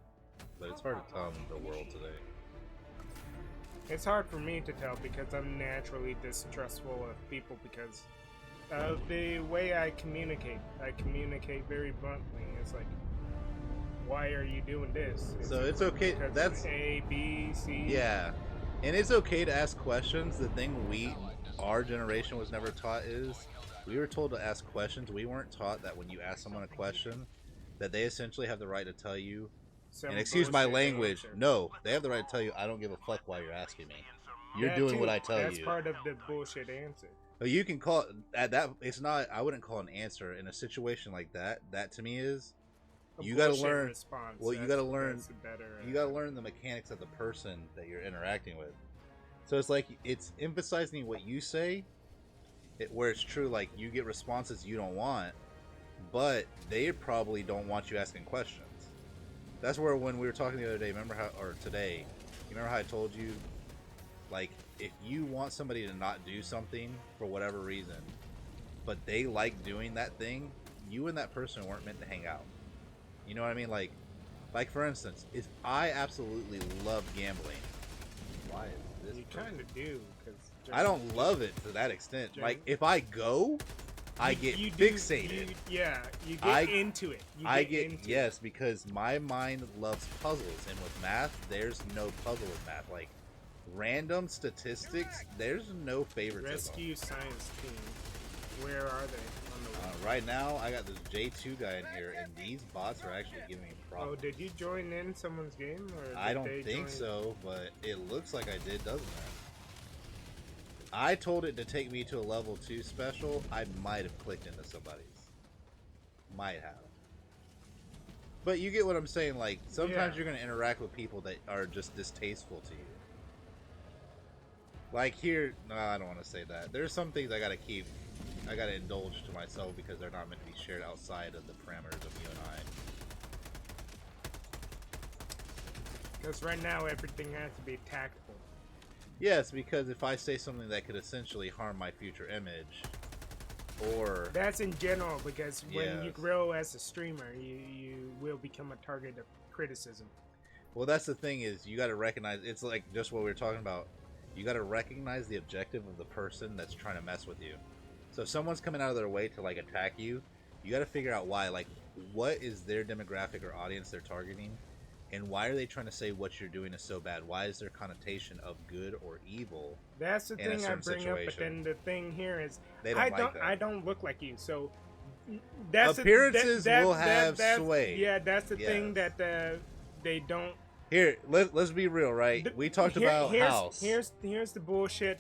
but it's hard to tell in the world today. It's hard for me to tell because I'm naturally distrustful of people because of the way I communicate. I communicate very bluntly. It's like, why are you doing this? So it's okay. Because That's A, B, C. yeah, and it's okay to ask questions. The thing our generation was never taught is we were told to ask questions. We weren't taught that when you ask someone a question, that they essentially have the right to tell you. Some And excuse my bullshit language. answer. No, they have the right to tell you. I don't give a fuck why you're asking me. You're That doing too. what I tell That's you. part of the bullshit answer. But you can call it at that. It's not. I wouldn't call it an answer in a situation like that. That to me is A you got to bullshit learn. response. Well, you That's- got to learn. that's a better, You got to learn the mechanics of the person that you're interacting with. So it's like it's emphasizing what you say, where it's true. Like you get responses you don't want, but they probably don't want you asking questions. That's where when we were talking the other day, today, you remember how I told you, like, if you want somebody to not do something for whatever reason, but they like doing that thing, you and that person weren't meant to hang out. You know what I mean? Like for instance, if I absolutely love gambling, why is this? You person- kind of do, because I don't love it to that extent. Like if I go, I get fixated. You get I- into it. I get yes, because my mind loves puzzles, and with math, there's no puzzle with math. Like random statistics, there's no favoritism. Rescue science team. Where are they on the Right now, I got this J2 guy in here, and these bots are actually giving me Oh, problems. did you join in someone's game, or did I don't they think join? so, but it looks like I did, doesn't it? I told it to take me to a level 2 special. I might have clicked into somebody's. Might have. But you get what I'm saying. Like sometimes Yeah. you're gonna interact with people that are just distasteful to you. Like here, no, I don't want to say that. There's some things I gotta keep. I gotta indulge to myself because they're not meant to be shared outside of the parameters of you and I. Because right now everything has to be tactful. Yes, because if I say something that could essentially harm my future image, or That's in general, because when you Yes. grow as a streamer, you will become a target of criticism. well, that's the thing is you got to recognize it's like just what we were talking about. You got to recognize the objective of the person that's trying to mess with you. So if someone's coming out of their way to like attack you, you got to figure out why. Like, what is their demographic or audience they're targeting, and why are they trying to say what you're doing is so bad? Why is their connotation of good or evil? That's the In a thing I certain bring up, but situation. then the thing here is They don't I like don't that. I don't look like you, so that's Appearances will have sway. Yeah, that's the thing Yes. that they don't. Here, let's be real, right? We talked about House. Here's the bullshit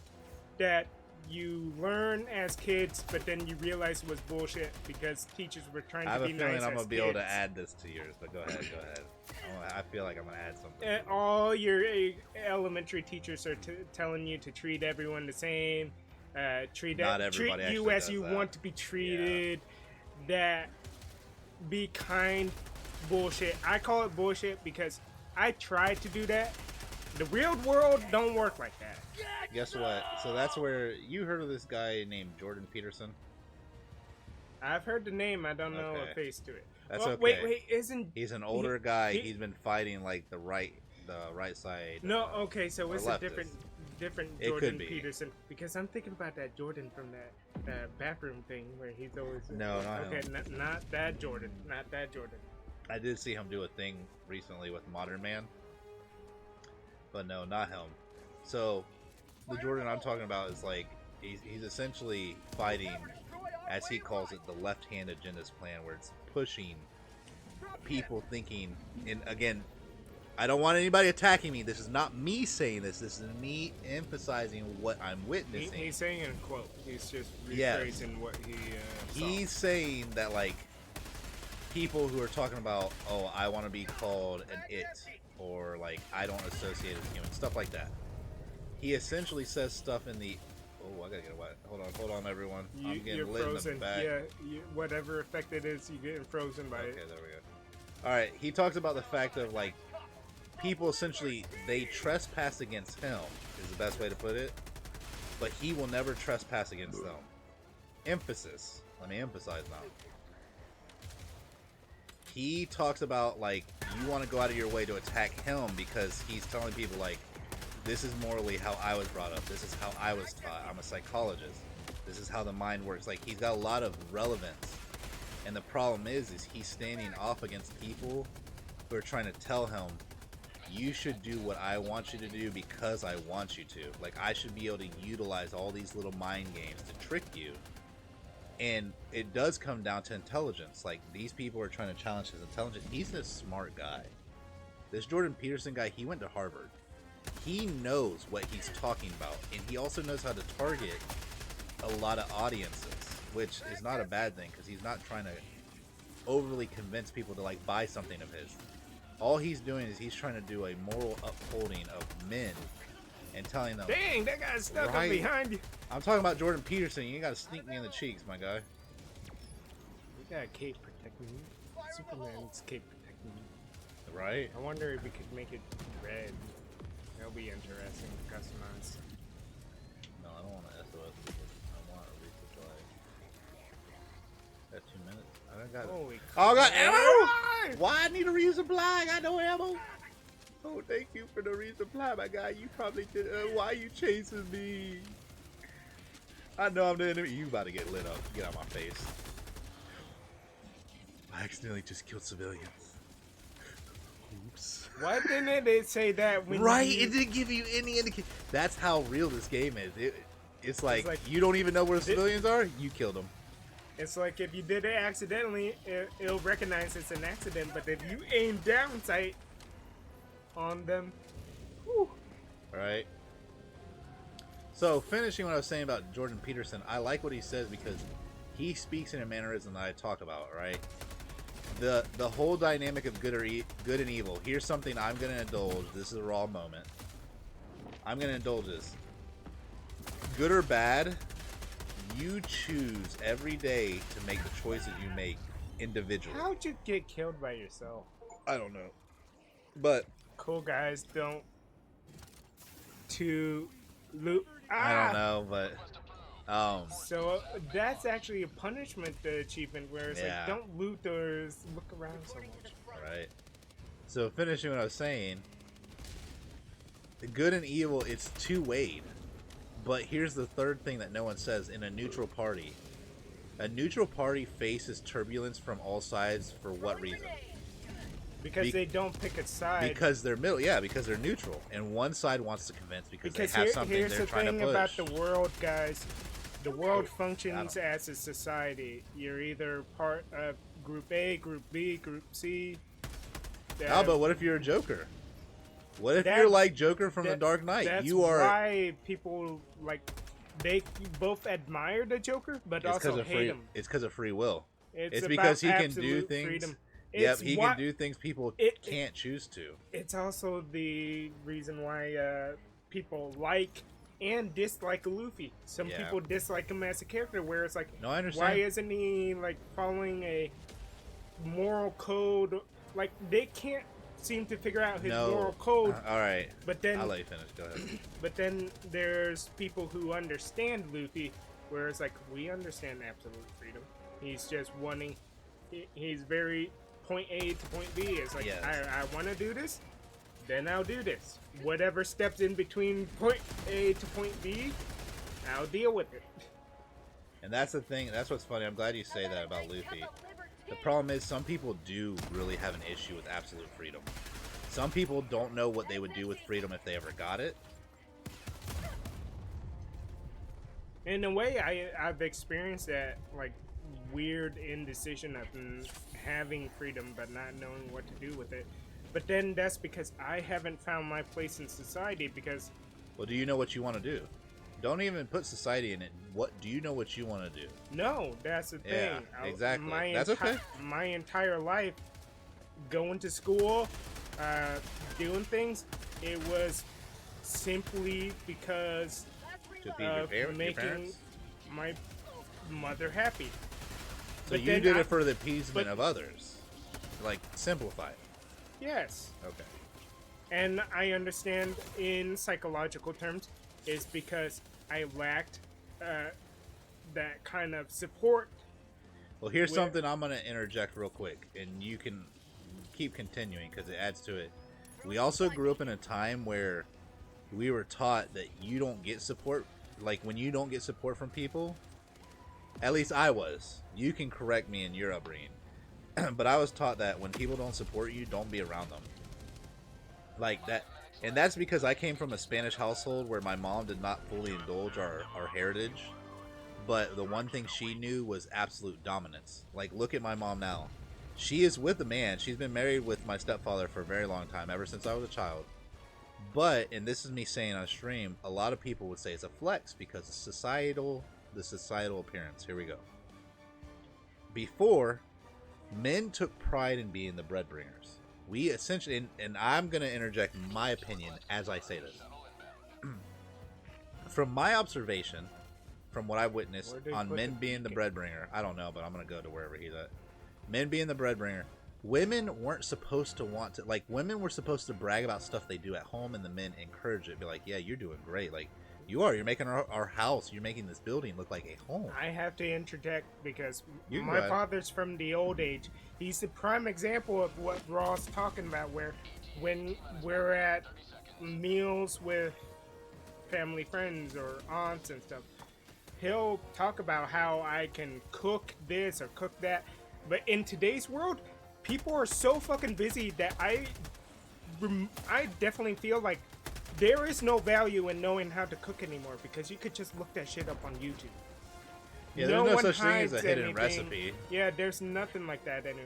that you learn as kids, but then you realize it was bullshit because teachers were trying I to have a be feeling nice I'm as gonna be able to kids. add this to yours, but go ahead, go ahead. I feel like I'm gonna add something. All your elementary teachers are telling you to treat everyone the same, treat Not treat everybody you actually as does you that. want to be treated. That be kind bullshit. I call it bullshit because I tried to do that. The real world don't work like that. Guess what? So that's where you heard of this guy named Jordan Peterson. I've heard the name. I don't know Okay. a face to it. That's Well, okay. Wait, isn't He's an older guy. he- He's been fighting like the right side. no? Okay, so or it's a leftist. different It could Jordan be. Peterson, because I'm thinking about that Jordan from that bathroom thing where he's always No, not okay, him. not that Jordan, not that Jordan. I did see him do a thing recently with Modern Man, but no, not him. So the Jordan I'm talking about is like he's essentially fighting, as he calls it, the left-hand agendas plan, where it's pushing people thinking. And again, I don't want anybody attacking me. This is not me saying this. This is me emphasizing what I'm witnessing. He's saying in a quote. He's just Yes. rephrasing what he He's saying that like people who are talking about, oh, I want to be called an it, or like I don't associate with human, stuff like that. He essentially says stuff in the I gotta get away. Hold on, everyone. I'm you're getting lit frozen. in the back. Yeah, whatever effect it is, you're getting frozen by Okay, it. there we go. All right, he talks about the fact of like people essentially they trespass against him is the best way to put it, but he will never trespass against them. Emphasis. Let me emphasize now. He talks about like you want to go out of your way to attack him because he's telling people like this is morally how I was brought up. This is how I was taught. I'm a psychologist. This is how the mind works. Like he's got a lot of relevance. And the problem is he's standing off against people who are trying to tell him you should do what I want you to do because I want you to. Like I should be able to utilize all these little mind games to trick you. And it does come down to intelligence. Like these people are trying to challenge his intelligence. He's a smart guy. This Jordan Peterson guy, he went to Harvard. He knows what he's talking about, and he also knows how to target a lot of audiences, which is not a bad thing because he's not trying to overly convince people to like buy something of his. All he's doing is he's trying to do a moral upholding of men and telling them, Dang, that guy's stuck up Right. behind you. I'm talking about Jordan Peterson. You ain't got to sneak me in the cheeks, my guy. We got a cape protecting me. Superman's cape protecting me. Right? I wonder if we could make it red. That'll be interesting to customize. No, I don't want to SOS people. I want a resupply. Got 2 minutes. I got it. Holy Oh, I got crap. ammo! Why I need a resupply? I got no ammo. Oh, thank you for the resupply, my guy. You probably did. Why you chasing me? I know I'm the enemy. You about to get lit up. Get out of my face. I accidentally just killed civilians. Oops. Why didn't it say that when Right, you... it didn't give you any indication. That's how real this game is. It's like, like- you don't even know where the civilians are. You killed them. It's like if you did it accidentally, it'll recognize it's an accident, but if you aim down sight on them, whew. All right. So finishing what I was saying about Jordan Peterson, I like what he says because he speaks in a mannerism that I talk about. Right. the whole dynamic of good and evil. Here's something I'm gonna indulge. This is a raw moment. I'm gonna indulge this. Good or bad, you choose every day to make the choices you make individually. How'd you get killed by yourself? I don't know, but Cool guys don't to loot. I don't know, but So that's actually a punishment achievement where it's Yeah. like don't loot or look around so much. right. So finishing what I was saying, the good and evil, it's two-wayed. But here's the third thing that no one says in a neutral party. A neutral party faces turbulence from all sides for what reason? Because they don't pick a side. Because they're middle, yeah, because they're neutral, and one side wants to convince because they have something here's they're the trying to thing push. about the world, guys. The world functions don't- as a society. You're either part of Group A, Group B, Group C. How but what if you're a Joker? What if That- you're like Joker from The Dark Knight? That's You are. why people like they both admire the Joker, but It's because also of hate free. him. It's because of free will. It's It's about because he can do absolute things. freedom. Yep, It's he why- can do things people it- can't choose to. It's also the reason why people like and dislike Luffy. Some Yeah. people dislike him as a character, where it's like, No, I understand. why isn't he like following a moral code? Like they can't seem to figure out his No. moral code. All right. But then, I'll let you finish. Go ahead. but then there's people who understand Luffy, where it's like we understand absolute freedom. He's just wanting. He's very point A to point B. It's like Yes. I want to do this, then I'll do this. Whatever steps in between point A to point B, I'll deal with it. And that's the thing. That's what's funny. I'm glad you say that about Luffy. The problem is some people do really have an issue with absolute freedom. Some people don't know what they would do with freedom if they ever got it. In a way, I've experienced that like weird indecision of having freedom but not knowing what to do with it. But then that's because I haven't found my place in society. Because Well, do you know what you want to do? Don't even put society in it. What do you know what you want to do? no, that's the thing. Yeah, exactly. That's okay. My entire life, going to school, doing things, it was simply because To be your making parents? my mother happy. So but you then did I- it for the appeasement but- of others. Like, simplify it. Yes. Okay. And I understand in psychological terms, is because I lacked that kind of support. Well, here's Where- something I'm going to interject real quick, and you can keep continuing because it adds to it. We also grew up in a time where we were taught that you don't get support. Like, when you don't get support from people, at least I was. You can correct me in your upbringing. But I was taught that when people don't support you, don't be around them. Like that. And that's because I came from a Spanish household where my mom did not fully indulge our heritage. But the one thing she knew was absolute dominance. Like, look at my mom now. She is with a man. She's been married with my stepfather for a very long time, ever since I was a child. But, and this is me saying on stream, a lot of people would say it's a flex because the societal appearance. Here we go. Before, men took pride in being the breadbringers. We essentially, and I'm going to interject my opinion as I say this. From my observation, from what I've witnessed Where did on put men the being the beacon? breadbringer, I don't know, but I'm going to go to wherever he's at. Men being the breadbringer, women weren't supposed to want to, like, women were supposed to brag about stuff they do at home, and the men encourage it. Be like, yeah, you're doing great. Like, you're making our house, you're making this building look like a home. I have to interject because You can go my ahead. father's from the old age. He's the prime example of what Raw's talking about, where when we're at meals with family friends or aunts and stuff, he'll talk about how I can cook this or cook that. But in today's world, people are so fucking busy that I definitely feel like there is no value in knowing how to cook anymore because you could just look that shit up on YouTube. Yeah, there's no one such thing as a hides hidden anything. recipe. Yeah, there's nothing like that anymore.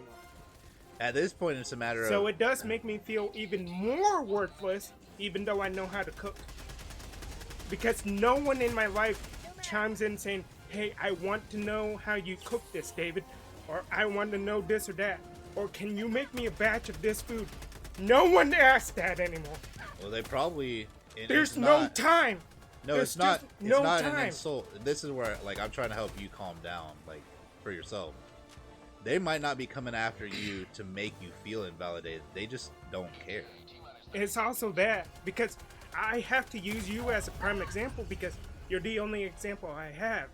At this point, it's a matter of... So it does make me feel even more worthless, even though I know how to cook. Because no one in my life chimes in saying, hey, I want to know how you cook this, David. Or I want to know this or that. Or can you make me a batch of this food? No one asks that anymore. Well, they probably. There's it's no not- time. No, There's it's not. just It's no not time. an insult. This is where, like, I'm trying to help you calm down, like, for yourself. They might not be coming after you to make you feel invalidated. They just don't care. It's also that because I have to use you as a prime example because you're the only example I have.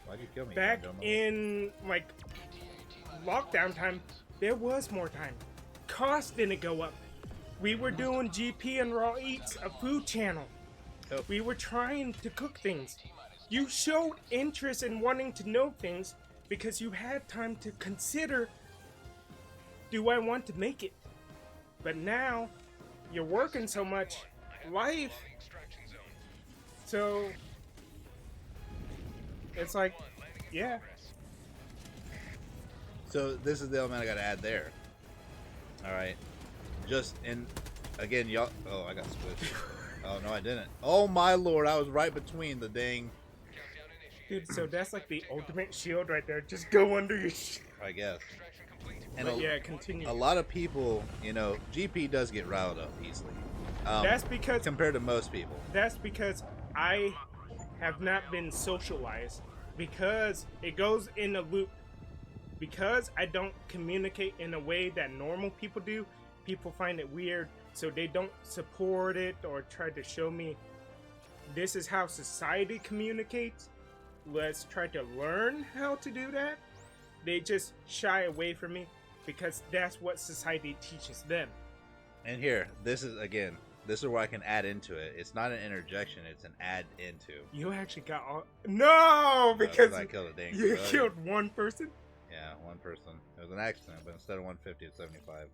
Why'd you kill me? Back Dumbo? in like lockdown time, there was more time. Cost didn't go up. We were doing GP and Raw Eats, a food channel. Oh. We were trying to cook things. You showed interest in wanting to know things because you had time to consider, do I want to make it? But now, you're working so much, life, so it's like, yeah. So this is the element I gotta add there. All right, just and again, y'all. Oh, I got squished. Oh no, I didn't. Oh my lord, I was right between the dang. Dude, so that's like the ultimate shield right there. Just go under your shield. I guess. And But yeah, continue. a lot of people, you know, GP does get riled up easily. That's because compared to most people. That's because I have not been socialized. Because it goes in a loop. Because I don't communicate in a way that normal people do, people find it weird. So they don't support it or try to show me this is how society communicates. Let's try to learn how to do that. They just shy away from me because that's what society teaches them. And here, this is where I can add into it. It's not an interjection, it's an add into. You actually got all... No! Because I killed a dang you civilian. killed one person? Yeah, one person. It was an accident, but instead of 150, it's 75.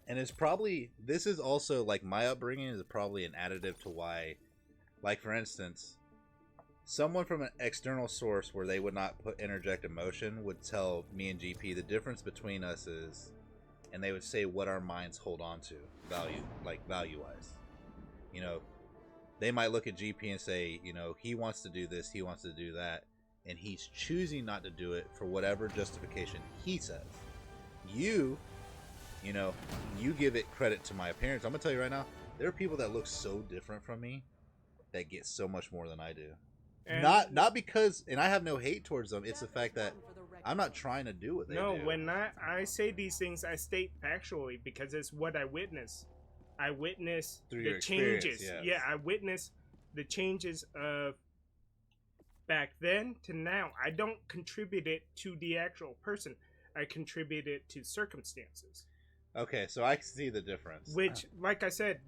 And it's probably, this is also, like, my upbringing is probably an additive to why, like, for instance, someone from an external source where they would not interject emotion would tell me and GP the difference between us is, and they would say what our minds hold on to, value-wise. You know, they might look at GP and say, you know, he wants to do this, he wants to do that, and he's choosing not to do it for whatever justification he says. You know, you give it credit to my appearance. I'm gonna tell you right now, there are people that look so different from me that get so much more than I do. And Not because, and I have no hate towards them. It's the fact that I'm not trying to do what they do. No, when I say these things, I state factually because it's what I witness. I witness Through the your experience, changes. yes. Yeah, I witness the changes of back then to now. I don't contribute it to the actual person. I contribute it to circumstances. Okay, so I see the difference. Which, like I said,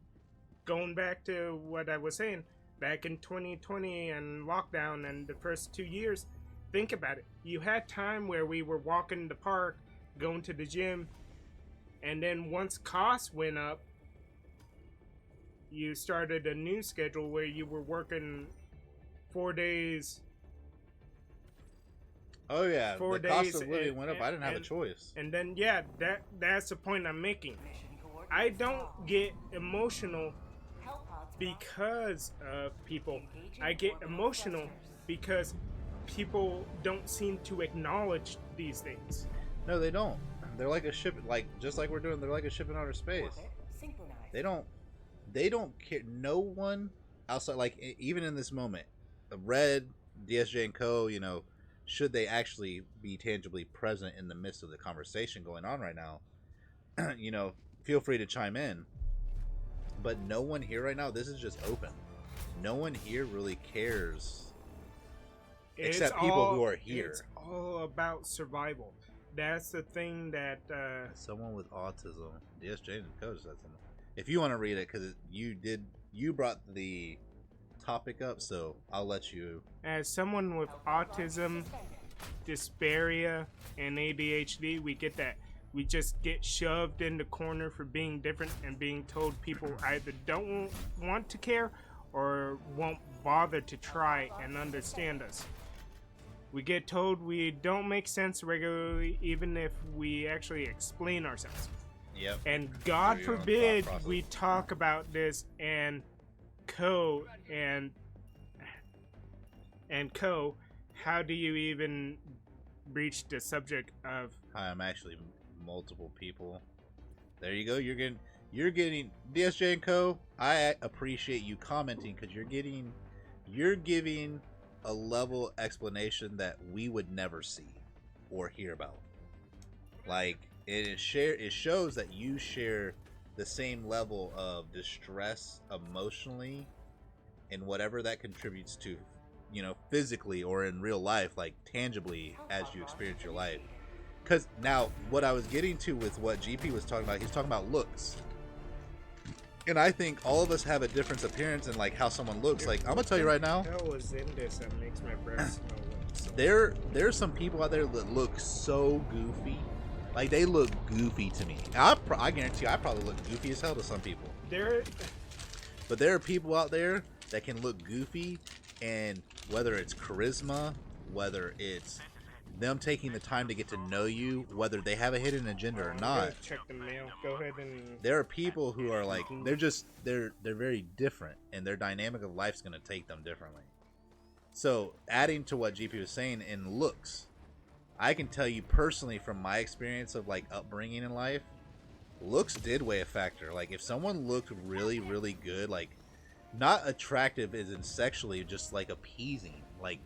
going back to what I was saying, back in 2020 and lockdown and the first 2 years, think about it. You had time where we were walking the park, going to the gym, and then once costs went up, you started a new schedule where you were working 4 days. Oh yeah, 4 the cost days of living and- went up. I didn't have a and- choice. And then, yeah, that's the point I'm making. I don't get emotional because of people. I get emotional because people don't seem to acknowledge these things. No, they don't. They're like a ship, like just like we're doing. They're like a ship in outer space. They don't care. No one outside, like even in this moment, Red, DSJ, and Co. You know, should they actually be tangibly present in the midst of the conversation going on right now, you know, feel free to chime in. But no one here right now. This is just open. No one here really cares, except people who are here. It's all about survival. That's the thing that Someone with autism, DSJ and Co. said something. If you want to read it, because you brought the topic up, so I'll let you. as someone with autism, dyspharia, and ADHD, we get that. We just get shoved in the corner for being different and being told people either don't want to care or won't bother to try and understand us. We get told we don't make sense regularly, even if we actually explain ourselves. Yep. And God Through your own forbid thought process. we talk about this and co, how do you even breached the subject of Hi, I'm actually multiple people. There you go. You're getting DSJ and Co. I appreciate you commenting because you're giving a level explanation that we would never see or hear about. Like it shows that you share the same level of distress emotionally and whatever that contributes to, you know, physically or in real life, like tangibly as you experience your life. Because now what I was getting to with what GP was talking about, he's talking about looks. And I think all of us have a different appearance in like how someone looks. Like I'm gonna tell you right now, what the hell was in this that makes my breath smell like so there's some people out there that look so goofy. Like they look goofy to me. I guarantee you, I probably look goofy as hell to some people. But there are people out there that can look goofy, and whether it's charisma, whether it's them taking the time to get to know you, whether they have a hidden agenda or not. Check the mail. Go ahead and. There are people who are like they're very different, and their dynamic of life's gonna take them differently. So adding to what GP was saying in looks, I can tell you personally from my experience of like upbringing in life, looks did weigh a factor. Like if someone looked really, really good, like not attractive as in sexually, just like appeasing, like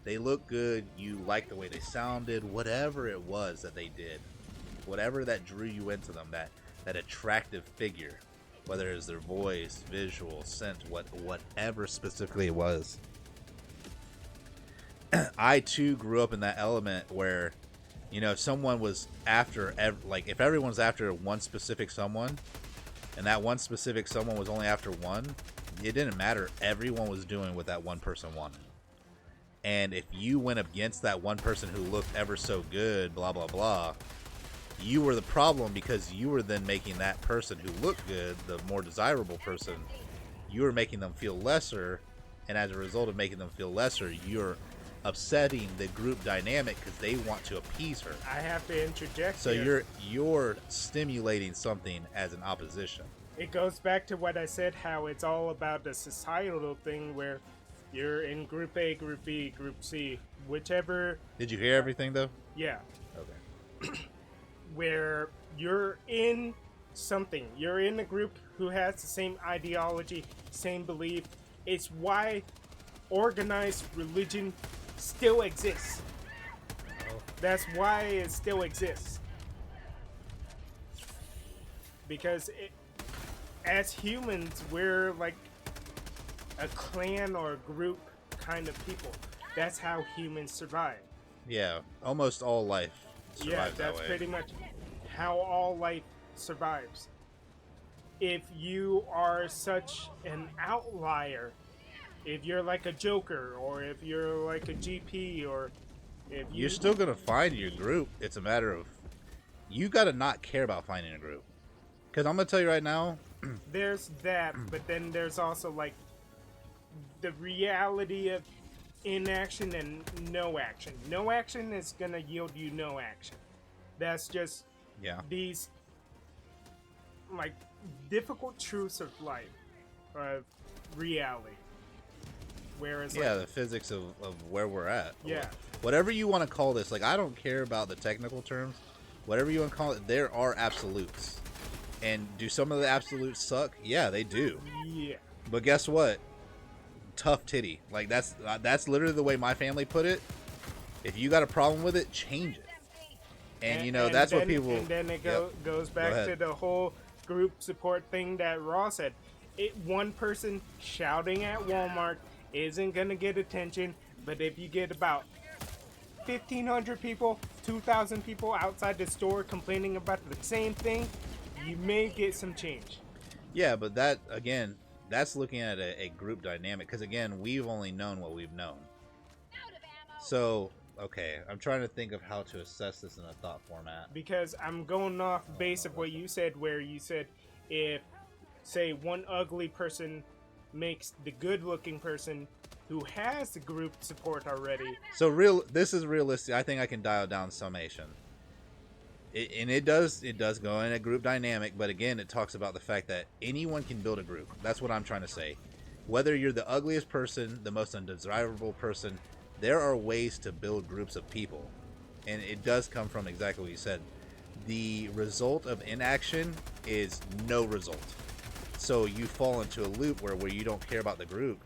they look good, you like the way they sounded, whatever it was that they did, whatever that drew you into them, that attractive figure, whether it's their voice, visual, scent, whatever specifically it was. I too grew up in that element where, you know, if someone was after, like if everyone's after one specific someone, and that one specific someone was only after one, it didn't matter. Everyone was doing what that one person wanted. And if you went against that one person who looked ever so good, blah, blah, blah, you were the problem because you were then making that person who looked good, the more desirable person, you were making them feel lesser. And as a result of making them feel lesser, you're upsetting the group dynamic because they want to appease her. I have to interject. So here. you're stimulating something as an opposition. It goes back to what I said, how it's all about the societal thing where you're in Group A, Group B, Group C, whichever. Did you hear everything though? Yeah. Okay. Where you're in something. You're in a group who has the same ideology, same belief. It's why organized religion still exists. That's why it still exists. Because as humans, we're like a clan or a group kind of people. That's how humans survive. Yeah, almost all life survives Yeah, that that's way. pretty much how all life survives. If you are such an outlier, if you're like a Joker, or if you're like a GP, or if You're still gonna find your group. It's a matter of you gotta not care about finding a group. Because I'm gonna tell you right now, there's that, but then there's also like the reality of inaction and no action. No action is gonna yield you no action. That's just these like difficult truths of life, of reality. Whereas the physics of where we're at. Yeah. Whatever you want to call this, like I don't care about the technical terms. Whatever you want to call it, there are absolutes. And do some of the absolutes suck? Yeah, they do. Yeah. But guess what? Tough titty. Like that's literally the way my family put it. If you got a problem with it, change it. And you know that's what people. And then it goes back to the whole group support thing that Raw said. One person shouting at Walmart isn't gonna get attention, but if you get about 1,500 people, 2,000 people outside the store complaining about the same thing, you may get some change. Yeah, but that again, that's looking at a group dynamic because again, we've only known what we've known. So, okay, I'm trying to think of how to assess this in a thought format. Because I'm going off base of what you said, where you said if, say, one ugly person makes the good-looking person who has the group support already. So this is realistic. I think I can dial down summation. It does go in a group dynamic, but again, it talks about the fact that anyone can build a group. That's what I'm trying to say. Whether you're the ugliest person, the most undesirable person, there are ways to build groups of people. and it does come from exactly what you said. The result of inaction is no result. So you fall into a loop where you don't care about the group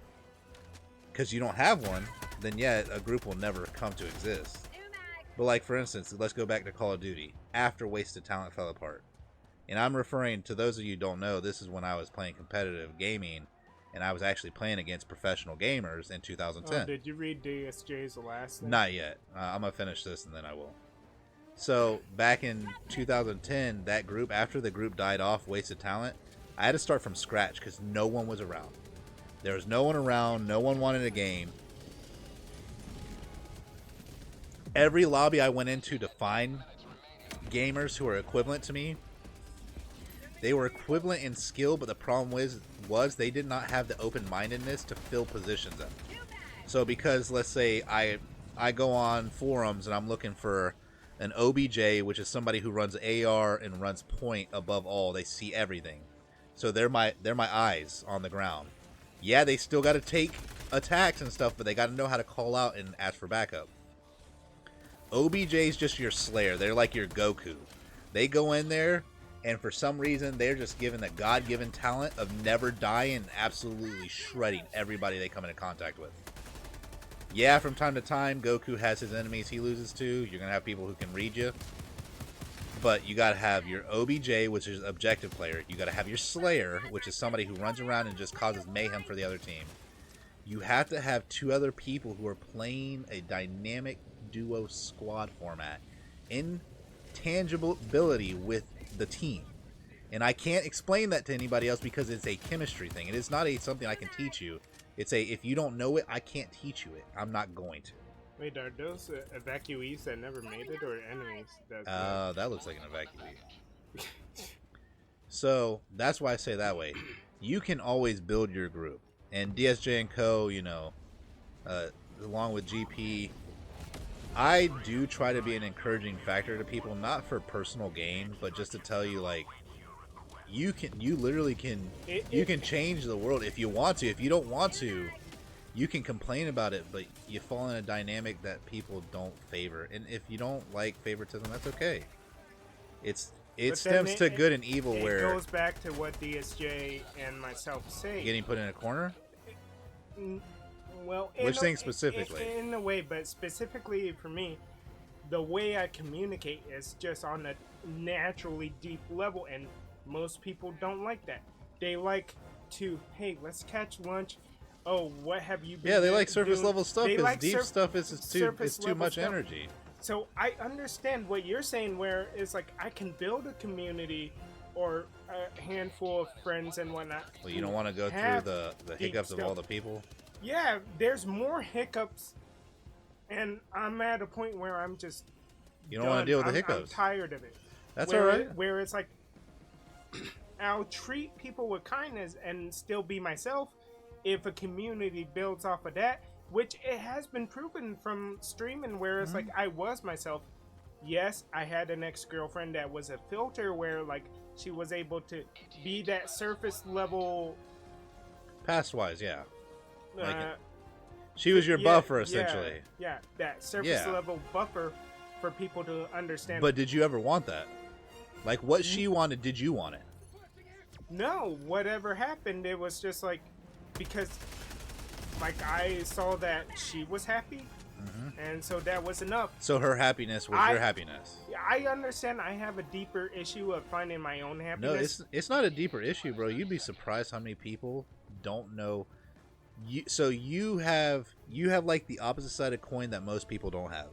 because you don't have one. Then yeah, a group will never come to exist. But like for instance, let's go back to Call of Duty. After Wasted Talent fell apart, and I'm referring to those of you who don't know, this is when I was playing competitive gaming, and I was actually playing against professional gamers in 2010. Oh, did you read DSJ's last thing? Not yet. I'm gonna finish this and then I will. So back in 2010, that group, after the group died off, Wasted Talent, I had to start from scratch because no one was around. There was no one around. No one wanted a game. Every lobby I went into to find gamers who were equivalent to me, they were equivalent in skill, but the problem was they did not have the open-mindedness to fill positions up. So because, let's say, I go on forums and I'm looking for an OBJ, which is somebody who runs AR and runs point above all. They see everything. So they're my eyes on the ground. Yeah, they still got to take attacks and stuff, but they got to know how to call out and ask for backup. OBJ's just your Slayer. They're like your Goku. They go in there, and for some reason, they're just given the God-given talent of never dying and absolutely shredding everybody they come into contact with. Yeah, from time to time, Goku has his enemies he loses to. You're going to have people who can read you. But you got to have your OBJ, which is objective player. You got to have your Slayer, which is somebody who runs around and just causes mayhem for the other team. You have to have two other people who are playing a dynamic duo squad format in tangibility with the team. And I can't explain that to anybody else because it's a chemistry thing. It is not something I can teach you. It's if you don't know it, I can't teach you it. I'm not going to. Wait, are those evacuees that never made it, or enemies? That looks like an evacuee. So that's why I say that way. You can always build your group, and DSJ and Co. Along with GP, I do try to be an encouraging factor to people, not for personal gain, but just to tell you, like, you literally can change the world if you want to. If you don't want to, you can complain about it, but you fall in a dynamic that people don't favor. And if you don't like favoritism, that's okay. It stems to good and evil, where it goes back to what DSJ and myself say. Getting put in a corner? Well, which thing specifically? In a way, but specifically for me, the way I communicate is just on a naturally deep level, and most people don't like that. They like to, hey, let's catch lunch. Oh, what have you been doing? Yeah, they like surface level stuff because like deep stuff is too much stuff. energy. So I understand what you're saying, where it's like I can build a community or a handful of friends and whatnot. Well, you don't want to go through the hiccups of all the people? Yeah, there's more hiccups, and I'm at a point where I'm just You don't want to deal with the hiccups. I'm tired of it. That's all right. Where it's like, I'll treat people with kindness and still be myself if a community builds off of that, which it has been proven from streaming, where it's like I was myself. Yes, I had an ex-girlfriend that was a filter, where like she was able to be that surface level. Past-wise, yeah. She was your buffer, essentially. Yeah, that surface level buffer for people to understand. But did you ever want that? Like, what she wanted, did you want it? No, whatever happened, it was just like, because like I saw that she was happy, and so that was enough. So her happiness was your happiness. I understand I have a deeper issue of finding my own happiness. No, it's not a deeper issue, bro. You'd be surprised how many people don't know. So you have like the opposite side of coin that most people don't have.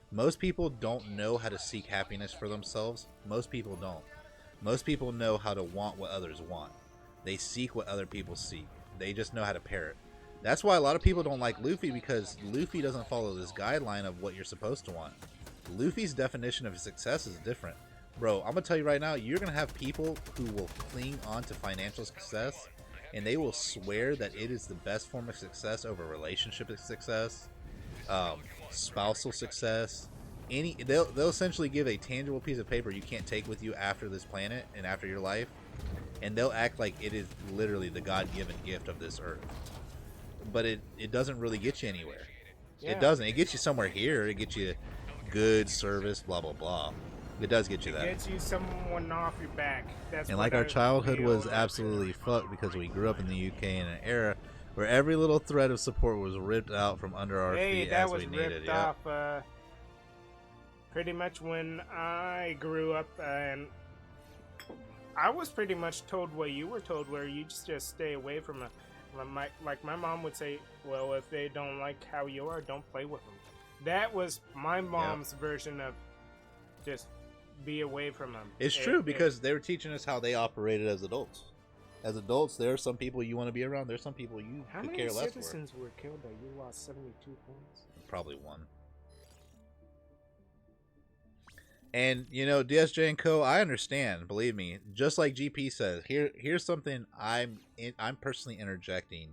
Most people don't know how to seek happiness for themselves. Most people don't. Most people know how to want what others want. They seek what other people seek. They just know how to pair it. That's why a lot of people don't like Luffy, because Luffy doesn't follow this guideline of what you're supposed to want. Luffy's definition of success is different. Bro, I'm going to tell you right now, you're going to have people who will cling on to financial success, and they will swear that it is the best form of success over relationship success, spousal success. They'll essentially give a tangible piece of paper you can't take with you after this planet and after your life, and they'll act like it is literally the God-given gift of this earth. But it doesn't really get you anywhere. Yeah. It doesn't. It gets you somewhere here. It gets you good service, blah blah blah. It does get you It that. gets you someone off your back. That's And what like our I childhood feel was like. absolutely fucked because we grew up in the UK in an era where every little thread of support was ripped out from under our Hey, feet that as was we needed. ripped Yep. off. Pretty much when I grew up, and I was pretty much told what you were told, where you just stay away from them. Like my mom would say, well, if they don't like how you are, don't play with them. That was my mom's version of just be away from them. It's true because they were teaching us how they operated as adults. As adults, there are some people you want to be around. There's some people you How could many care less for. citizens were killed that you lost 72 points? Probably one. And you know, DSJ and Co. I understand. Believe me. Just like GP says, here's something I'm personally interjecting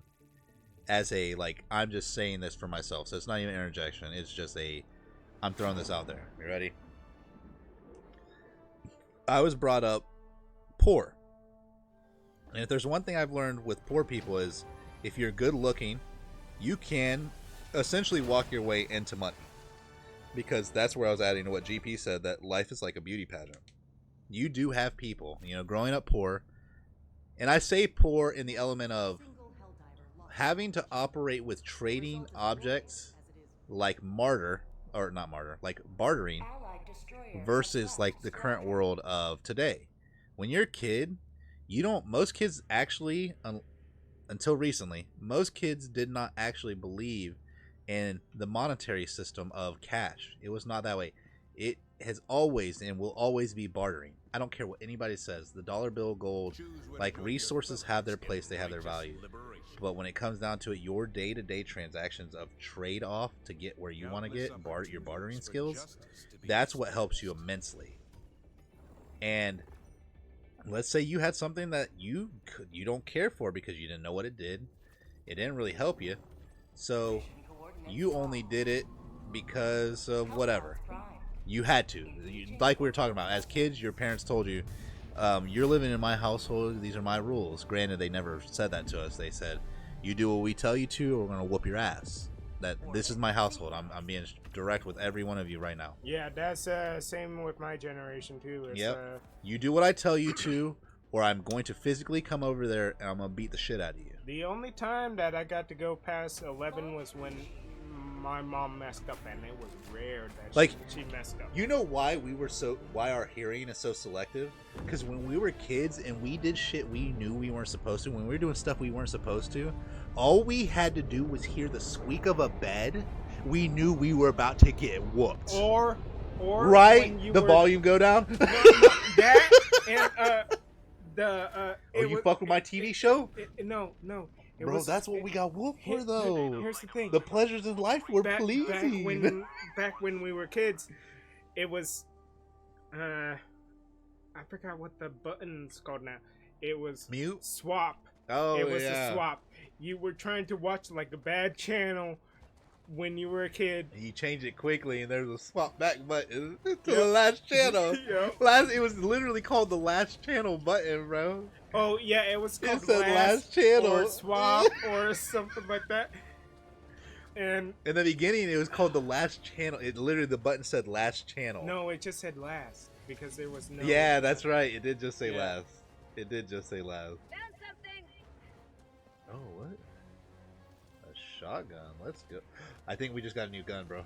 as a I'm just saying this for myself. So it's not even interjection. It's just I'm throwing this out there. You ready? I was brought up poor. And if there's one thing I've learned with poor people is if you're good looking, you can essentially walk your way into money. Because that's where I was adding to what GP said, that life is like a beauty pageant. You do have people, growing up poor. And I say poor in the element of having to operate with trading objects like like bartering versus like the current world of today. When you're a kid, most kids actually, until recently, most kids did not actually believe in the monetary system of cash. It was not that way. It has always and will always be bartering. I don't care what anybody says. The dollar bill, gold, like resources have their place, they have their value. But when it comes down to it, your day-to-day transactions of trade-off to get where you want to get, your bartering skills, that's what helps you immensely. And let's say you had something that you don't care for because you didn't know what it did. It didn't really help you. So you only did it because of whatever. You had to. Like we were talking about. As kids, your parents told you, you're living in my household. These are my rules. Granted, they never said that to us. They said, you do what we tell you to or we're going to whoop your ass. That this is my household. I'm being direct with every one of you right now. Yeah, that's same with my generation too. Yep. You do what I tell you to or I'm going to physically come over there and I'm going to beat the shit out of you. The only time that I got to go past 11 was when my mom messed up, and it was rare that she messed up. You know why why our hearing is so selective? Because when we were kids and we did shit we knew we weren't supposed to, when we were doing stuff we weren't supposed to, all we had to do was hear the squeak of a bed. We knew we were about to get whooped. Or right? The volume go down. That and you fuck with my TV show? No. Bro, that's what we got whooped for, though. Here's the thing. The pleasures of life were pleasing. Back when we were kids, it was... I forgot what the button's called now. It was... Mute? Swap. Oh, it was yeah. a swap. You were trying to watch, like, a bad channel when you were a kid. You changed it quickly, and there's a swap back button to the last channel. Yep. It was literally called the last channel button, bro. Oh, yeah, it was called It said last channel. or swap or something like that. And in the beginning, it was called the last channel. It literally, the button said last channel. no, it just said last because there was no... Yeah, that's right. It did just say last. It did just say last. Found something. Oh, what? A shotgun. Let's go. I think we just got a new gun, bro.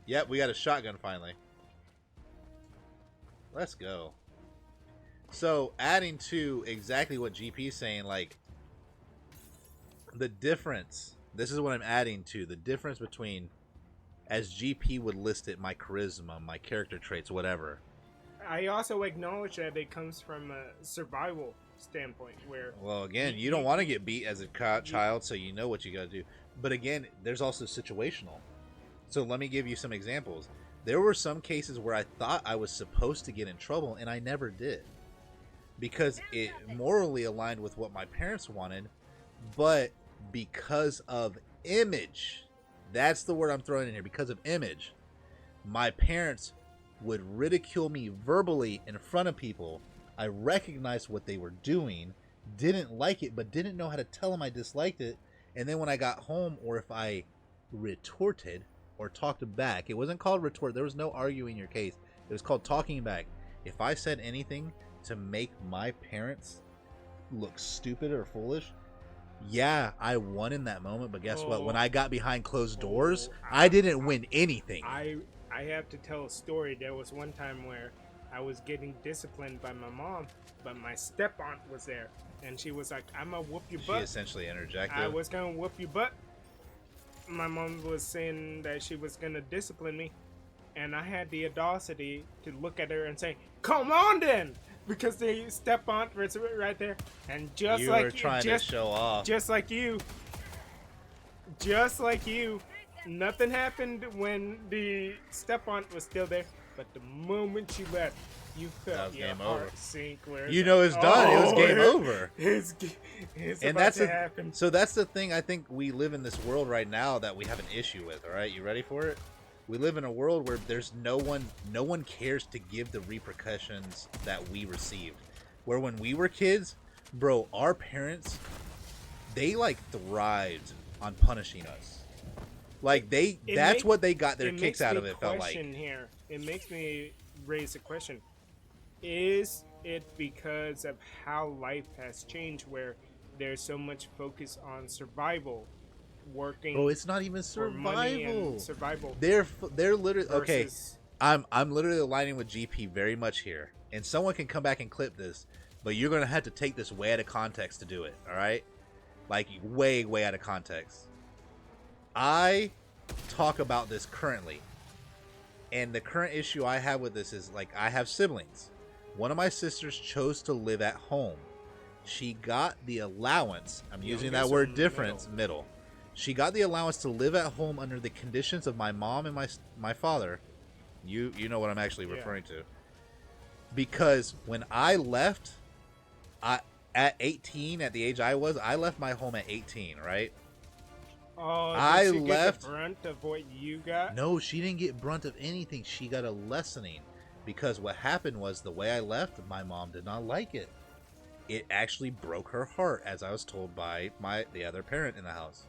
Yep, we got a shotgun finally. Let's go. So, adding to exactly what GP's saying, like, the difference, this is what I'm adding to, the difference between, as GP would list it, my charisma, my character traits, whatever. I also acknowledge that it comes from a survival standpoint where... Well, again, you don't want to get beat as a child, so you know what you got to do. But again, there's also situational. So let me give you some examples. There were some cases where I thought I was supposed to get in trouble, and I never did. Because it morally aligned with what my parents wanted, but because of image, that's the word I'm throwing in here, because of image, my parents would ridicule me verbally in front of people. I recognized what they were doing, didn't like it, but didn't know how to tell them I disliked it. And then when I got home, or if I retorted, or talked back. It wasn't called retort. There was no arguing your case. It was called talking back. If I said anything to make my parents look stupid or foolish, yeah, I won in that moment. But guess what? When I got behind closed doors, I didn't win anything. I have to tell a story. There was one time where I was getting disciplined by my mom, but my step aunt was there, and she was like, "I'm gonna whoop your butt." She essentially interjected. I was gonna whoop your butt. My mom was saying that she was gonna discipline me, and I had the audacity to look at her and say, "Come on then," because the step aunt was right there, and just you like were trying to show off. just like you, nothing happened when the step aunt was still there. But the moment she left, you felt your heart sink. You know it's done. It was game over. It's And about that's to happen. So that's the thing. I think we live in this world right now that we have an issue with. All right, you ready for it? We live in a world where there's no one cares to give the repercussions that we received. Where when we were kids, bro, our parents, they like thrived on punishing us. Like that's what they got their kicks out of. It felt like. Here. It makes me raise a question: is it because of how life has changed, where there's so much focus on survival, working? Oh, it's not even for money and survival. survival. They're literally okay. versus- I'm literally aligning with GP very much here, and someone can come back and clip this, but you're gonna have to take this way out of context to do it. All right, like way out of context. I talk about this currently, and the current issue I have with this is like I have siblings. One of my sisters chose to live at home. She got the allowance. I'm using that word difference, middle. She got the allowance to live at home under the conditions of my mom and my father. You know what I'm actually referring to. Because when I left, at 18, at the age I was, I left my home at 18, right? Oh, I did she left. get the brunt of what you got? No, she didn't get brunt of anything. She got a lessening. Because what happened was the way I left, my mom did not like it. It actually broke her heart, as I was told by the other parent in the house.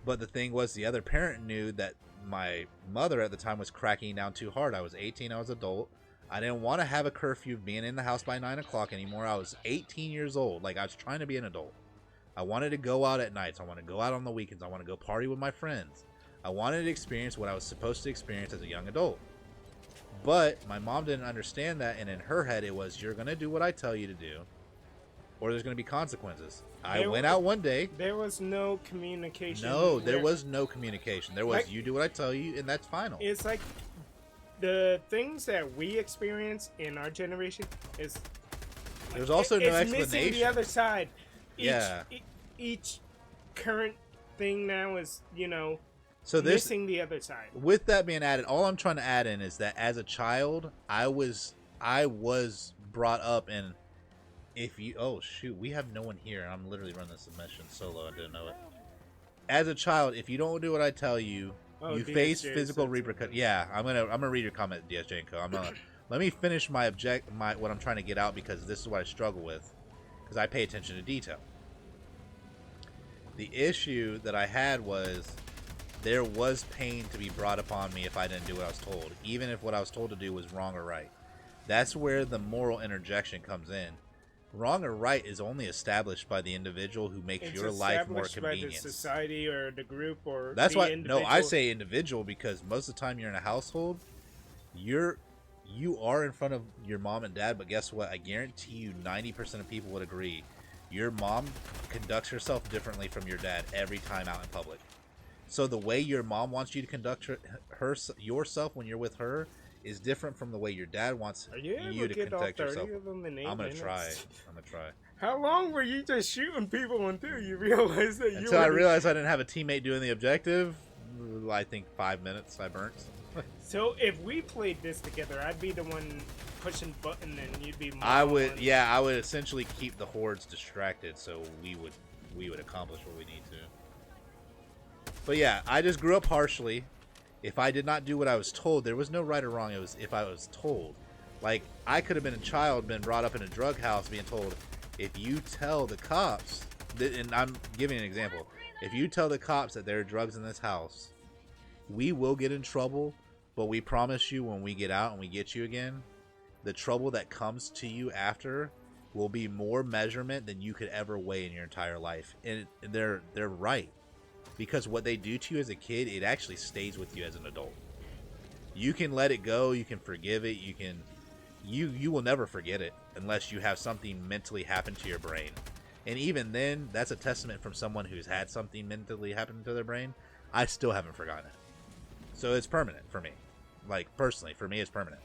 But the thing was, the other parent knew that my mother at the time was cracking down too hard. I was 18, I was adult. I didn't want to have a curfew of being in the house by 9 o'clock anymore. I was 18 years old. Like, I was trying to be an adult. I wanted to go out at nights. I want to go out on the weekends. I want to go party with my friends. I wanted to experience what I was supposed to experience as a young adult. But my mom didn't understand that, and in her head it was, you're going to do what I tell you to do, or there's going to be consequences. I went out one day. There was no communication. No, there was no communication. There was, like, you do what I tell you, and that's final. It's like the things that we experience in our generation is... There's also no explanation. It's missing the other side. Yeah. Each current thing now is, so missing the other side. With that being added, all I'm trying to add in is that as a child, I was brought up in, oh shoot, we have no one here. I'm literally running this submission solo. I didn't know it. As a child, if you don't do what I tell you, you face physical repercussions. Yeah, I'm gonna read your comment, DSJ and Co. Let me finish my what I'm trying to get out, because this is what I struggle with, because I pay attention to detail. The issue that I had was there was pain to be brought upon me if I didn't do what I was told, even if what I was told to do was wrong or right. That's where the moral interjection comes in. Wrong or right is only established by the individual who makes your life more convenient. By the society or the group or that's the why. individual. No, I say individual, because most of the time you're in a household, you are in front of your mom and dad. But guess what? I guarantee you, 90% of people would agree. Your mom conducts herself differently from your dad every time out in public. So the way your mom wants you to conduct yourself when you're with her is different from the way your dad wants you to conduct yourself. I'm gonna try. How long were you just shooting people until you realized that I realized I didn't have a teammate doing the objective. I think 5 minutes I burnt. So if we played this together, I'd be the one pushing button and you'd be. I would essentially keep the hordes distracted, so we would accomplish what we need to. But yeah, I just grew up harshly. If I did not do what I was told, there was no right or wrong. It was if I was told. Like, I could have been a child, been brought up in a drug house, being told, if you tell the cops, and I'm giving an example, if you tell the cops that there are drugs in this house, we will get in trouble, but we promise you when we get out and we get you again, the trouble that comes to you after will be more measurement than you could ever weigh in your entire life. And they're right, because what they do to you as a kid, it actually stays with you as an adult. You can let it go, you can forgive it, you will never forget it unless you have something mentally happen to your brain. And even then, that's a testament from someone who's had something mentally happen to their brain. I still haven't forgotten it. So it's permanent for me. Like, personally, for me, it's permanent.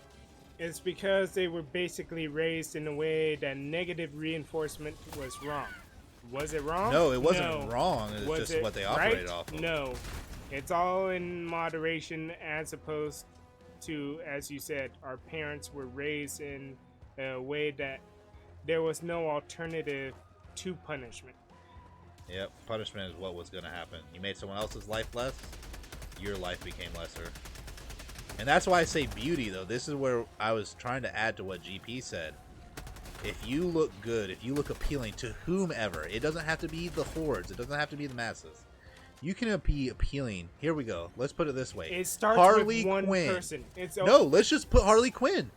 It's because they were basically raised in a way that negative reinforcement was wrong. Was it wrong? No, it wasn't wrong. It was just what they operated off of. No. It's all in moderation, as opposed to, as you said, our parents were raised in a way that there was no alternative to punishment. Yep, punishment is what was going to happen. You made someone else's life less, your life became lesser. And that's why I say beauty, though. This is where I was trying to add to what GP said. If you look good, if you look appealing to whomever, it doesn't have to be the hordes, it doesn't have to be the masses. You can be appealing. Here we go. Let's put it this way. It starts Harley with one Quinn. person. No, let's just put Harley Quinn.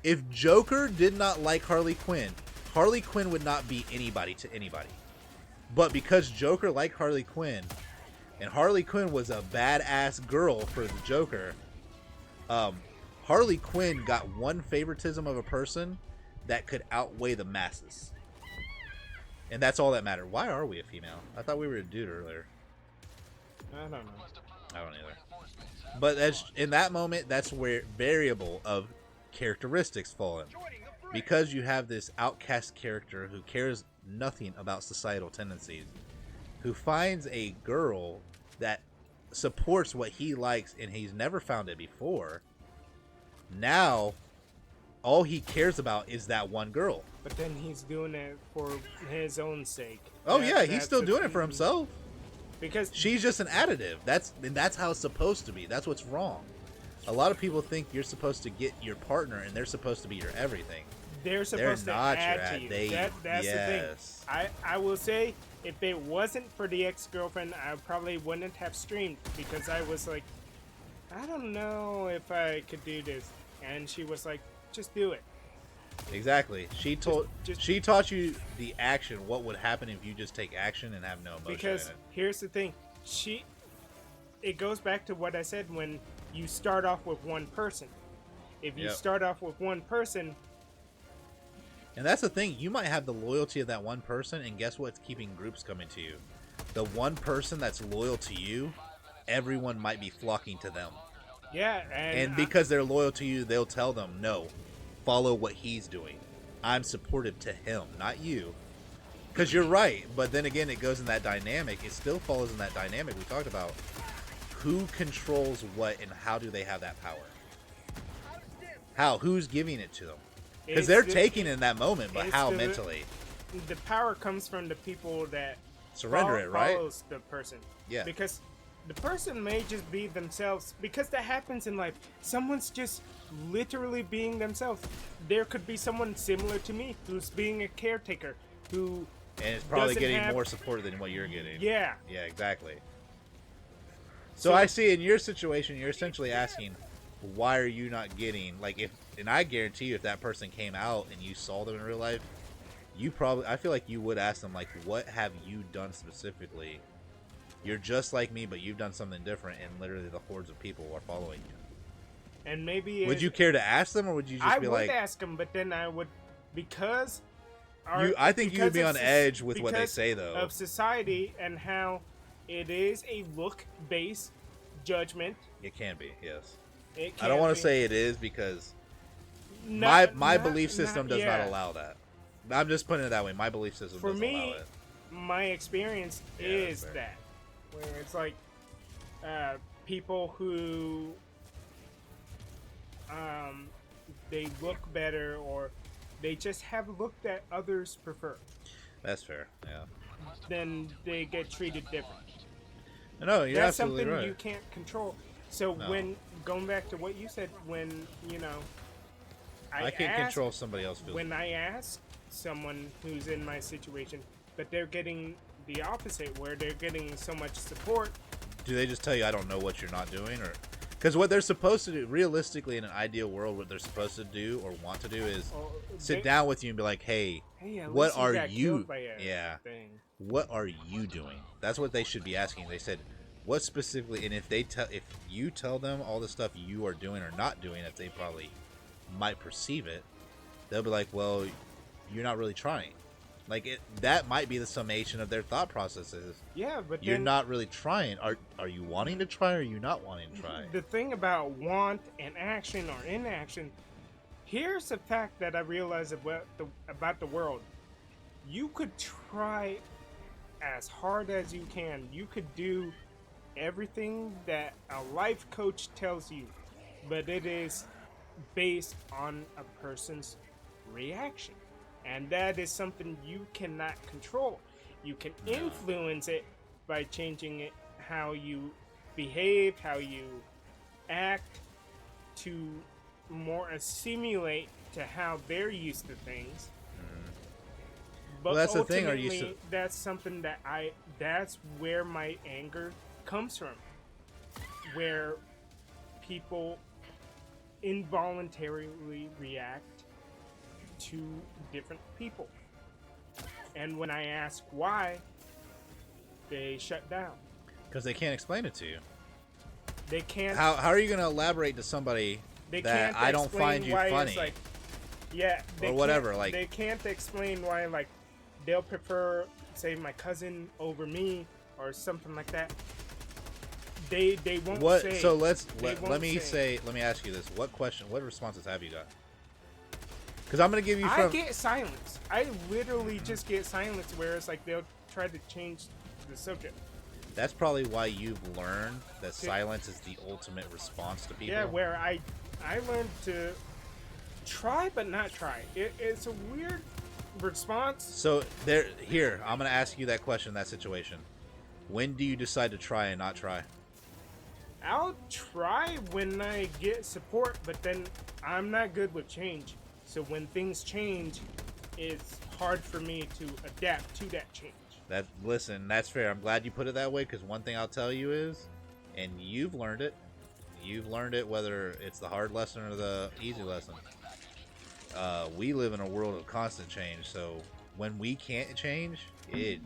If Joker did not like Harley Quinn would not be anybody to anybody. But because Joker liked Harley Quinn, and Harley Quinn was a badass girl for the Joker, Harley Quinn got one favoritism of a person that could outweigh the masses. And that's all that mattered. Why are we a female? I thought we were a dude earlier. I don't know. I don't either. But that's, in that moment, that's where variable of characteristics fall in. Because you have this outcast character who cares nothing about societal tendencies, who finds a girl that supports what he likes and he's never found it before. Now, all he cares about is that one girl. But then he's doing it for his own sake. Oh yeah, he's still doing it for himself. Because she's just an additive. That's how it's supposed to be. That's what's wrong. A lot of people think you're supposed to get your partner and they're supposed to be your everything. They're supposed to add to you. That's yes. the thing. I will say, if it wasn't for the ex-girlfriend, I probably wouldn't have streamed, because I was like, I don't know if I could do this. And she was like, just do it. Exactly. She taught you the action, what would happen if you just take action and have no emotion Because in it. here's the thing. It goes back to what I said when you start off with one person. If you start off with one person... And that's the thing. You might have the loyalty of that one person, and guess what's keeping groups coming to you? The one person that's loyal to you, everyone might be flocking to them. Yeah, and because they're loyal to you, they'll tell them, no, follow what he's doing. I'm supportive to him, not you. Because you're right, but then again, it goes in that dynamic. It still follows in that dynamic we talked about. Who controls what, and how do they have that power? How? Who's giving it to them? Because they're taking in that moment, but how mentally? The power comes from the people that surrender it, right? Follows the person. Yeah. Because the person may just be themselves. Because that happens in life. Someone's just literally being themselves. There could be someone similar to me who's being a caretaker, who and it's probably getting more support than what you're getting. Yeah. Yeah, exactly. So I see in your situation, you're essentially asking, why are you not getting, like, if, and I guarantee you if that person came out and you saw them in real life, you probably, I feel like you would ask them, like, what have you done specifically? You're just like me, but you've done something different, and literally the hordes of people are following you. And maybe... Would you care to ask them, or would you just be like... I would ask them, but then I would, because... I think you would be on edge with what they say, though. Of society and how it is a look-based judgment. It can be, yes. I don't want to say it is, because my belief system does not allow that. I'm just putting it that way. My belief system doesn't allow it. My experience is that. Where it's like people who they look better, or they just have a look that others prefer. That's fair, yeah. Then they get treated different. No, you're That's absolutely something right. you can't control. So when, going back to what you said, when, you know, I can't control somebody else's feelings. When I ask someone who's in my situation, but they're getting the opposite, where they're getting so much support, do they just tell you I don't know what you're not doing, or because what they're supposed to do realistically in an ideal world, what they're supposed to do or want to do is sit down with you and be like, hey, at what least you are got you? killed by a Yeah, thing. what are you doing? That's what they should be asking. They said, what specifically? And if you tell them all the stuff you are doing or not doing, that they probably might perceive it, they'll be like, well, you're not really trying. Like that might be the summation of their thought processes. Yeah, but You're then not really trying. Are you wanting to try, or are you not wanting to try? the thing about want and action or inaction, here's a fact that I realized about the world. You could try as hard as you can. You could do everything that a life coach tells you, but it is based on a person's reaction. And that is something you cannot control. You can influence it by changing it, how you behave, how you act, to more assimilate to how they're used to things. But Well, that's the thing, are you ultimately, that's something that that's where my anger comes from. Where people involuntarily react to different people. And when I ask why, they shut down. Because they can't explain it to you. They can't. How are you going to elaborate to somebody They that can't I don't explain find you why funny? It's like, yeah, they Or whatever, can't- like- they can't explain why, like, they'll prefer, say, my cousin over me or something like that. They won't What? say. So They let won't me say. let me ask you this: what responses have you got? Because I'm going to give you I from. get silence. I literally just get silence, where it's like they'll try to change the subject. That's probably why you've learned that silence is the ultimate response to people. Yeah, where I learned to try but not try. It's a weird response. So here, I'm going to ask you that question, that situation. When do you decide to try and not try? I'll try when I get support, but then I'm not good with change. So when things change, it's hard for me to adapt to that change. Listen, that's fair. I'm glad you put it that way, because one thing I'll tell you is, and you've learned it, whether it's the hard lesson or the easy lesson. We live in a world of constant change, so when we can't change, this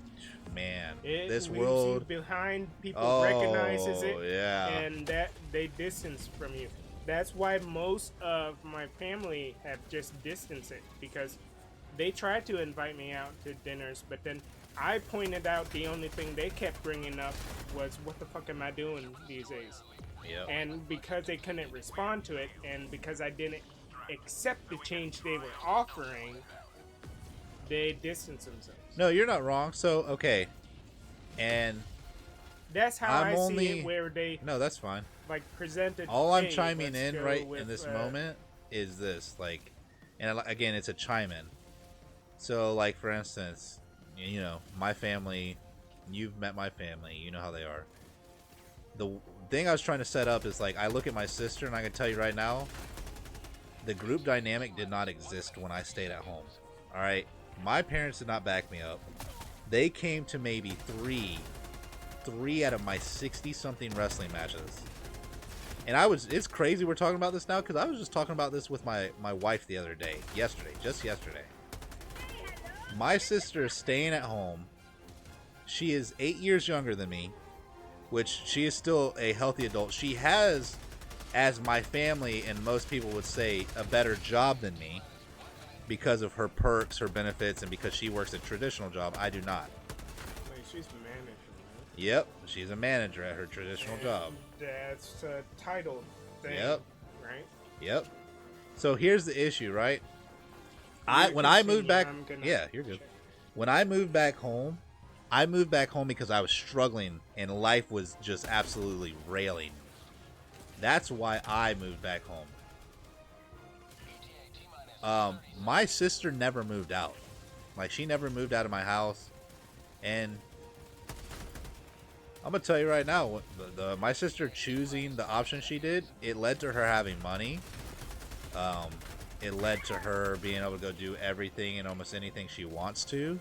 Leaves world you behind. People recognizes it, yeah. and that they distance from you. That's why most of my family have just distanced it, because they tried to invite me out to dinners, but then I pointed out the only thing they kept bringing up was, what the fuck am I doing these days? Yep. And because they couldn't respond to it, and because I didn't accept the change they were offering, they distanced themselves. No, you're not wrong. So, okay. And That's how I'm I only- see it, where they no, that's fine. like presented. All I'm "Hey, chiming let's in go right with, in this moment is this, like, and again, it's a chime in. So, like, for instance, you know, my family, you've met my family, you know how they are. The thing I was trying to set up is, like, I look at my sister, and I can tell you right now, the group dynamic did not exist when I stayed at home. All right, my parents did not back me up. They came to maybe three out of my 60-something wrestling matches. And it's crazy we're talking about this now, because I was just talking about this with my wife the other day, just yesterday. My sister is staying at home. She is 8 years younger than me, which she is still a healthy adult. She has, as my family and most people would say, a better job than me because of her perks, her benefits, and because she works a traditional job. I do not. Wait, she's a manager, right? Yep, she's a manager at her traditional job. That's a title thing, Yep. right? Yep. So here's the issue, right? You When I continue, moved back, I'm gonna yeah, you're good. check. When I moved back home because I was struggling and life was just absolutely railing. That's why I moved back home. My sister never moved out. Like, she never moved out of my house. And I'm gonna tell you right now, my sister choosing the option she did, it led to her having money. It led to her being able to go do everything and almost anything she wants to.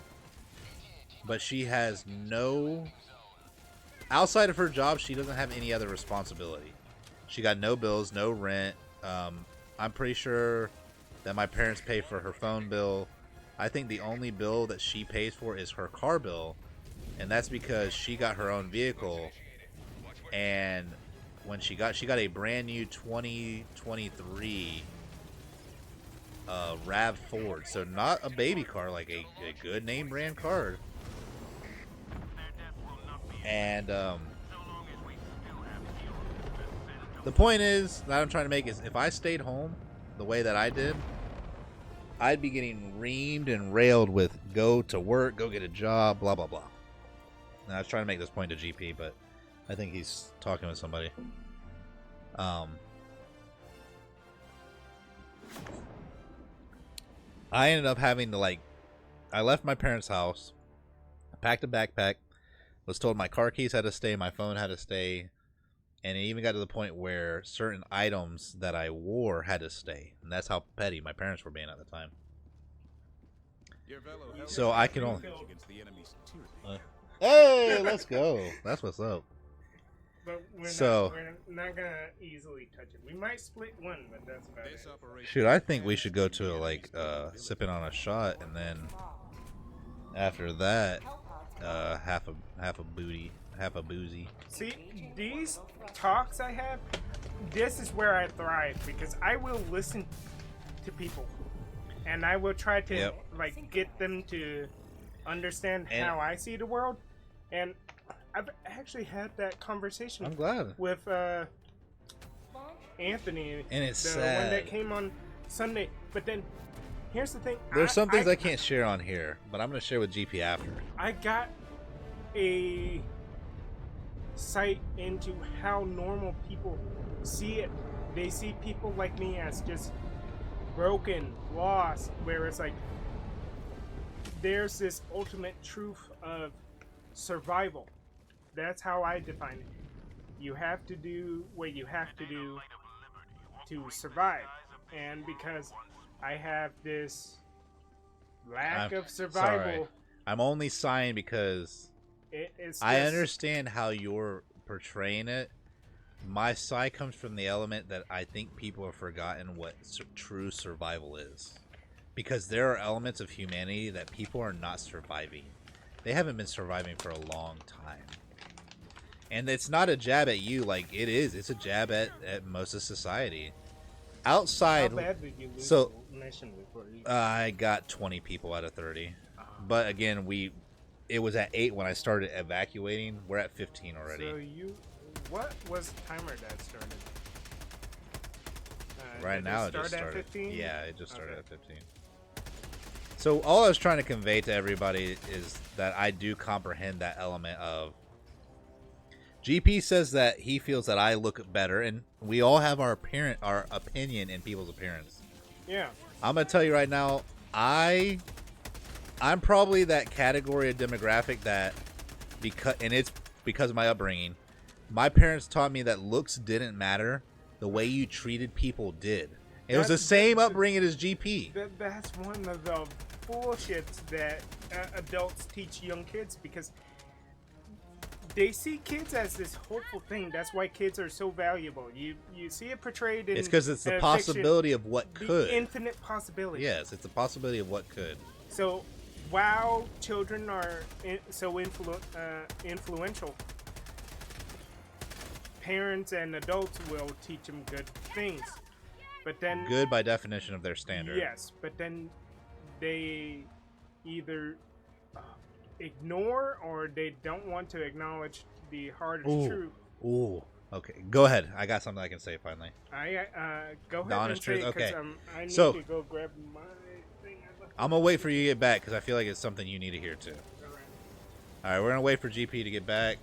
But she has no outside of her job, she doesn't have any other responsibility. She got no bills, no rent. I'm pretty sure that my parents pay for her phone bill. I think the only bill that she pays for is her car bill, and that's because she got her own vehicle. And when she got a brand new 2023 RAV Ford, so not a baby car, like a good name brand car. And the point is that I'm trying to make is, if I stayed home the way that I did, I'd be getting reamed and railed with go to work, go get a job, blah blah blah. And I was trying to make this point to GP, but I think he's talking with somebody. I ended up having to, like, I left my parents' house, packed a backpack, was told my car keys had to stay, my phone had to stay, and it even got to the point where certain items that I wore had to stay. And that's how petty my parents were being at the time. So I can only... Hey, let's go. That's what's up. But we're not gonna easily touch it. We might split one, but that's about it. Shoot, I think we should go to, like, sipping on a shot, and then after that, half a boozy. See, these talks I have, this is where I thrive, because I will listen to people, and I will try to like get them to understand how I see the world. And I've actually had that conversation. I'm glad. With Anthony, and it's the sad. one that came on Sunday. But then, here's the thing. There's some things I can't share on here, but I'm gonna share with GP after. I got a sight into how normal people see it. They see people like me as just broken, lost, where it's like there's this ultimate truth of survival. That's how I define it. You have to do what you have to do to survive. And because I have this lack of survival... Sorry. I'm only sighing because I understand how you're portraying it. My sigh comes from the element that I think people have forgotten what true survival is. Because there are elements of humanity that people are not surviving. They haven't been surviving for a long time. And it's not a jab at you, like it is. It's a jab at most of society. Outside, how bad did you lose so mission before you... I got 20 people out of 30. But again, it was at 8 when I started evacuating. We're at 15 already. So what was the timer that started? Right now it just started. 15? Yeah, it just started at 15. So all I was trying to convey to everybody is that I do comprehend that element of... GP says that he feels that I look better, and we all have our opinion in people's appearance. Yeah. I'm gonna tell you right now, I'm probably that category of demographic that, it's because of my upbringing. My parents taught me that looks didn't matter. The way you treated people did. It was the same upbringing as GP. That's one of the bullshits that adults teach young kids, because they see kids as this hopeful thing. That's why kids are so valuable. You see it portrayed in... It's because it's the possibility of what could. The infinite possibility. Yes, it's the possibility of what could. So, while children are so influential, parents and adults will teach them good things. But then... Good by definition of their standard. Yes, but then they either ignore or they don't want to acknowledge the hard truth. Ooh. Okay. Go ahead. I got something I can say finally. Go ahead the honest and say truth. it, Okay. I need So, to go grab my thing. I'm going to wait for you to get back because I feel like it's something you need to hear too. Alright, we're going to wait for GP to get back.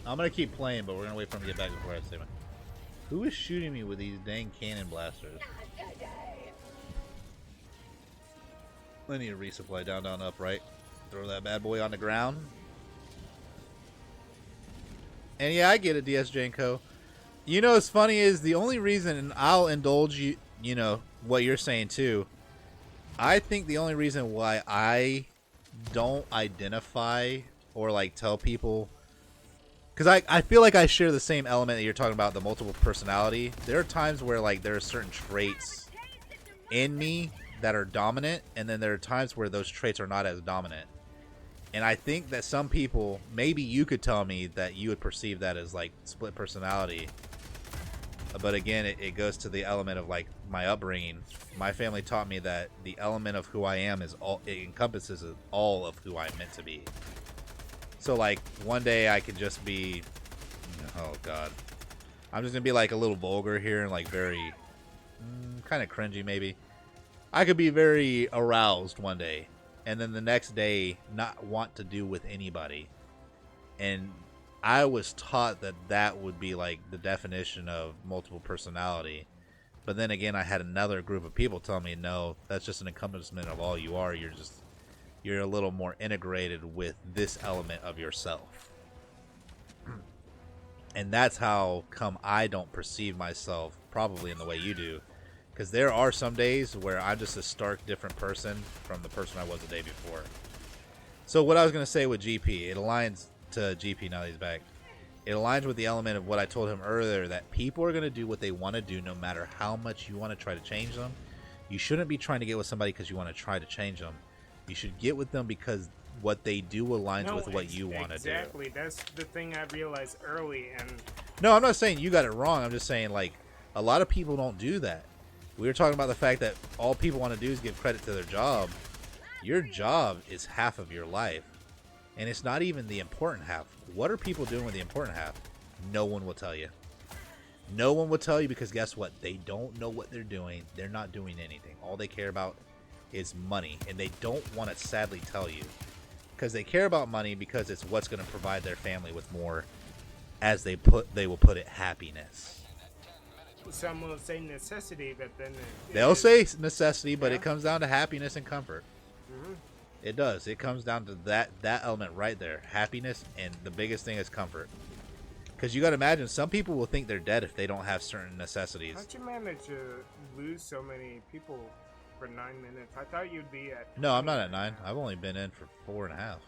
I'm going to keep playing, but we're going to wait for him to get back before I say my... Who is shooting me with these dang cannon blasters? I need a resupply. Down, down, up, right. Throw that bad boy on the ground. And yeah, I get it, DSJ and Co. You know what's funny is the only reason, and I'll indulge you, you know, what you're saying too. I think the only reason why I don't identify or like tell people Because I feel like I share the same element that you're talking about, the multiple personality. There are times where like there are certain traits in me that are dominant, and then there are times where those traits are not as dominant. And I think that some people, maybe you could tell me that you would perceive that as like split personality. But again, it goes to the element of like my upbringing. My family taught me that the element of who I am is all, it encompasses all of who I'm meant to be. So like one day I could just be, oh god, I'm just gonna be like a little vulgar here and like very kind of cringy maybe. I could be very aroused one day, and then the next day not want to do with anybody. And I was taught that that would be like the definition of multiple personality. But then again, I had another group of people tell me, no, that's just an encompassment of all you are. You're a little more integrated with this element of yourself. And that's how come I don't perceive myself probably in the way you do. Because there are some days where I'm just a stark different person from the person I was the day before. So what I was going to say with GP, it aligns to GP now that he's back. It aligns with the element of what I told him earlier, that people are going to do what they want to do no matter how much you want to try to change them. You shouldn't be trying to get with somebody because you want to try to change them. You should get with them because what they do aligns with what you want to do. Exactly. That's the thing I realized early. And no, I'm not saying you got it wrong. I'm just saying like a lot of people don't do that. We were talking about the fact that all people want to do is give credit to their job. Your job is half of your life. And it's not even the important half. What are people doing with the important half? No one will tell you. No one will tell you because guess what? They don't know what they're doing. They're not doing anything. All they care about is money. And they don't want to sadly tell you. Because they care about money because it's what's going to provide their family with more, as they will put it, happiness. Some will say necessity, but then they'll say necessity, but yeah. it comes down to happiness and comfort. Mm-hmm. It does. It comes down to that element right there, happiness, and the biggest thing is comfort. Because you got to imagine, some people will think they're dead if they don't have certain necessities. How'd you manage to lose so many people for 9 minutes? I thought you'd be at. No, I'm not at 9. I've only been in for 4.5.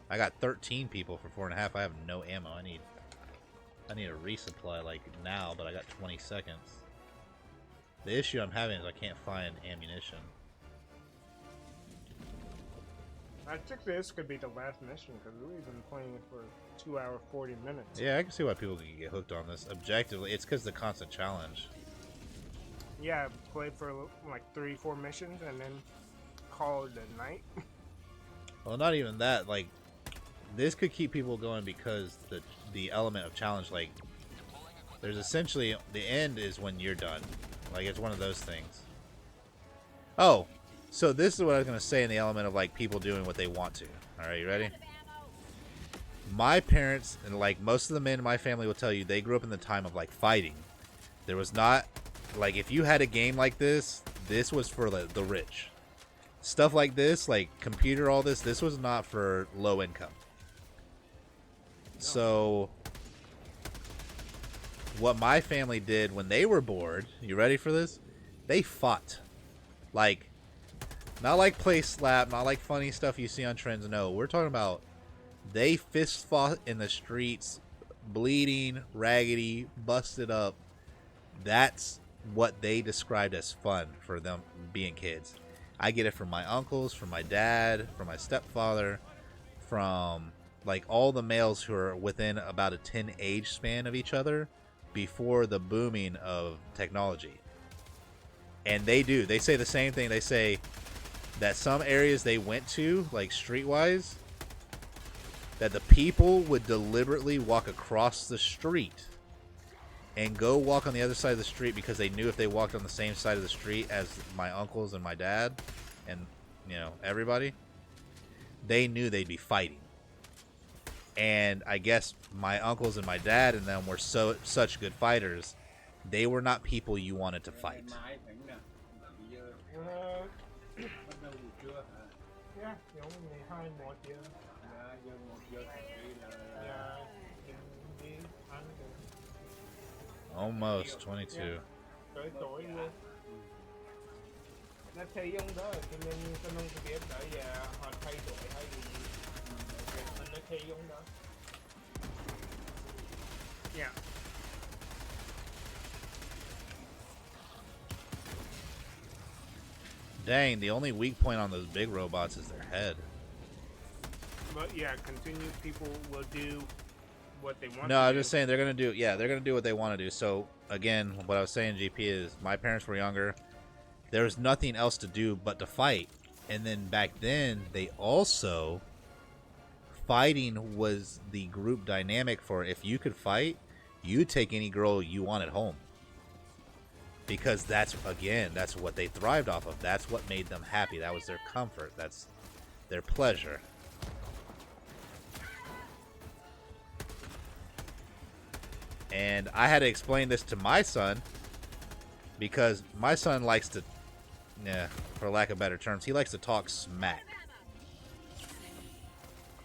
I got 13 people for 4.5. I have no ammo. I need a resupply like now, but I got 20 seconds. The issue I'm having is I can't find ammunition. I think this could be the last mission because we've been playing it for 2 hours 40 minutes. Yeah, I can see why people can get hooked on this. Objectively, it's because the constant challenge. Yeah, play for like 3-4 missions and then call it a night. Well, not even that. Like, this could keep people going because the element of challenge, like, there's essentially the end is when you're done. Like, it's one of those things. Oh, so this is what I was gonna say in the element of like people doing what they want to. All right, you ready? My parents and like most of the men in my family will tell you they grew up in the time of like fighting. There was not like if you had a game like this was for the rich. Stuff like this, like computer, all this was not for low income. So what my family did when they were bored, you ready for this? They fought. Like, not like play slap, not like funny stuff you see on trends. No, we're talking about they fist fought in the streets, bleeding, raggedy, busted up. That's what they described as fun for them being kids. I get it from my uncles, from my dad, from my stepfather, from like all the males who are within about a 10 age span of each other before the booming of technology. And they say the same thing. They say that some areas they went to, like streetwise, that the people would deliberately walk across the street and go walk on the other side of the street because they knew if they walked on the same side of the street as my uncles and my dad and, you know, everybody, they knew they'd be fighting. And I guess my uncles and my dad and them were such good fighters, they were not people you wanted to fight. Yeah, giống 12 1 giờ. Giờ 1 giờ dạ, đi ăn được. Almost 22. Tới tối luôn. Nó thấy giống đó cho nên tôi không biết đợi giờ họ thay đổi hay gì. Nó thấy giống đó. Yeah. Dang, the only weak point on those big robots is their head. But yeah, continue. People will do what they want No, to I'm do. just saying they're gonna do. Yeah, they're gonna do what they want to do. So again, what I was saying, GP, is my parents were younger. There was nothing else to do but to fight, and then back then they also fighting was the group dynamic for if you could fight, you take any girl you wanted home. Because that's what they thrived off of. That's what made them happy. That was their comfort. That's their pleasure. And I had to explain this to my son because my son likes to, for lack of better terms, he likes to talk smack.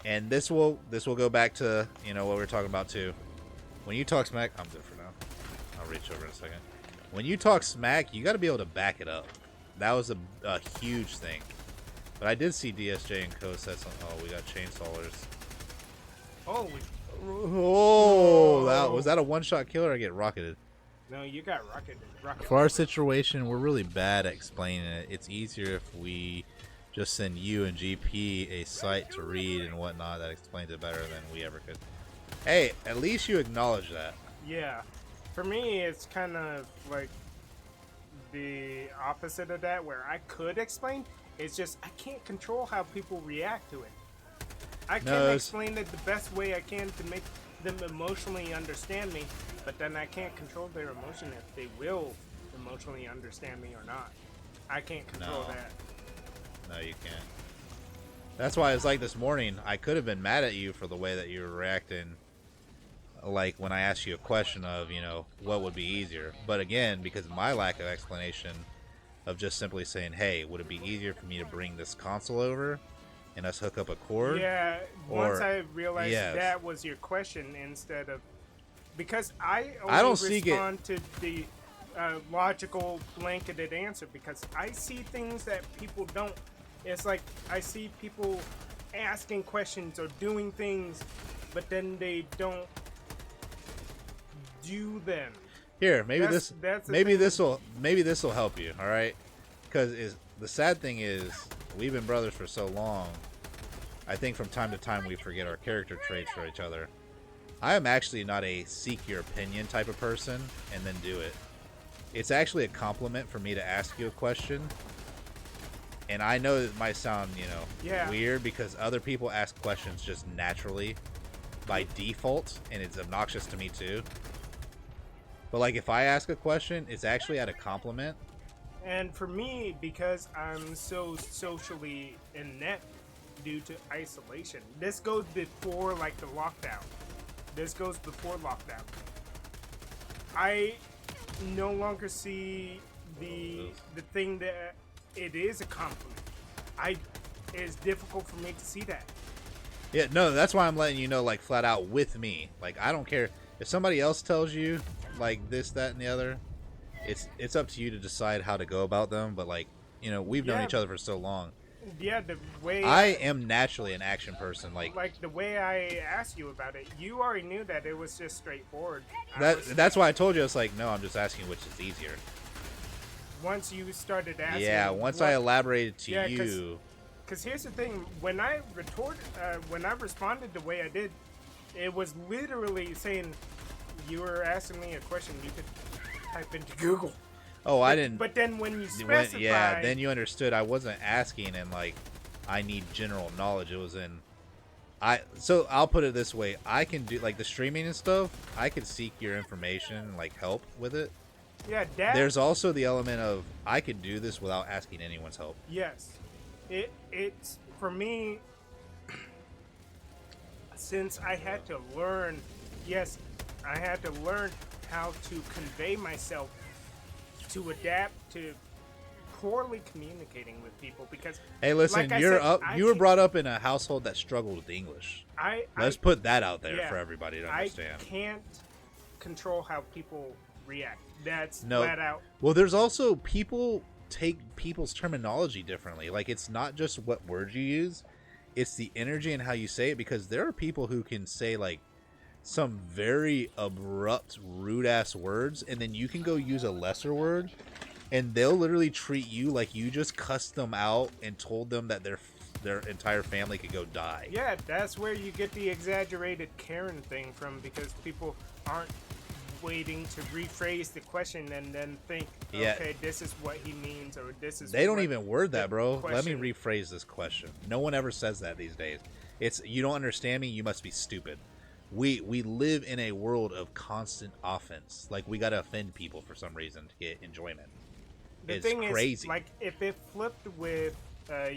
And this will go back to, what we were talking about too. When you talk smack, I'm good for now. I'll reach over in a second. When you talk smack, you got to be able to back it up. That was a huge thing. But I did see DSJ and Co. said something. Oh, we got chainsawers. Oh, Was that a one-shot kill or I get rocketed? no, you got rocketed. For our situation, we're really bad at explaining it. It's easier if we just send you and GP a site to read and whatnot that explains it better than we ever could. Hey, at least you acknowledge that. Yeah. For me, it's kind of like the opposite of that, where I could explain. It's just I can't control how people react to it. I can explain it the best way I can to make them emotionally understand me, but then I can't control their emotion if they will emotionally understand me or not. I can't control that. No, you can't. That's why it's like this morning, I could have been mad at you for the way that you were reacting. Like when I asked you a question of, what would be easier. But again, because of my lack of explanation of just simply saying, hey, would it be easier for me to bring this console over and us hook up a cord? Yeah, once I realized yes. that was your question instead of... Because I don't respond to the logical blanketed answer because I see things that people don't. It's like I see people asking questions or doing things, but then they don't do them. Here, maybe That's this will help you. All right, because the sad thing is we've been brothers for so long. I think from time to time we forget our character traits for each other. I am actually not a seek your opinion type of person and then do it. It's actually a compliment for me to ask you a question. And I know it might sound, weird because other people ask questions just naturally by default, and it's obnoxious to me too. But like if I ask a question, it's actually at a compliment. And for me, because I'm so socially inept due to isolation, this goes before like the lockdown. I no longer see the thing that it is a compliment. It's difficult for me to see that. Yeah, no, that's why I'm letting you know, like, flat out with me. Like, I don't care if somebody else tells you like this, that, and the other. It's up to you to decide how to go about them. But like, we've known each other for so long. Yeah, the way I am naturally an action person. Like the way I asked you about it, you already knew that it was just straightforward. That's why I told you. It's like, no, I'm just asking which is easier. Once you started asking, once I elaborated to you. Because here's the thing: when I responded the way I did, it was literally saying you were asking me a question you could type into Google. Oh, I didn't. But then when you specify, then you understood. I wasn't asking and like, I need general knowledge. It was in, So I'll put it this way: I can do like the streaming and stuff. I could seek your information and like help with it. Yeah, there's also the element of I could do this without asking anyone's help. Yes, it's for me. Since I had to learn, I had to learn how to convey myself, to adapt to poorly communicating with people because. Hey, listen, you were brought up in a household that struggled with English. Let's put that out there for everybody to understand. I can't control how people react. That's flat out. Well, there's also people take people's terminology differently. Like, it's not just what words you use, it's the energy and how you say it, because there are people who can say like some very abrupt, rude ass words, and then you can go use a lesser word, and they'll literally treat you like you just cussed them out and told them that their entire family could go die. Yeah, that's where you get the exaggerated Karen thing from, because people aren't waiting to rephrase the question and then think, Yeah. okay, this is what he means, or this is. They don't what even word that, the bro. Let me question- rephrase this question. No one ever says that these days. It's, you don't understand me, you must be stupid. We live in a world of constant offense. Like, we gotta offend people for some reason to get enjoyment. The It's thing crazy. is, like, if it flipped with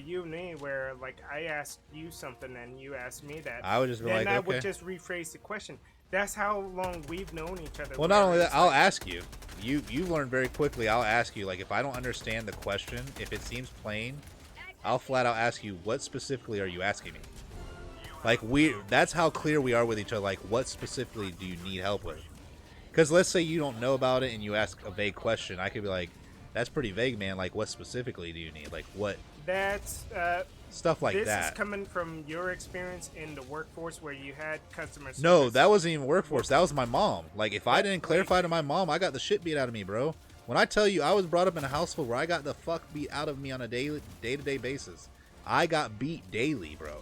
you and me, where like I asked you something and you asked me that, I would just be then like, I okay. would just rephrase the question. That's how long we've known each other. Well, not where only it's that, I'll like- ask you. You learn very quickly. I'll ask you, like, if I don't understand the question, if it seems plain, I'll flat out ask you, what specifically are you asking me? Like, that's how clear we are with each other. Like, what specifically do you need help with? Because let's say you don't know about it and you ask a vague question. I could be like, that's pretty vague, man. Like, what specifically do you need? Like, what? That's Stuff like this that. is coming from your experience in the workforce where you had customer service. No, that wasn't even workforce. That was my mom. Like, if I didn't clarify to my mom, I got the shit beat out of me, bro. When I tell you I was brought up in a household where I got the fuck beat out of me on a day-to-day basis. I got beat daily, bro.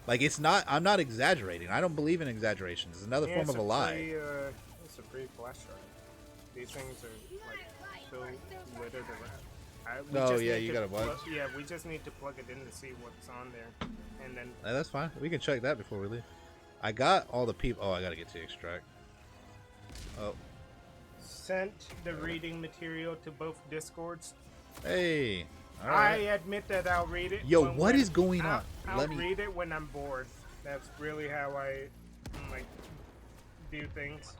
Like, it's not, I'm not exaggerating. I don't believe in exaggeration. It's another form of a lie. It's a free flash drive. These things are like so littered around. We Oh, just yeah, need you to got a bunch. Yeah, we just need to plug it in to see what's on there, and then That's fine. We can check that before we leave. I got all the people. Oh, I gotta get to extract. Oh, sent the reading material to both Discords. hey. All I right. admit that I'll read it. Yo, when- what when- is going on? I'll Let me- read it when I'm bored. That's really how I like do things.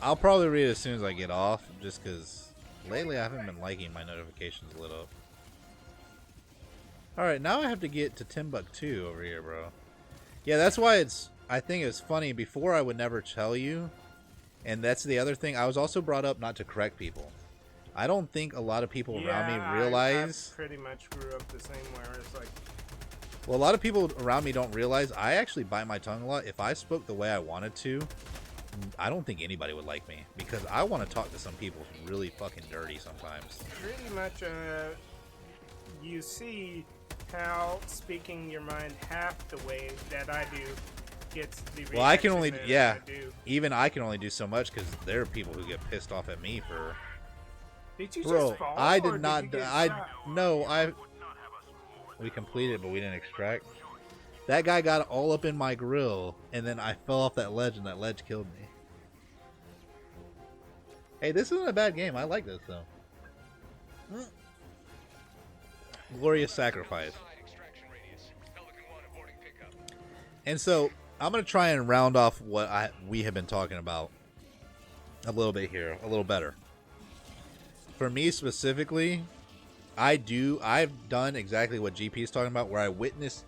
I'll probably read it as soon as I get off, just because lately I haven't been liking my notifications lit up. Alright, now I have to get to Timbuktu over here, bro. Yeah, that's why I think it's funny. Before I would never tell you, and that's the other thing. I was also brought up not to correct people. I don't think a lot of people around me realize. I pretty much grew up the same where it's like, Well, a lot of people around me don't realize I actually bite my tongue a lot. If I spoke the way I wanted to, I don't think anybody would like me, because I want to talk to some people really fucking dirty sometimes. pretty much you see how speaking your mind half the way that I do gets the Well, I can reaction only, that yeah, I do. even I can only do so much, because there are people who get pissed off at me for. Did you Bro, just fall? I or did not. you get I shot? no. We completed, but we didn't extract. That guy got all up in my grill, and then I fell off that ledge, and that ledge killed me. Hey, this isn't a bad game. I like this though. Glorious sacrifice. Extraction radius. Pelican 1 aborting pickup. And so I'm gonna try and round off what we have been talking about a little bit here, a little better. For me specifically, I've done exactly what GP is talking about, where I witness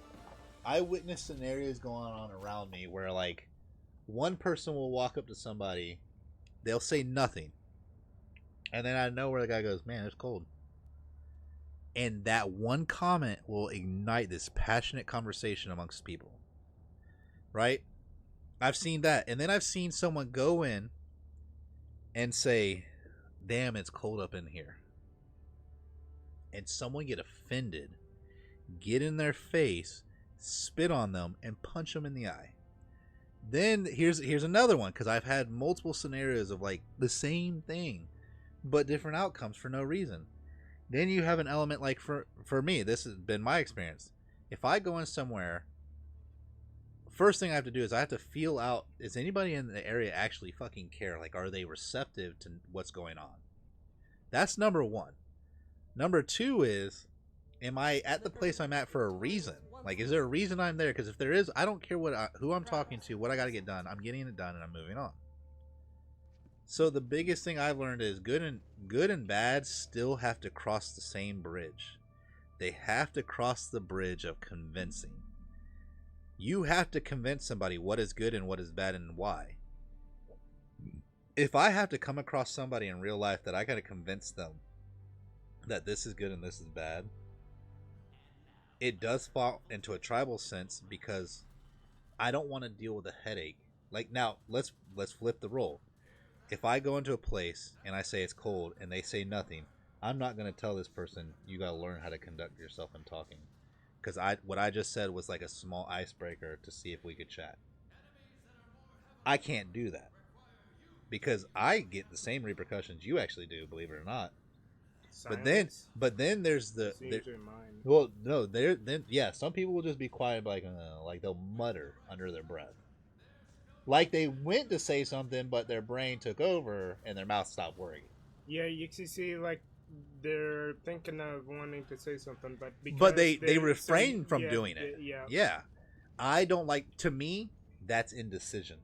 scenarios going on around me where, like, one person will walk up to somebody, they'll say nothing, and then I know where the guy goes, man, it's cold. And that one comment will ignite this passionate conversation amongst people. Right? I've seen that. And then I've seen someone go in and say, damn, it's cold up in here. And someone get offended, get in their face, spit on them, and punch them in the eye. Then here's another one, because I've had multiple scenarios of like the same thing, but different outcomes for no reason. Then you have an element like, for me, this has been my experience. If I go in somewhere, first thing I have to do is I have to feel out, is anybody in the area actually fucking care? Like, are they receptive to what's going on? That's number one. Number two is, am I at the place I'm at for a reason? Like, is there a reason I'm there? Because if there is, I don't care who I'm talking to, what I got to get done. I'm getting it done and I'm moving on. So the biggest thing I've learned is good and bad still have to cross the same bridge. They have to cross the bridge of convincing. You have to convince somebody what is good and what is bad and why. If I have to come across somebody in real life that I got to convince them that this is good and this is bad, it does fall into a tribal sense because I don't want to deal with a headache. Like now, let's flip the role. If I go into a place and I say it's cold and they say nothing, I'm not going to tell this person you got to learn how to conduct yourself in talking, because what I just said was like a small icebreaker to see if we could chat. I can't do that because I get the same repercussions you actually do, believe it or not. Silence But then there's the seems in mind. well, no, then some people will just be quiet, like they'll mutter under their breath, like they went to say something, but their brain took over and their mouth stopped working. Yeah, you can see like they're thinking of wanting to say something, but They refrain from doing it. Yeah, I don't like. To me, that's indecision.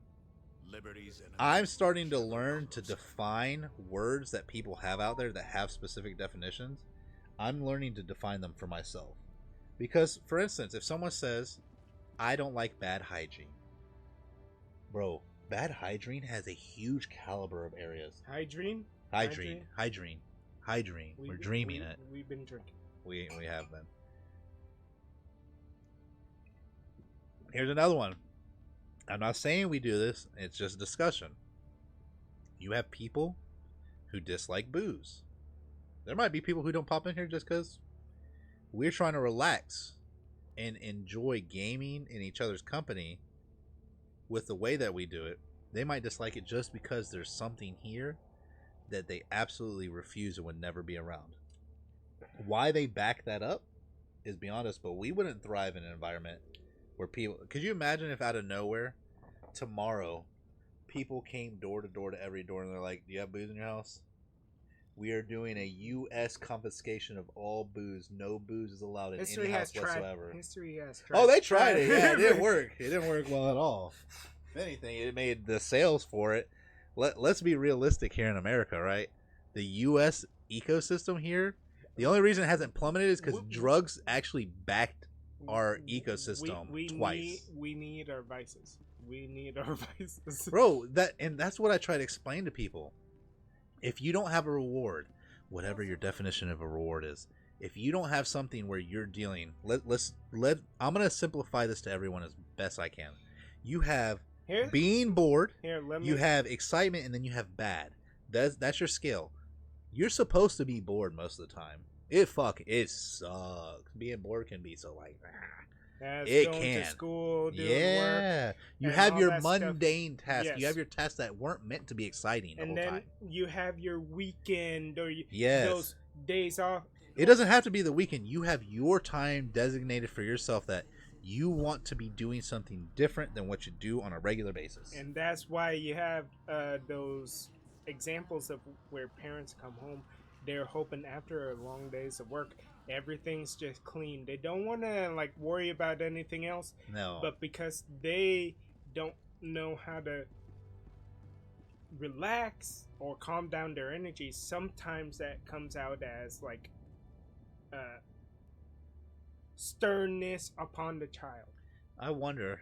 Liberties and I'm starting to learn to define words that people have out there that have specific definitions. I'm learning to define them for myself. Because, for instance, if someone says, I don't like bad hygiene. Bro, bad hygiene has a huge caliber of areas. Hygiene. We're dreaming it. We've been drinking. We have been. Here's another one. I'm not saying we do this. It's just discussion. You have people who dislike booze. There might be people who don't pop in here just because we're trying to relax and enjoy gaming in each other's company with the way that we do it. They might dislike it just because there's something here that they absolutely refuse and would never be around. Why they back that up is beyond us, but we wouldn't thrive in an environment where people... Could you imagine if out of nowhere, tomorrow, people came door to door to every door and they're like, do you have booze in your house? We are doing a U.S. confiscation of all booze. No booze is allowed in any house whatsoever. History has tried. Oh, they tried it. Yeah, it didn't work. It didn't work well at all. If anything, it made the sales for it. Let's be realistic here in America, right? The U.S. ecosystem here, the only reason it hasn't plummeted is because drugs actually backed our ecosystem twice. We need our vices. We need our vices. Bro, that's what I try to explain to people. If you don't have a reward, whatever your definition of a reward is, if you don't have something where you're dealing, I'm gonna simplify this to everyone as best I can. You have being bored, you have excitement, and then you have bad. That's your scale. You're supposed to be bored most of the time. It sucks. Being bored can be so like, it can. To school, doing work, you have your mundane tasks. Yes. You have your tasks that weren't meant to be exciting the whole time. And then you have your weekend or those days off. It doesn't have to be the weekend. You have your time designated for yourself that you want to be doing something different than what you do on a regular basis. And that's why you have those examples of where parents come home. They're hoping after a long days of work, everything's just clean. They don't want to like worry about anything else. No. But because they don't know how to relax or calm down their energy, sometimes that comes out as like sternness upon the child. I wonder,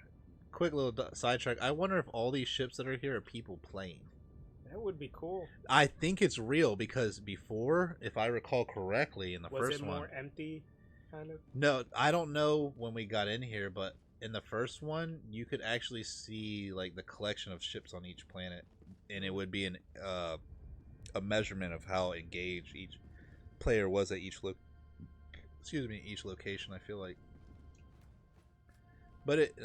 quick little sidetrack, I wonder if all these ships that are here are people playing. That would be cool. I think it's real because before, if I recall correctly, in the first one... Was it more empty, kind of? No, I don't know when we got in here, but in the first one, you could actually see like the collection of ships on each planet, and it would be a measurement of how engaged each player was at each each location, I feel like. But it,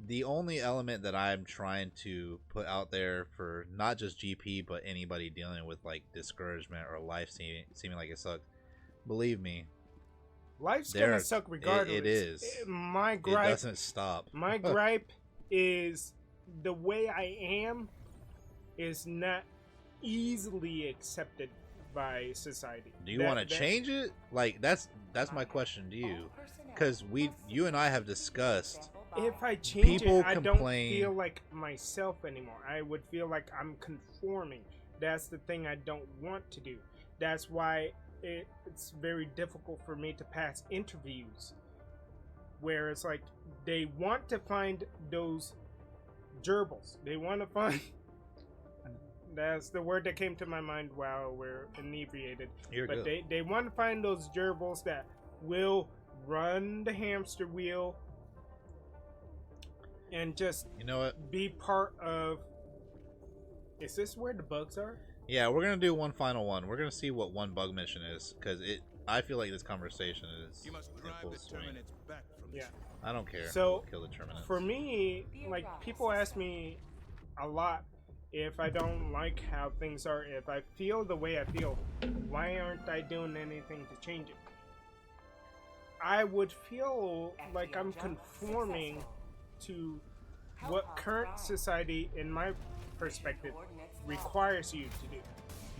the only element that I'm trying to put out there for not just GP, but anybody dealing with like discouragement or life seeming like it sucks, believe me, life's gonna suck regardless. It is. My gripe, it doesn't stop. My gripe is the way I am is not easily accepted by society. Do you want to change it? Like that's my question to you, because you and I have discussed. If I change people it, I don't feel like myself anymore. I would feel like I'm conforming. That's the thing I don't want to do. That's why it's very difficult for me to pass interviews where it's like they want to find those gerbils. They want to find That's the word that came to my mind while we're inebriated. You're But good. they want to find those gerbils that will run the hamster wheel and just You know what? be part of. Is this where the bugs are? Yeah, we're gonna do one final one. We're gonna see what one bug mission is, because I feel like this conversation is You must in drive full the swing. Terminids back from the Yeah. ship. I don't care. So, Kill the Terminids. For me, like, people ask me a lot if I don't like how things are, if I feel the way I feel, why aren't I doing anything to change it? I would feel like I'm conforming to what current society, in my perspective, requires you to do.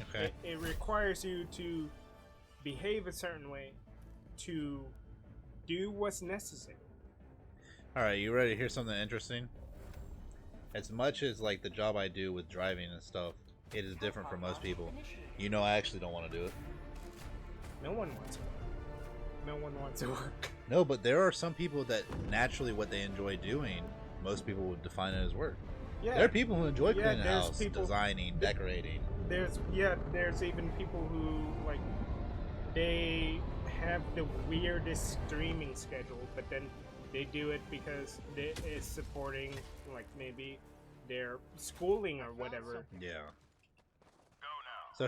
Okay. It requires you to behave a certain way, to do what's necessary. All right, you ready to hear something interesting? As much as like the job I do with driving and stuff, it is different for most people. You know, I actually don't want to do it. No one wants to work. No one wants to work. No, but there are some people that naturally what they enjoy doing, most people would define it as work. Yeah. There are people who enjoy cleaning the there's house, people- designing, decorating. There's even people who, like, they have the weirdest streaming schedule, but then they do it because it is supporting, like, maybe their schooling or whatever. Yeah. Go now.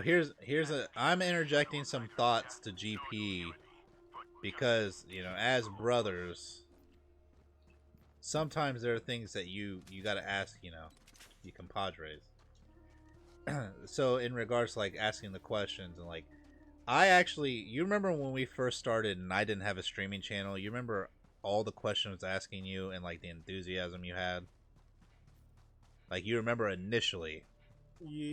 So I'm interjecting some thoughts to GP because, you know, as brothers, sometimes there are things that you got to ask, you know, you compadres. So in regards to like asking the questions and like, you remember when we first started and I didn't have a streaming channel, you remember all the questions asking you and like the enthusiasm you had? Like, you remember initially.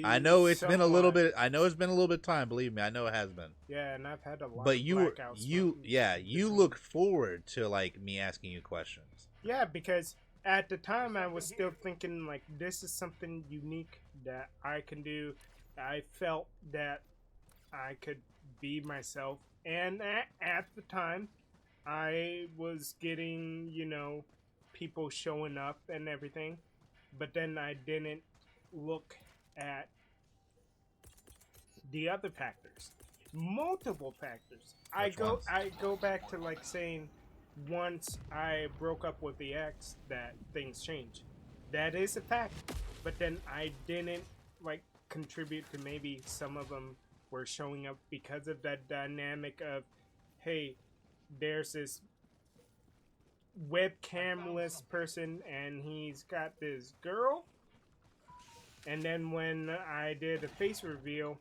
I know it's been a little bit. I know it's been a little bit of time. Believe me, I know it has been. Yeah, and I've had a lot. But of you blackouts you look forward to like me asking you questions. Yeah, because at the time I was still thinking like this is something unique that I can do. I felt that I could be myself, and at the time I was getting, you know, people showing up and everything, but then I didn't look at the other factors, multiple factors. I go back to like saying once I broke up with the ex that things changed. That is a fact, but then I didn't like contribute to maybe some of them were showing up because of that dynamic of, hey, there's this webcamless person and he's got this girl. And then when I did a face reveal,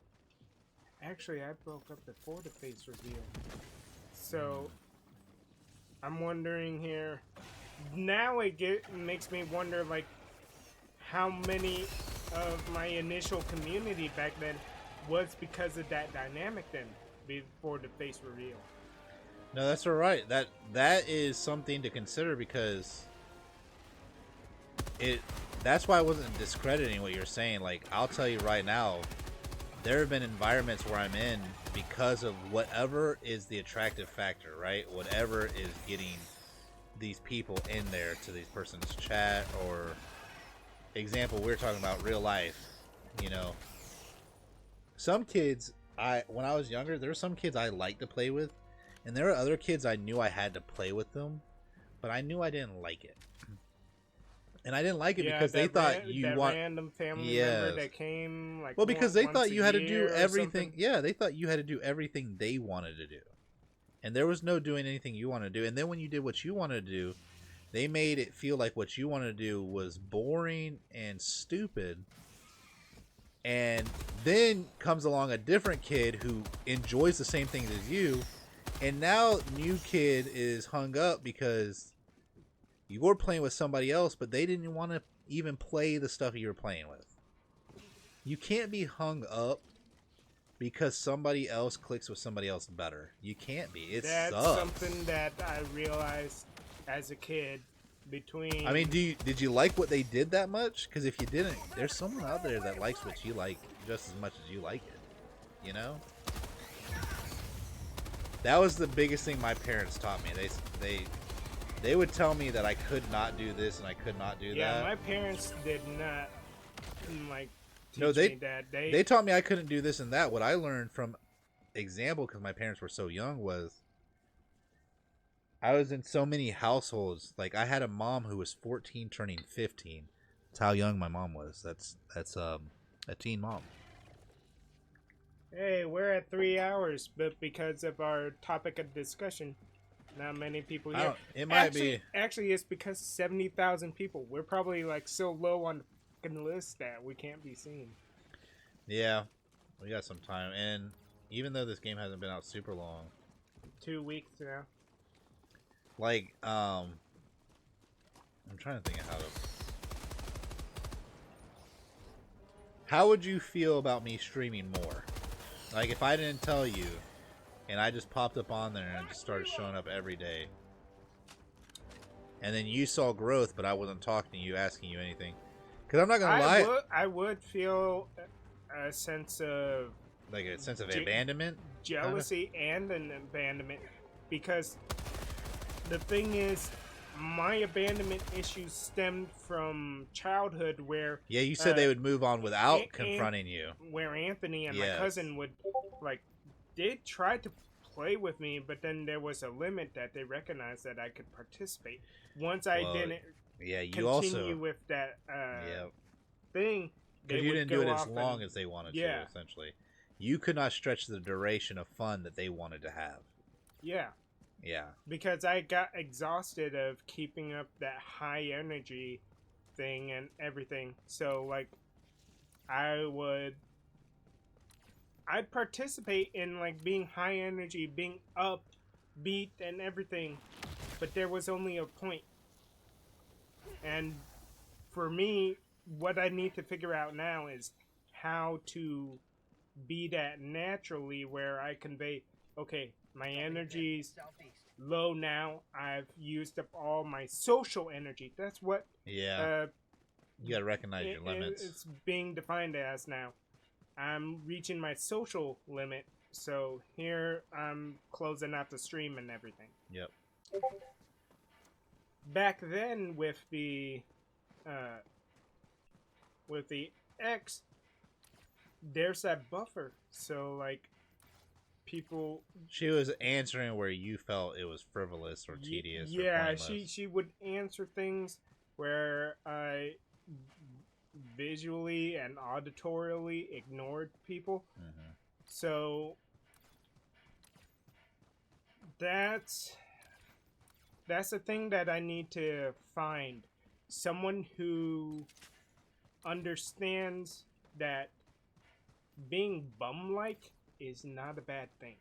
actually I broke up before the face reveal. So I'm wondering here, now it makes me wonder like how many of my initial community back then was because of that dynamic then before the face reveal. No, that's all right. That is something to consider because that's why I wasn't discrediting what you're saying. Like, I'll tell you right now, there have been environments where I'm in because of whatever is the attractive factor, right? Whatever is getting these people in there to these person's chat, or example, we're talking about real life, you know. Some kids, when I was younger, there were some kids I liked to play with, and there were other kids I knew I had to play with them, but I knew I didn't like it. And I didn't like it because they thought you want random family member that came like because they thought you had to do everything. Something. Yeah, they thought you had to do everything they wanted to do, and there was no doing anything you wanted to do. And then when you did what you wanted to do, they made it feel like what you wanted to do was boring and stupid. And then comes along a different kid who enjoys the same things as you, and now new kid is hung up because you were playing with somebody else, but they didn't want to even play the stuff you were playing with. You can't be hung up because somebody else clicks with somebody else better. You can't be. That's something that I realized as a kid. Between, I mean, did you like what they did that much? Because if you didn't, there's someone out there that likes what you like just as much as you like it. You know? That was the biggest thing my parents taught me. They would tell me that I could not do this and I could not do that. Yeah, my parents did not like No, teach me that. they taught me I couldn't do this and that. What I learned from example, because my parents were so young, was I was in so many households. Like I had a mom who was 14 turning 15. That's how young my mom was. That's a teen mom. Hey, we're at 3 hours, but because of our topic of discussion, not many people I here. don't- it might be. Actually, it's because 70,000 people. We're probably like so low on the fucking list that we can't be seen. Yeah, we got some time, and even though this game hasn't been out super long, 2 weeks now. like I'm trying to think of how would you feel about me streaming more? Like if I didn't tell you, and I just popped up on there and just started showing up every day, and then you saw growth, but I wasn't talking to you, asking you anything. Because I'm not gonna lie, I would feel a sense of like a sense of abandonment, jealousy, and an abandonment, because the thing is, my abandonment issues stemmed from childhood, where Yeah, you said they would move on without confronting you. Where Anthony and Yes. my cousin would did try to play with me, but then there was a limit that they recognized that I could participate. Once I didn't Yeah, you continue also with that yeah. thing, they Because you would didn't do go it as off long and- as they wanted Yeah. to, essentially. You could not stretch the duration of fun that they wanted to have. Yeah, Yeah. because I got exhausted of keeping up that high energy thing and everything. So I'd participate in being high energy, being upbeat and everything, but there was only a point. And for me, what I need to figure out now is how to be that naturally, where I convey, okay, my energy's low now. I've used up all my social energy. That's what Yeah. You gotta recognize your limits. it's being defined as now. I'm reaching my social limit, so here I'm closing out the stream and everything. Yep. Back then, with the X, there's that buffer, so people. She was answering where you felt it was frivolous or tedious. Or Yeah, pointless. she would answer things where I visually and auditorially ignored people. Mhm. So that's a thing that I need to find. Someone who understands that being bum-like is not a bad thing.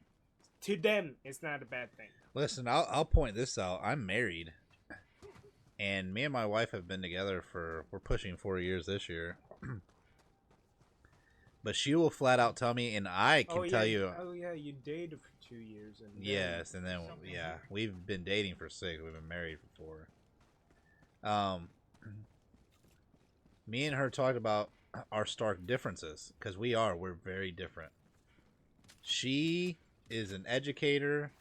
To them, it's not a bad thing. Listen, I'll point this out. I'm married, and me and my wife have been together we're pushing 4 years this year. But she will flat out tell me, and I can tell you. Oh yeah, you dated for 2 years. And Yes, and then we've been dating for 6. We've been married for 4. Me and her talked about our stark differences because we're very different. She is an educator,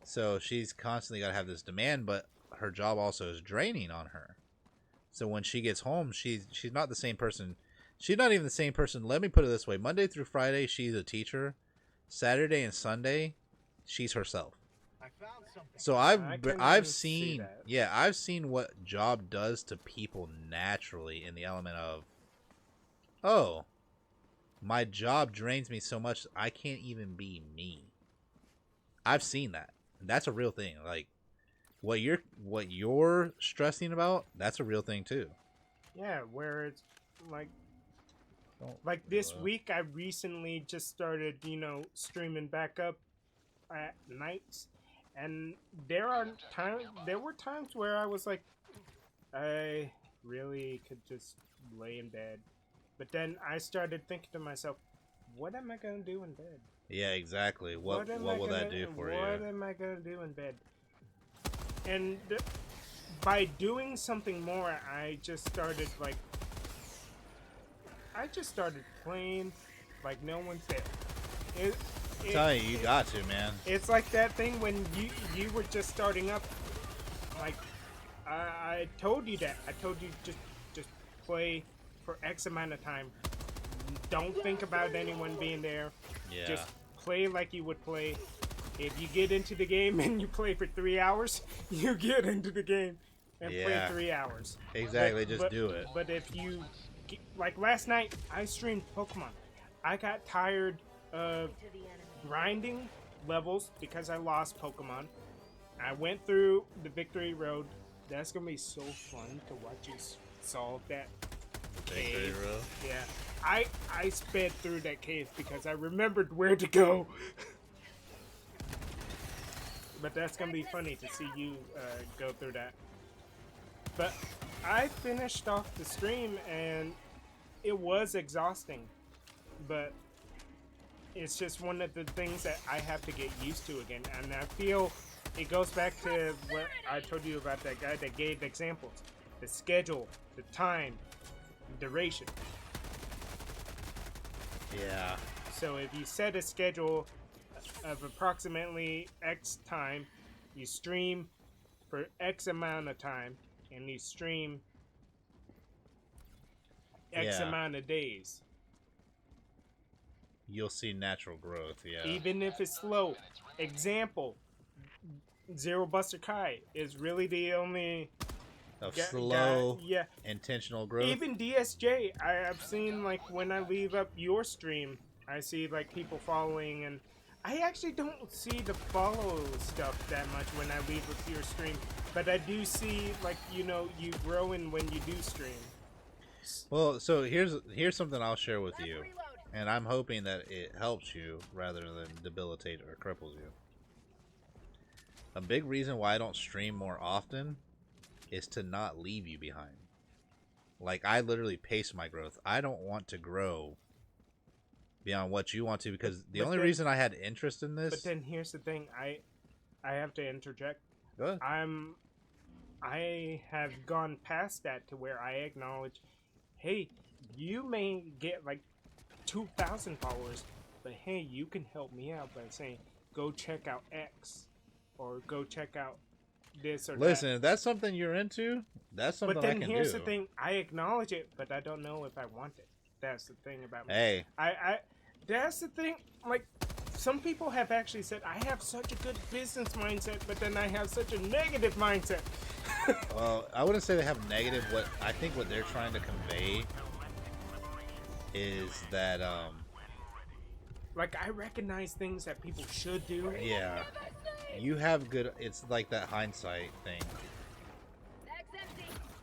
so she's constantly got to have this demand, but her job also is draining on her. So when she gets home, she's not the same person. She's not even the same person. Let me put it this way: Monday through Friday, she's a teacher. Saturday and Sunday, she's herself. So I've seen I've seen what job does to people naturally, in the element of, oh, my job drains me so much I can't even be me. I've seen that. And that's a real thing. Like what you're stressing about, that's a real thing too. Yeah, where it's like this week I recently just started, streaming back up at nights, and there were times where I was like, I really could just lay in bed. But then I started thinking to myself, what am I going to do in bed? Yeah, exactly. What will that do for you? What am I going to do in bed? And by doing something more, I just started playing like no one's there. I'm telling you, you got to, man. It's like that thing when you were just starting up. Like I told you that. I told you just play for X amount of time. Don't think about anyone being there. Yeah. Just play like you would play. If you get into the game and you play for 3 hours, you get into the game and play Yeah. 3 hours. Exactly, just do it. But if you, like last night, I streamed Pokemon. I got tired of grinding levels because I lost Pokemon. I went through the victory road. That's gonna be so fun to watch you solve that Victory cave. road. Yeah, I sped through that cave because I remembered where to go. But that's gonna be funny to see you go through that. But I finished off the stream and it was exhausting. But it's just one of the things that I have to get used to again. And I feel it goes back to what I told you about that guy that gave examples. The schedule, the time, duration. Yeah. So if you set a schedule of approximately X time, you stream for X amount of time, and you stream X Yeah. amount of days. You'll see natural growth. Yeah. Even if it's slow. Example, Zero Buster Kai is really the only Of guy- slow, yeah. intentional growth. Even DSJ, I've seen like when I leave up your stream, I see like people following, and I actually don't see the follow stuff that much when I leave up your stream, but I do see like you growing when you do stream. Well, so here's something I'll share with you, and I'm hoping that it helps you rather than debilitate or cripples you. A big reason why I don't stream more often is to not leave you behind. Like, I literally pace my growth. I don't want to grow beyond what you want to, because the But only then- reason I had interest in this... But then here's the thing, I have to interject. Go ahead. I have gone past that to where I acknowledge, hey, you may get like 2,000 followers, but hey, you can help me out by saying, go check out X, or go check out this or Listen, that. if that's something you're into, that's something But I then can here's do. the thing, I acknowledge it, but I don't know if I want it. That's the thing about me. Hey, That's the thing, like, some people have actually said, I have such a good business mindset, but then I have such a negative mindset. well, I wouldn't say they have negative. What I think what they're trying to convey is that, Like, I recognize things that people should do. yeah, you have good. It's like that hindsight thing.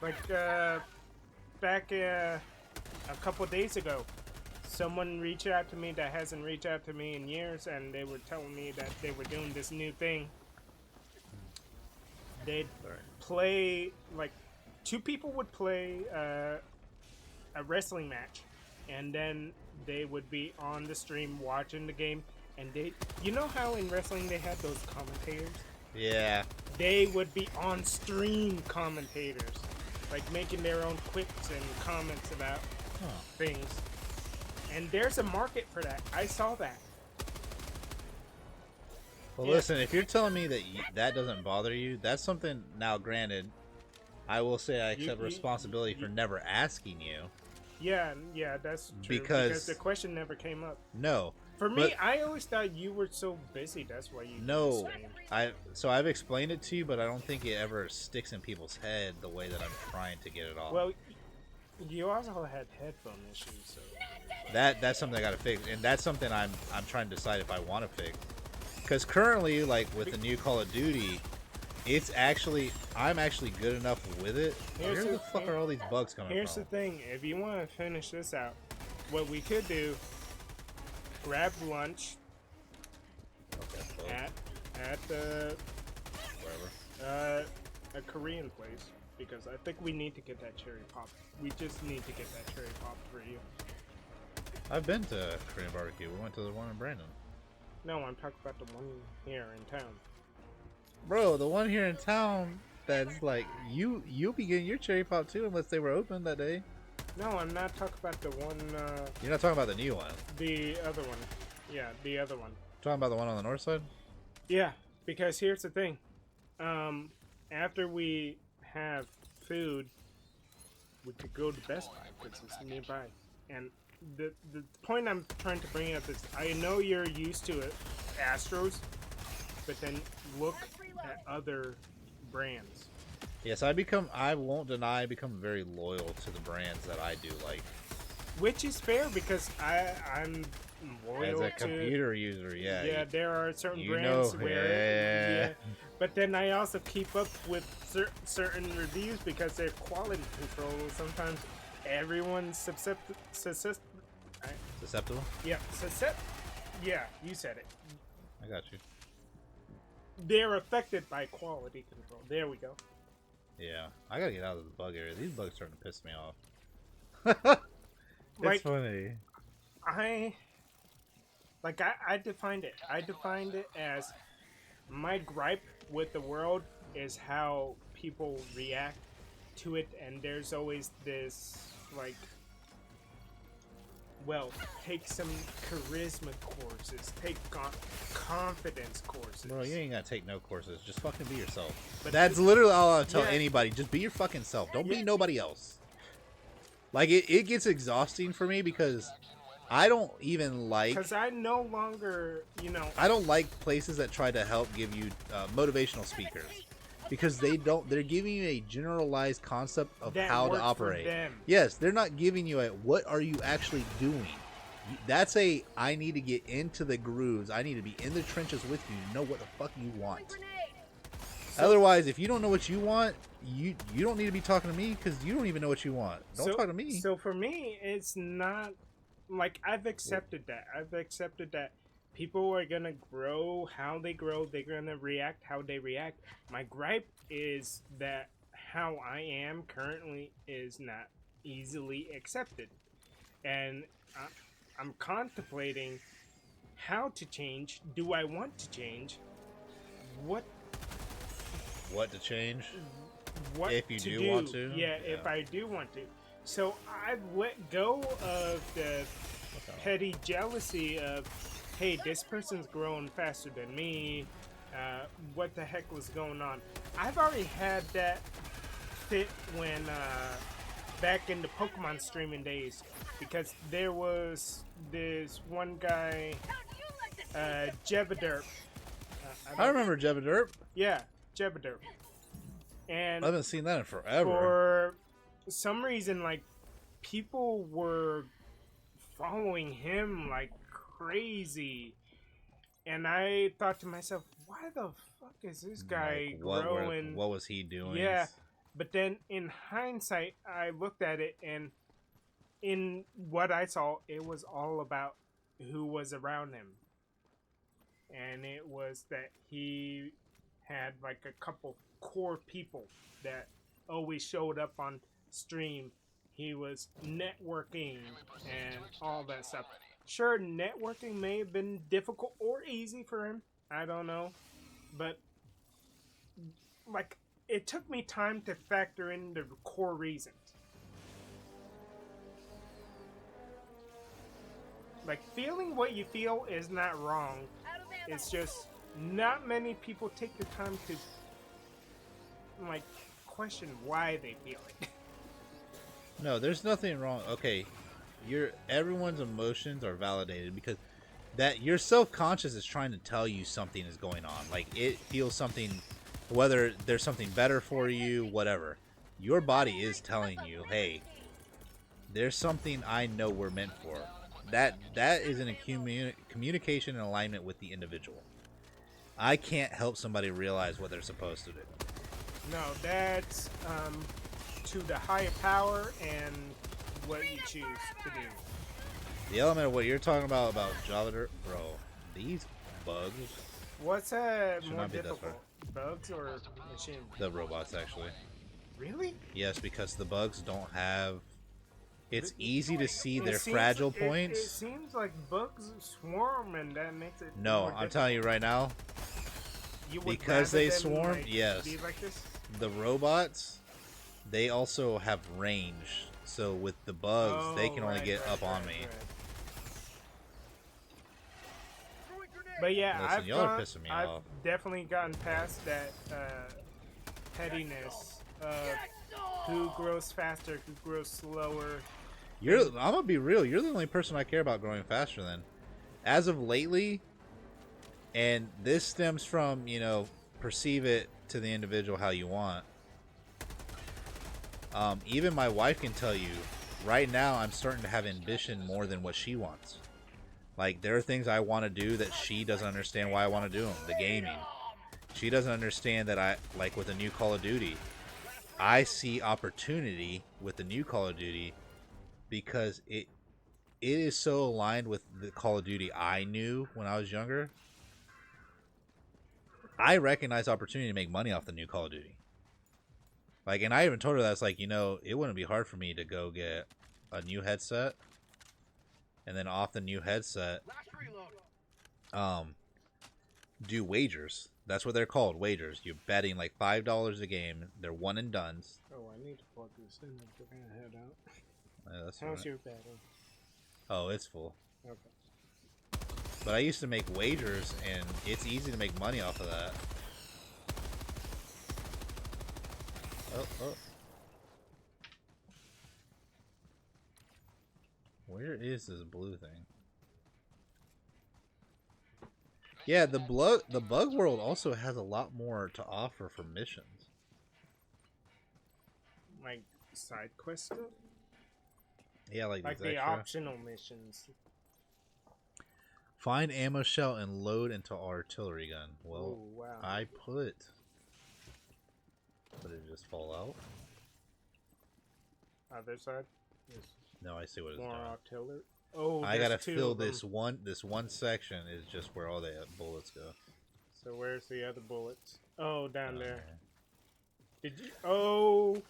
Like, back a couple days ago, someone reached out to me that hasn't reached out to me in years, and they were telling me that they were doing this new thing. They'd play, like, two people would play a wrestling match, and then they would be on the stream watching the game, and you know how in wrestling they had those commentators? Yeah. They would be on stream commentators, like making their own quips and comments about things. And there's a market for that. I saw that. Well, Yeah. listen, if you're telling me that that doesn't bother you, that's something. Now, granted, I will say I accept responsibility for never asking you. Yeah, that's true. Because the question never came up. No. For me, but- I always thought you were so busy. That's why you No, streamed. so I've explained it to you, but I don't think it ever sticks in people's head the way that I'm trying to get it off. Well, you also had headphone issues, so That's something I gotta fix, and that's something I'm trying to decide if I want to fix. Because currently, like with the new Call of Duty, I'm actually good enough with it. Where the fuck are all these bugs coming here's from? the thing. If you want to finish this out, what we could do, grab lunch Okay, well, at the whatever. a Korean place, because I think we need to get that cherry pop. We just need to get that cherry pop for you. I've been to Korean barbecue. We went to the one in Brandon. No, I'm talking about the one here in town. Bro, the one here in town that's like you'll be getting your cherry pop too unless they were open that day. No, I'm not talking about the one, You're not talking about the new one. the other one. Yeah, the other one. Talking about the one on the north side? Yeah, because here's the thing. After we have food, we could go to Best Buy because it's nearby. And the point I'm trying to bring up is I know you're used to it, Astros, but then look at other brands. Yes, I won't deny, I become very loyal to the brands that I do like. Which is fair because I'm loyal As a computer user, yeah. Yeah, there are certain you brands know, where yeah. but then I also keep up with certain reviews because they're quality control. Sometimes everyone's susceptible. Yeah, yeah, you said it. I got you. They're affected by quality control. There we go. Yeah, I gotta get out of the bug area. These bugs are starting to piss me off. It's Like, funny. I defined it. I defined it as my gripe with the world is how people react to it, and there's always this like, well, take some charisma courses, take confidence courses. Bro, you ain't gotta take no courses. Just fucking be yourself. But That's literally all I'll tell yeah. anybody. Just be your fucking self. Don't Yeah. be nobody else. Like, it gets exhausting for me because I don't even like... Because I no longer, I don't like places that try to help give you motivational speakers. Because they're giving you a generalized concept of that how to works for operate. them. Yes, they're not giving you a what are you actually doing. That's I need to get into the grooves. I need to be in the trenches with you to know what the fuck you want. Otherwise, if you don't know what you want, you don't need to be talking to me because you don't even know what you want. Don't talk to me. So for me, it's not like I've accepted that. I've accepted that people are gonna grow how they grow. They're gonna react how they react. My gripe is that how I am currently is not easily accepted, and I'm contemplating how to change. Do I want to change? What What to change? What If you to do want to? Yeah, Yeah. if I do want to. So I've let go of the petty jealousy of, hey, this person's growing faster than me. What the heck was going on? I've already had that fit when back in the Pokemon streaming days, because there was this one guy, Jevaderp. I remember Jevaderp. Yeah, Jevaderp. And I haven't seen that in forever. for some reason, like, people were following him like crazy, and I thought to myself, why the fuck is this guy growing? What was he doing? Yeah, but then in hindsight, I looked at it, and in what I saw, it was all about who was around him, and it was that he had like a couple core people that always showed up on stream. He was networking and all that stuff. Sure, networking may have been difficult or easy for him. I don't know. But, like, it took me time to factor in the core reasons. Like, feeling what you feel is not wrong. It's just not many people take the time to, like, question why they feel it. No, there's nothing wrong. Okay, everyone's emotions are validated because that your self-conscious is trying to tell you something is going on. Like, it feels something, whether there's something better for you, whatever. Your body is telling you, hey, there's something I know we're meant for. That is in a communication and alignment with the individual. I can't help somebody realize what they're supposed to do. No, that's to the higher power and what you choose to do. The element of what you're talking about Java, bro, these bugs. What's Should more not be that difficult, bugs or machines? The robots, actually. Really? Yes, because the bugs don't have... It's easy to see their It seems- fragile it points. seems like bugs swarm, and that makes it No, more I'm telling you right now, You would because rather they them, swarm, like, yes. be like this? The robots, they also have range. So with the bugs, they can only right, get right, up on right, me. right. But yeah, Listen, y'all are pissing me I've off. definitely gotten past that pettiness who grows faster, who grows slower. I'm gonna be real. You're the only person I care about growing faster than. As of lately, and this stems from, perceive it to the individual how you want. Even my wife can tell you, right now I'm starting to have ambition more than what she wants. Like, there are things I want to do that she doesn't understand why I want to do them. The gaming. She doesn't understand that like with the new Call of Duty, I see opportunity with the new Call of Duty because it is so aligned with the Call of Duty I knew when I was younger. I recognize opportunity to make money off the new Call of Duty. Like, and I even told her that it's like, it wouldn't be hard for me to go get a new headset, and then off the new headset, do wagers. That's what they're called, wagers. You're betting like $5 a game. They're one and dones. Oh, I need to plug this in if we're gonna head out. Yeah, that's How's right. your battle? Oh, it's full. Okay. But I used to make wagers, and it's easy to make money off of that. Oh. Where is this blue thing? Yeah, the bug world also has a lot more to offer for missions. Like side quest stuff? Yeah, like Like these the extra. optional missions. Find ammo shell and load into artillery gun. Well, Oh, wow. I put. But it just fall out? Other side? Is No, I see what it's more doing. artillery. Oh, I there's gotta two fill of them. this one section is just where all the bullets go. So where's the other bullets? Oh, down there. Okay. Did you? Oh!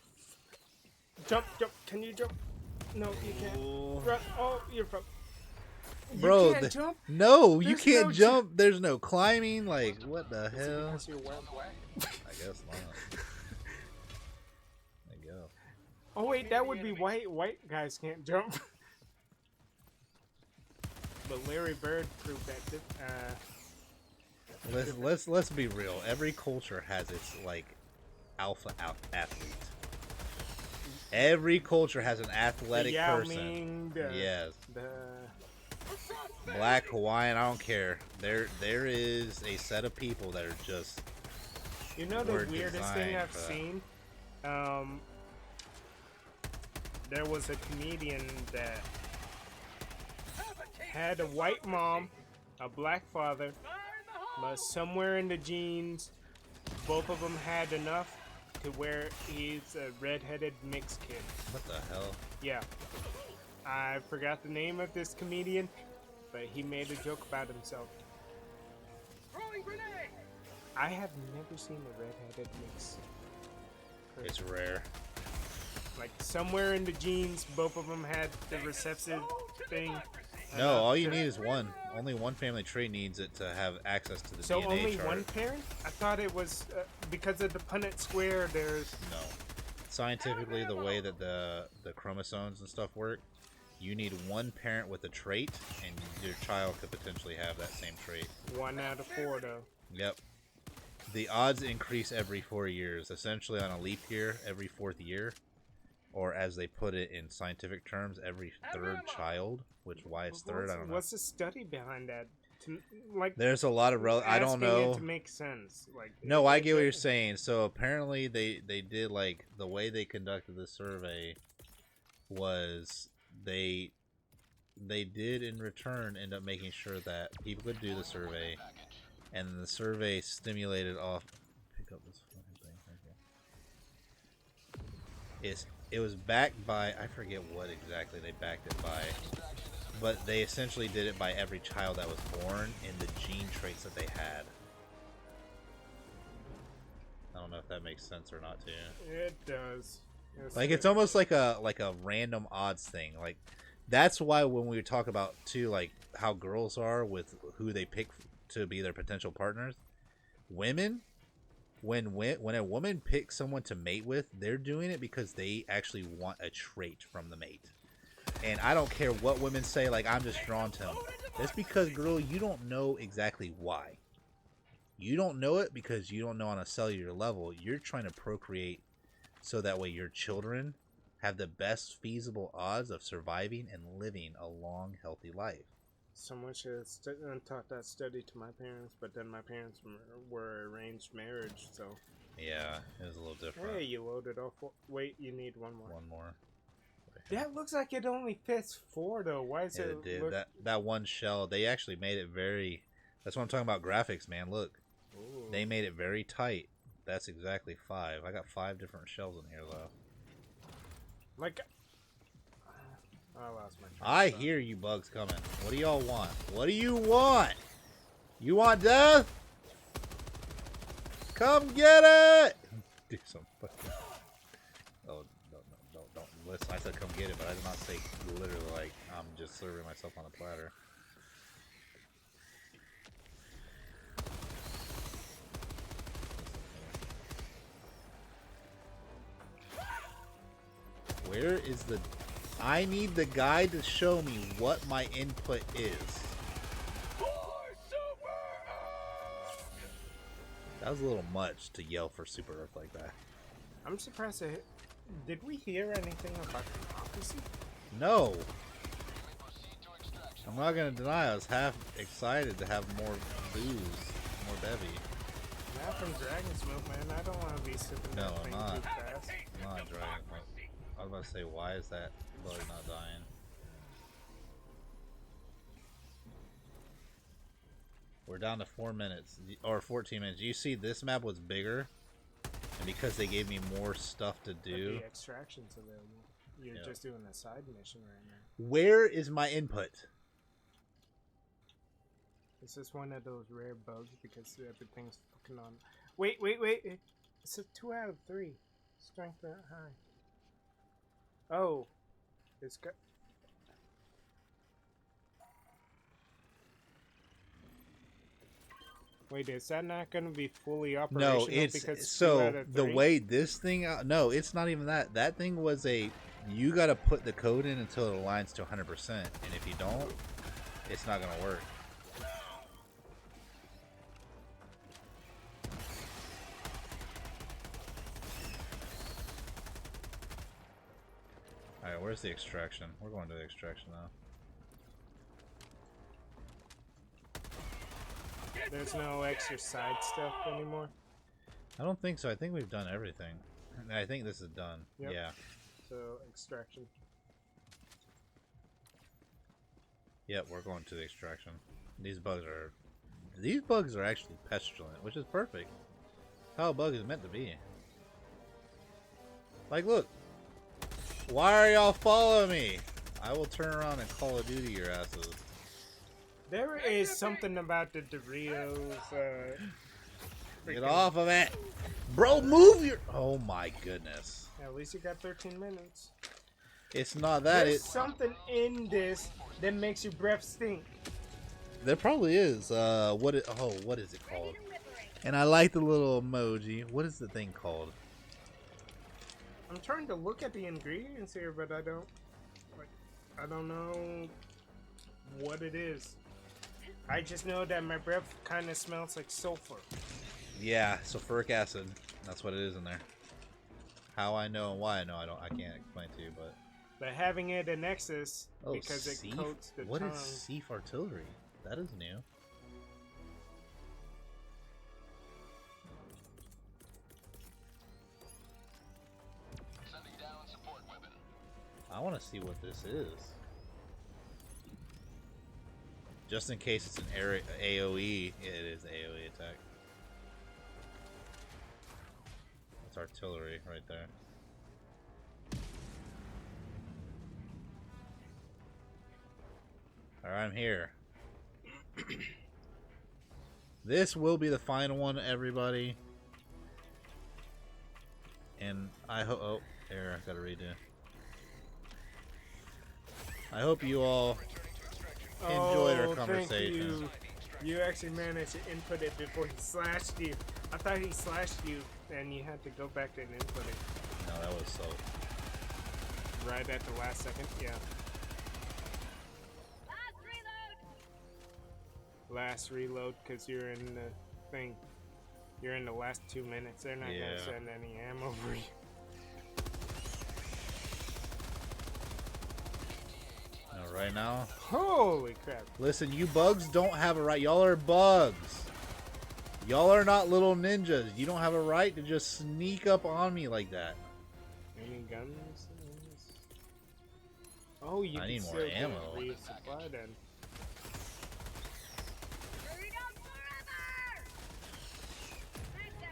Jump! Can you jump? No, you can't. Ooh. Run! Oh, you're from. Bro, you can't jump. No, you There's can't no jump. There's no climbing. Like, what the Is it hell? because you're wet? I guess not. There you go. Oh wait, that would be white. White guys can't jump. But Larry Bird proved that. Let's be real. Every culture has its like alpha athlete. Every culture has an athletic Yao person. Ming, Yes. The Black, Hawaiian, I don't care. There is a set of people that are just. You know the Were weirdest thing designed I've for that. seen? There was a comedian that had a white mom, a black father, but somewhere in the genes, both of them had enough to where he's a redheaded mixed kid. What the hell? Yeah. I forgot the name of this comedian, but he made a joke about himself. I have never seen a redheaded mix. It's rare. Like somewhere in the genes, both of them had the recessive thing. No, all you need is one. Only one family tree needs it to have access to the So DNA only chart. one parent? I thought it was because of the Punnett square. There's No. Scientifically, the way that the chromosomes and stuff work, you need one parent with a trait, and your child could potentially have that same trait. 1 out of 4 though. Yep. The odds increase every 4 years, essentially on a leap year, every 4th year, or as they put it in scientific terms, every 3rd child. Which why it's 3rd, I don't know. What's the study behind that? Like, There's a lot of I don't asking know. it to make sense. Like, No, I get what you're saying. So apparently they did, like, the way they conducted the survey was they did in return end up making sure that people could do the survey, and the survey stimulated off. Pick up this fucking thing. Okay. It was backed by, I forget what exactly they backed it by, but they essentially did it by every child that was born and the gene traits that they had. I don't know if that makes sense or not to you. It does. Like, it's almost like a random odds thing. Like, that's why when we talk about too, like, how girls are with who they pick to be their potential partners, women, when a woman picks someone to mate with, they're doing it because they actually want a trait from the mate. And I don't care what women say, like, I'm just drawn to him. That's because, girl, you don't know exactly why. You don't know it because you don't know on a cellular level. You're trying to procreate so that way your children have the best feasible odds of surviving and living a long, healthy life. Someone should have taught that study to my parents, but then my parents were arranged marriage, so. Yeah, it was a little different. Hey, you loaded off. Wait, you need one more. One more. Yeah, it looks like it only fits 4 though. Why is It did. That one shell, they actually made it very. That's what I'm talking about. Graphics, man. Look, Ooh. they made it very tight. That's exactly 5. I got 5 different shells in here though. Like, I lost my. I hear you bugs coming. What do y'all want? What do you want? You want death? Come get it! Do some fucking. Oh, don't listen. I said come get it, but I did not say literally like I'm just serving myself on a platter. Where is the... I need the guy to show me what my input is. That was a little much to yell for Super Earth like that. I'm surprised. Did we hear anything about democracy? No. I'm not gonna deny I was half excited to have more booze, more bevy. Not from Dragon Smoke, man. I don't want to be sipping No, that I'm thing not. too fast. I'm not driving. I was about to say, why is that bug not dying? We're down to 4 minutes, or 14 minutes. You see, this map was bigger, and because they gave me more stuff to do. The extraction's available. You're just doing a side mission right now. Where is my input? This is one of those rare bugs because everything's fucking on. Wait. It's a 2 out of 3. Strength that high. Oh. It's got. Wait, is that not going to be fully operational? No, it's because so the way this thing. No, it's not even that. That thing was a. You got to put the code in until it aligns to 100%, and if you don't, it's not going to work. Alright, where's the extraction? We're going to the extraction now. There's no extra side stuff anymore? I don't think so. I think we've done everything. And I think this is done. Yep. Yeah. So, extraction. Yep, we're going to the extraction. These bugs are actually pestilent, which is perfect. How a bug is meant to be. Like, look. Why are y'all following me? I will turn around and Call of Duty your asses. There is something about the Doritos. Get off of it! Bro, move your... Oh my goodness. At least you got 13 minutes. It's not that. There's something in this that makes your breath stink. There probably is. What is it called? And I like the little emoji. What is the thing called? I'm trying to look at the ingredients here, but I don't know what it is. I just know that my breath kind of smells like sulfur. Yeah, sulfuric acid. That's what it is in there. How I know and why I know, I can't explain to you, but. But having it in excess because it Seif? coats the What tongue. is Seif artillery? That is new. Sending down support weapon. I want to see what this is. Just in case it's an AoE. Yeah, it is AoE attack. That's artillery right there. Alright, I'm here. This will be the final one, everybody. And I hope... Oh, there, I gotta redo. I hope you all enjoyed our conversation. Thank you. You actually managed to input it before he slashed you. I thought he slashed you and you had to go back and input it. No, that was so... Right at the last second, yeah. Last reload because you're in the thing. You're in the last 2 minutes. They're not gonna send any ammo for you. right now. Holy crap. Listen, you bugs don't have a right. Y'all are bugs. Y'all are not little ninjas. You don't have a right to just sneak up on me like that. Any guns? Oh, you I can need more still get ammo. resupply then.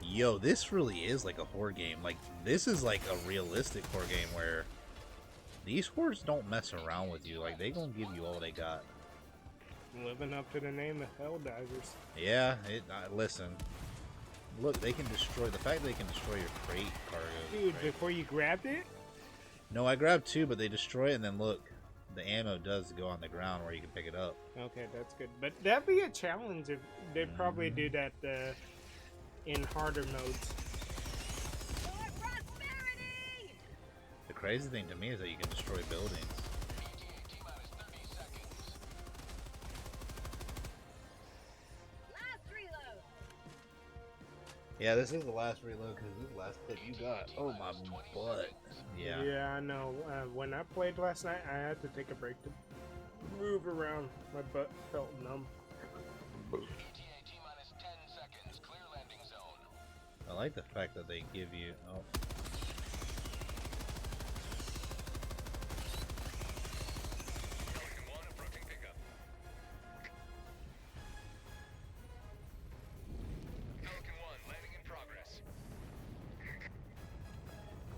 Yo, this really is like a horror game. Like, this is like a realistic horror game where these horrors don't mess around with you. Like, they gonna give you all they got. Living up to the name of Helldivers. Yeah, listen. Look, they can destroy. The fact they can destroy your crate cargo. Dude, right? before you grabbed it? No, I grabbed 2, but they destroy it, and then look, the ammo does go on the ground where you can pick it up. Okay, that's good. But that'd be a challenge if they probably do that in harder modes. The crazy thing to me is that you can destroy buildings. Yeah, this is the last reload because this is the last clip you got. Oh my butt. Yeah. Yeah, I know. When I played last night, I had to take a break to move around. My butt felt numb. I like the fact that they give you. Oh.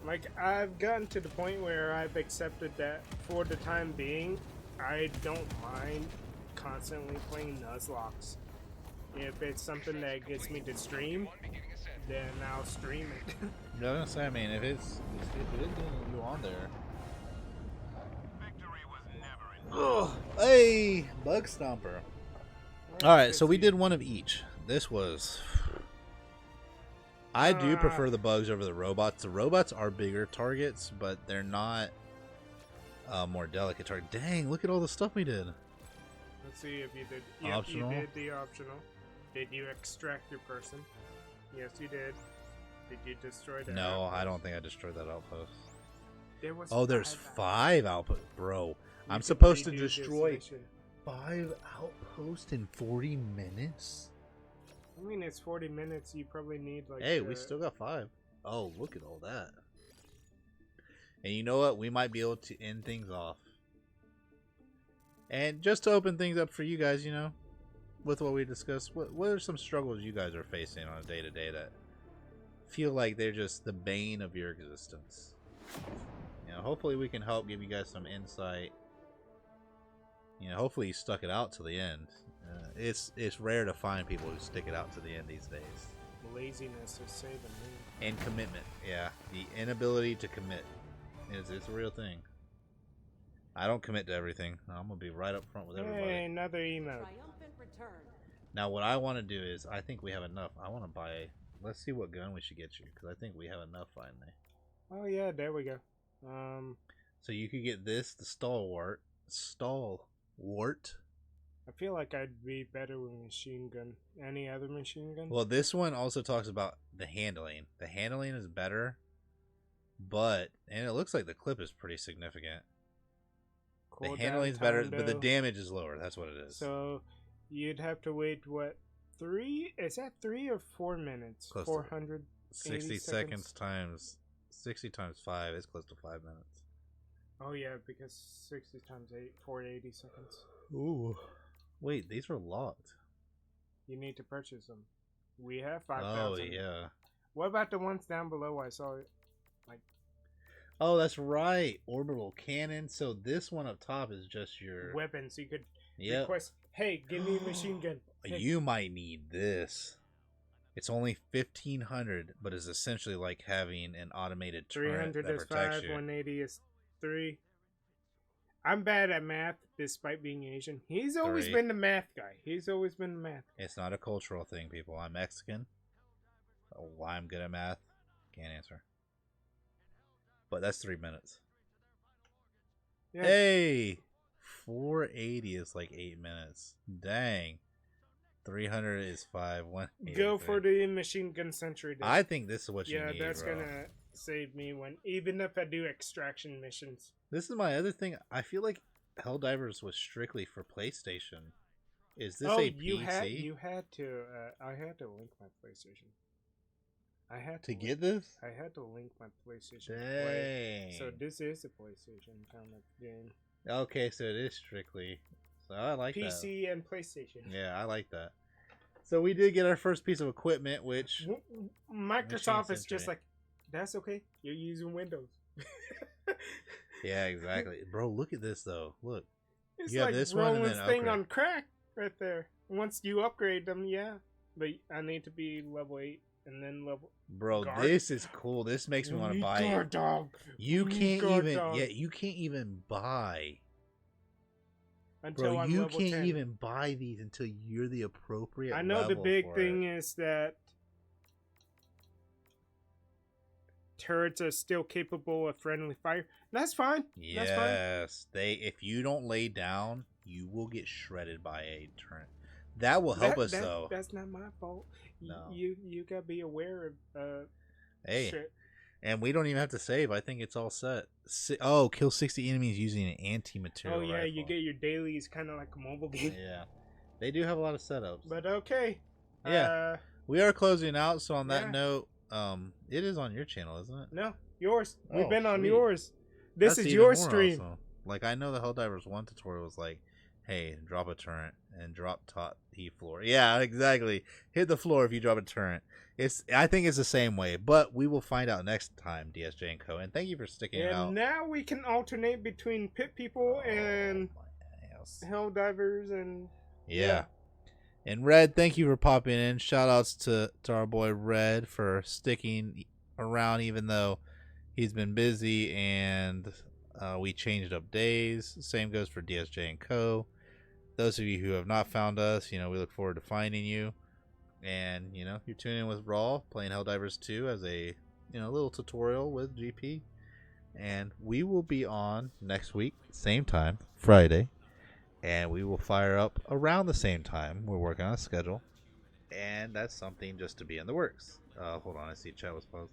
Like, I've gotten to the point where I've accepted that for the time being, I don't mind constantly playing Nuzlocke. If it's something that gets me to stream, then I'll stream it. I was gonna say, I mean, if it's getting you on there. Victory was never in. Oh, hey, bug stomper. All right, so we did one of each. This was. I do prefer the bugs over the robots. The robots are bigger targets, but they're not more delicate target. Dang, look at all the stuff we did. Let's see if you did. Yep, Optional? you did the optional. Did you extract your person? Yes, you did. Did you destroy the No, outpost? I don't think I destroyed that outpost. There was Oh, there's 5 outposts. Bro, You I'm could supposed to redo this destroy mission. 5 outposts in 40 minutes? I mean, it's 40 minutes. You probably need like. Hey, we still got 5. Oh, look at all that. And you know what? We might be able to end things off. And just to open things up for you guys, you know, with what we discussed, what are some struggles you guys are facing on a day-to-day that feel like they're just the bane of your existence? You know, hopefully we can help give you guys some insight. You know, hopefully you stuck it out to the end. It's rare to find people who stick it out to the end these days. Laziness is saving me. And commitment, yeah. The inability to commit it's a real thing. I don't commit to everything. I'm gonna be right up front with everybody. Hey, another email. Triumphant return. Now, what I want to do is, I think we have enough. I want to buy. Let's see what gun we should get you, because I think we have enough finally. Oh yeah, there we go. So you could get this, the stalwart. I feel like I'd be better with machine gun. Any other machine gun? Well, this one also talks about the handling. The handling is better, and it looks like the clip is pretty significant. Cooldown The handling is time, better, but the though. damage is lower. That's what it is. So you'd have to wait, what, 3? Is that 3 or 4 minutes? Close to 400. 60 seconds times 60 times 5 is close to 5 minutes. Oh yeah, because 60 times 8, 480 seconds. Ooh. Wait, these were locked. You need to purchase them. We have 5,000. Oh, yeah. What about the ones down below? I saw it. Oh, that's right. Orbital cannon. So this one up top is just your Weapons. You could Yep. request, hey, give me a machine gun. Hey. You might need this. It's only 1,500, but it's essentially like having an automated turret 300 that is protects 5, you. 180 is 3. I'm bad at math, despite being Asian. He's always 3. been the math guy. He's always been the math guy. It's not a cultural thing, people. I'm Mexican. Why I'm good at math, can't answer. But that's 3 minutes. Yeah. Hey, 480 is like 8 minutes. Dang. 300 is 5. 180. Go for the machine gun century. Then. I think this is what you yeah, need, that's bro. gonna save me even if I do extraction missions. This is my other thing. I feel like Helldivers was strictly for PlayStation. Is this Oh, a you PC? had to. I had to link my PlayStation. I had To link- get this? I had to link my PlayStation to play. Dang. So this is a PlayStation kind of game. Okay, so it is strictly. So I like that. PC and PlayStation. Yeah, I like that. So we did get our first piece of equipment, which Microsoft is Century. just like, that's okay. You're using Windows. yeah, exactly, bro. Look at this though. Look, It's You have like this one and Roland's then thing upgrade. on crack right there. Once you upgrade them, yeah. But I need to be level 8 and then level. bro, Guard. this is cool. This makes me want to buy Guard it. dog. You We can't guard even. dog. Yeah, you can't even buy. Until Bro, I'm you level can't 10. even buy these until you're the appropriate. I know the level big for thing it. is that turrets are still capable of friendly fire. That's fine. That's fine. Yes, they. If you don't lay down, you will get shredded by a turret. That will help us though. That's not my fault. No. You gotta be aware of Hey, shit. and we don't even have to save. I think it's all set. Kill 60 enemies using an anti-material. Oh yeah, you rifle. get your dailies kind of like a mobile game. Yeah, they do have a lot of setups. But okay. Yeah. We are closing out. So on that Yeah. note, it is on your channel, isn't it? No, yours. We've Oh, been on sweet. yours. This That's is even your more stream. awesome. Like I know the Helldivers 1 tutorial was like, hey, drop a turret and drop top E floor. Yeah, exactly. Hit the floor if you drop a turret. I think it's the same way, but we will find out next time, DSJ and Co. And thank you for sticking it out. And now we can alternate between pit people and my ass. Helldivers and Yeah. And Red, thank you for popping in. Shout outs to our boy Red for sticking around even though he's been busy and we changed up days. Same goes for DSJ and Co. Those of you who have not found us, we look forward to finding you. And, you're tuning in with Raw, playing Helldivers 2 as a, little tutorial with GP. And we will be on next week, same time, Friday. And we will fire up around the same time. We're working on a schedule. And that's something just to be in the works. Hold on, I see chat was paused.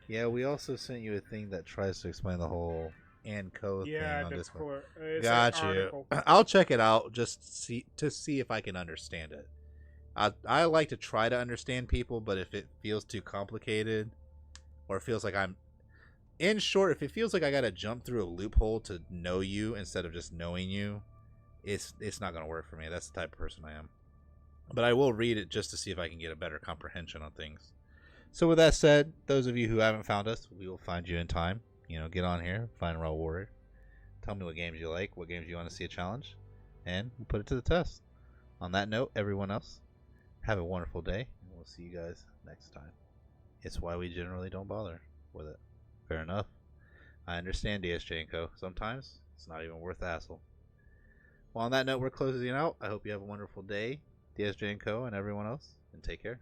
Yeah, we also sent you a thing that tries to explain the whole and co thing on that's Discord. cool. It's Got an you. article. I'll check it out just to see if I can understand it. I like to try to understand people, but if it feels too complicated, or it feels like in short, if it feels like I gotta jump through a loophole to know you instead of just knowing you, it's not gonna work for me. That's the type of person I am. But I will read it just to see if I can get a better comprehension on things. So with that said, those of you who haven't found us, we will find you in time. Get on here, find RaahWarrior. Tell me what games you like, what games you want to see a challenge, and we'll put it to the test. On that note, everyone else, have a wonderful day, and we'll see you guys next time. It's why we generally don't bother with it. Fair enough. I understand DSJ and Co. Sometimes it's not even worth the hassle. Well, on that note, we're closing out. I hope you have a wonderful day, DSJ and Co. and everyone else, and take care.